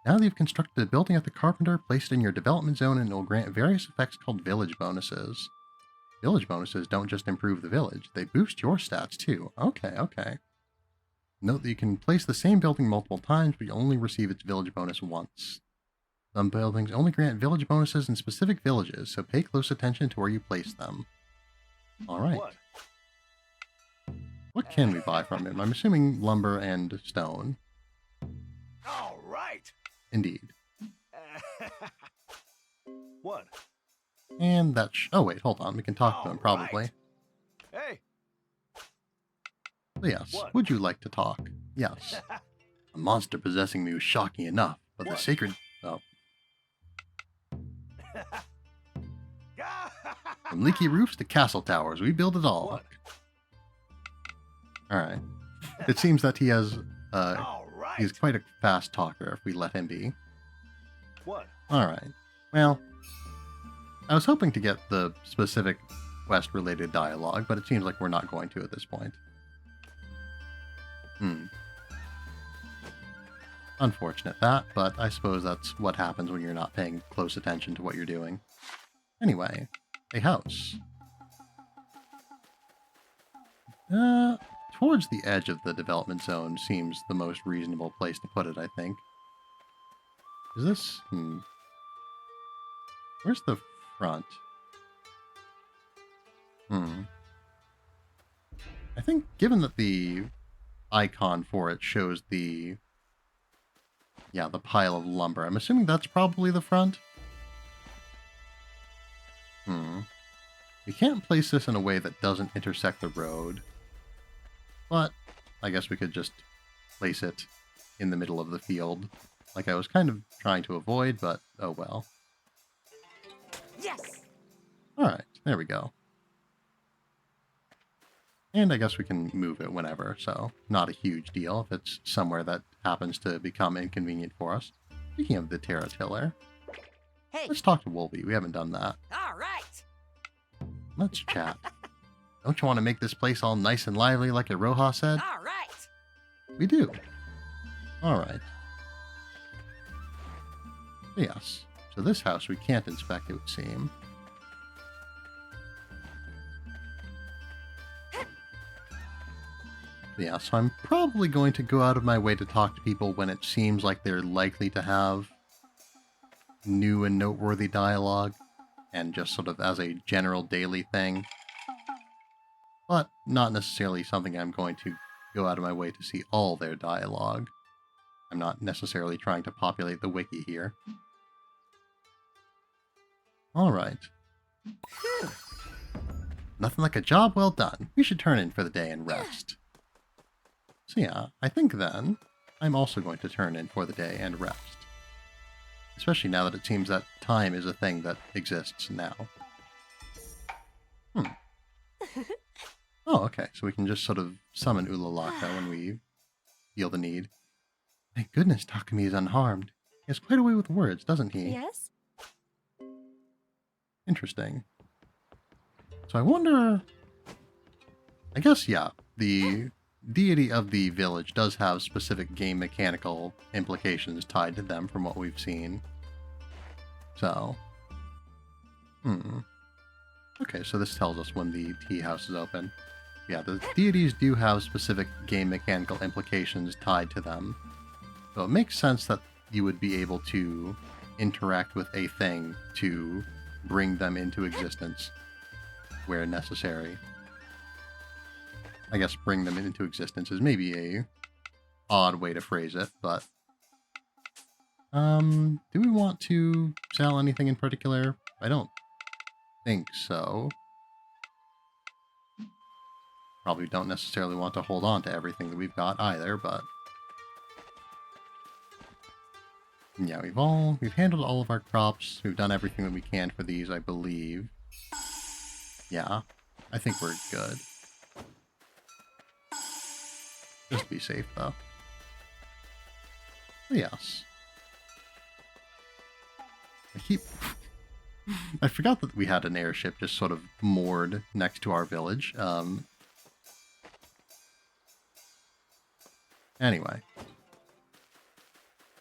Now that you've constructed a building at the carpenter, place it in your development zone and it will grant various effects called village bonuses. Village bonuses don't just improve the village, they boost your stats too. Okay. Note that you can place the same building multiple times, but you only receive its village bonus once. Some buildings only grant village bonuses in specific villages, so pay close attention to where you place them. Alright. What can we buy from him? I'm assuming lumber and stone. Alright! Indeed. What? And that oh wait, hold on, we can talk to him, probably. Hey! Yes, what? Would you like to talk? Yes. A monster possessing me was shocking enough, but the sacred... Oh. From leaky roofs to castle towers, we build it all. Alright. It seems that he has, he's quite a fast talker if we let him be. What? Alright. Well, I was hoping to get the specific quest-related dialogue, but it seems like we're not going to at this point. Unfortunate that, but I suppose that's what happens when you're not paying close attention to what you're doing. Anyway, a house. Towards the edge of the development zone seems the most reasonable place to put it, I think. Is this... Where's the front? I think given that the icon for it shows the pile of lumber, I'm assuming that's probably the front? We can't place this in a way that doesn't intersect the road. But I guess we could just place it in the middle of the field, like I was kind of trying to avoid, but oh well. Yes! Alright, there we go. And I guess we can move it whenever, so not a huge deal if it's somewhere that happens to become inconvenient for us. Speaking of the Terratiller, let's talk to Wolby. We haven't done that. Alright! Let's chat. Don't you want to make this place all nice and lively like Iroha said? Alright! We do. Alright. Yes. So this house we can't inspect, it would seem. Yeah, so I'm probably going to go out of my way to talk to people when it seems like they're likely to have new and noteworthy dialogue, and just sort of as a general daily thing. But not necessarily something I'm going to go out of my way to see all their dialogue. I'm not necessarily trying to populate the wiki here. Alright. Nothing like a job well done. We should turn in for the day and rest. So yeah, I think then I'm also going to turn in for the day and rest. Especially now that it seems that time is a thing that exists now. Oh, okay, so we can just sort of summon Ulalaka when we feel the need. Thank goodness Takumi is unharmed. He has quite a way with words, doesn't he? Yes? Interesting. So I wonder... I guess, yeah, the deity of the village does have specific game mechanical implications tied to them from what we've seen. So... Okay, so this tells us when the tea house is open. Yeah, the deities do have specific game mechanical implications tied to them. So it makes sense that you would be able to interact with a thing to bring them into existence where necessary. I guess bring them into existence is maybe a odd way to phrase it, but... do we want to sell anything in particular? I don't think so. Probably don't necessarily want to hold on to everything that we've got either, but... Yeah, we've handled all of our crops. We've done everything that we can for these, I believe. Yeah, I think we're good. Just to be safe, though. But yes. I forgot that we had an airship just sort of moored next to our village. Anyway.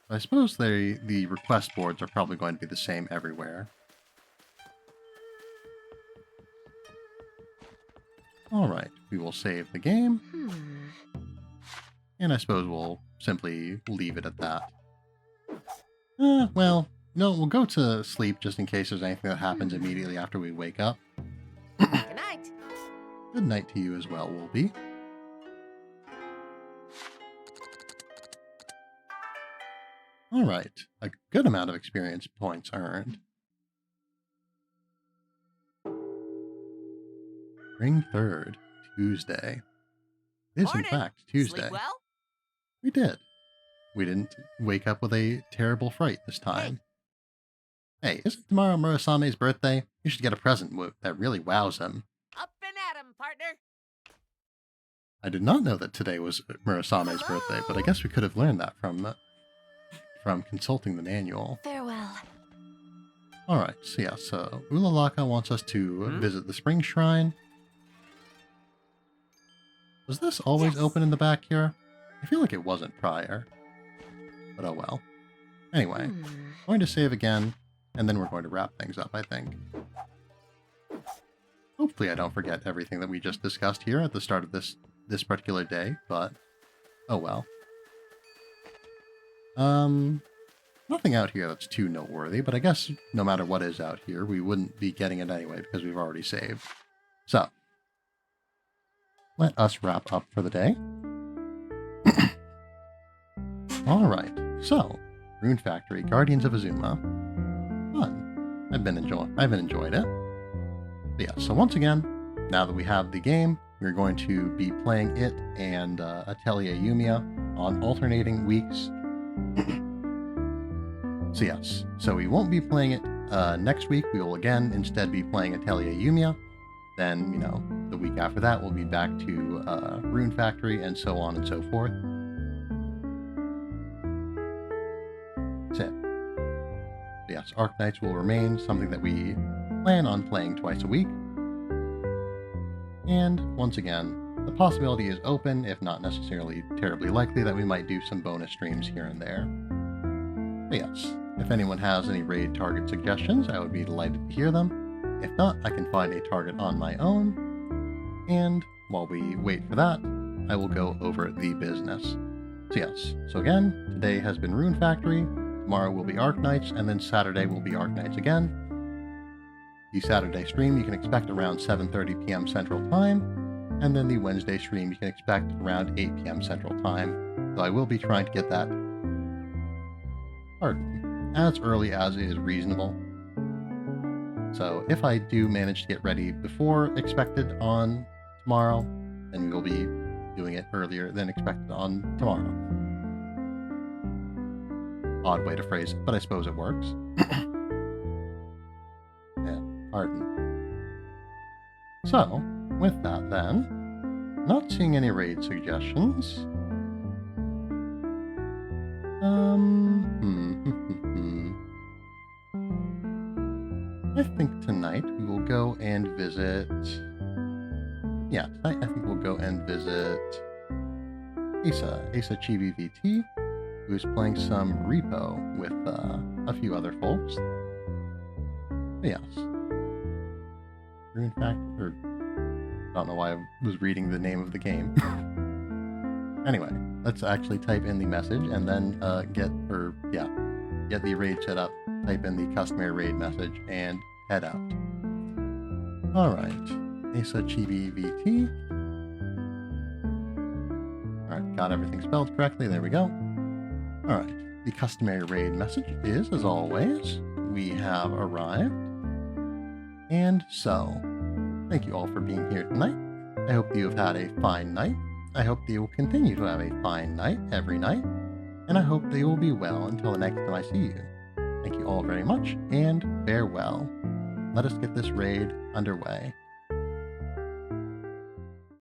I suppose the request boards are probably going to be the same everywhere. Alright, we will save the game. And I suppose we'll simply leave it at that. Well, no, we'll go to sleep just in case there's anything that happens immediately after we wake up. Good night. Good night to you as well, Wolby. Alright, a good amount of experience points earned. Spring 3rd, Tuesday. It is in fact Tuesday. Sleep well? We did. We didn't wake up with a terrible fright this time. Hey, isn't tomorrow Murasame's birthday? You should get a present that really wows him. Up and at 'em, partner. I did not know that today was Murasame's birthday, but I guess we could have learned that from consulting the manual. Farewell. Alright, so yeah, so Ulalaka wants us to visit the spring shrine. Was this always open in the back here? I feel like it wasn't prior. But oh well. Anyway, going to save again, and then we're going to wrap things up, I think. Hopefully I don't forget everything that we just discussed here at the start of this particular day, but oh well. Nothing out here that's too noteworthy, but I guess no matter what is out here, we wouldn't be getting it anyway because we've already saved. So, let us wrap up for the day. Alright, so, Rune Factory, Guardians of Azuma. Fun. I've enjoyed it. But yeah, so once again, now that we have the game, we're going to be playing it and Atelier Yumiya on alternating weeks. So yes, so we won't be playing it next week. We will again instead be playing Atelier Yumiya. Then, you know, the week after that, we'll be back to Rune Factory and so on and so forth. That's it. But yes, Arknights will remain something that we plan on playing twice a week. And once again, the possibility is open, if not necessarily terribly likely, that we might do some bonus streams here and there. But yes, if anyone has any raid target suggestions, I would be delighted to hear them. If not, I can find a target on my own. And while we wait for that, I will go over the business. So yes, so again, today has been Rune Factory, tomorrow will be Arc Nights, and then Saturday will be Arc Nights again. The Saturday stream you can expect around 7:30 p.m. Central Time, and then the Wednesday stream you can expect around 8 p.m. Central Time. So I will be trying to get that as early as is reasonable. So if I do manage to get ready before expected on tomorrow, then we will be doing it earlier than expected on tomorrow. Odd way to phrase it, but I suppose it works. Yeah, pardon. So, with that then, not seeing any raid suggestions. I think tonight we will go and visit... Yeah, tonight I think we'll go and visit Asa Chibi VT, who's playing some Repo with a few other folks. But yes. Rune Factory, I don't know why I was reading the name of the game. Anyway, let's actually type in the message and then get the raid set up. Type in the customary raid message and head out. Alright, Asa Chibi VT. Alright, got everything spelled correctly, there we go. Alright, the customary raid message is, as always, we have arrived. And so, thank you all for being here tonight. I hope that you have had a fine night. I hope that you will continue to have a fine night every night. And I hope that you will be well until the next time I see you. Thank you all very much, and farewell. Let us get this raid underway.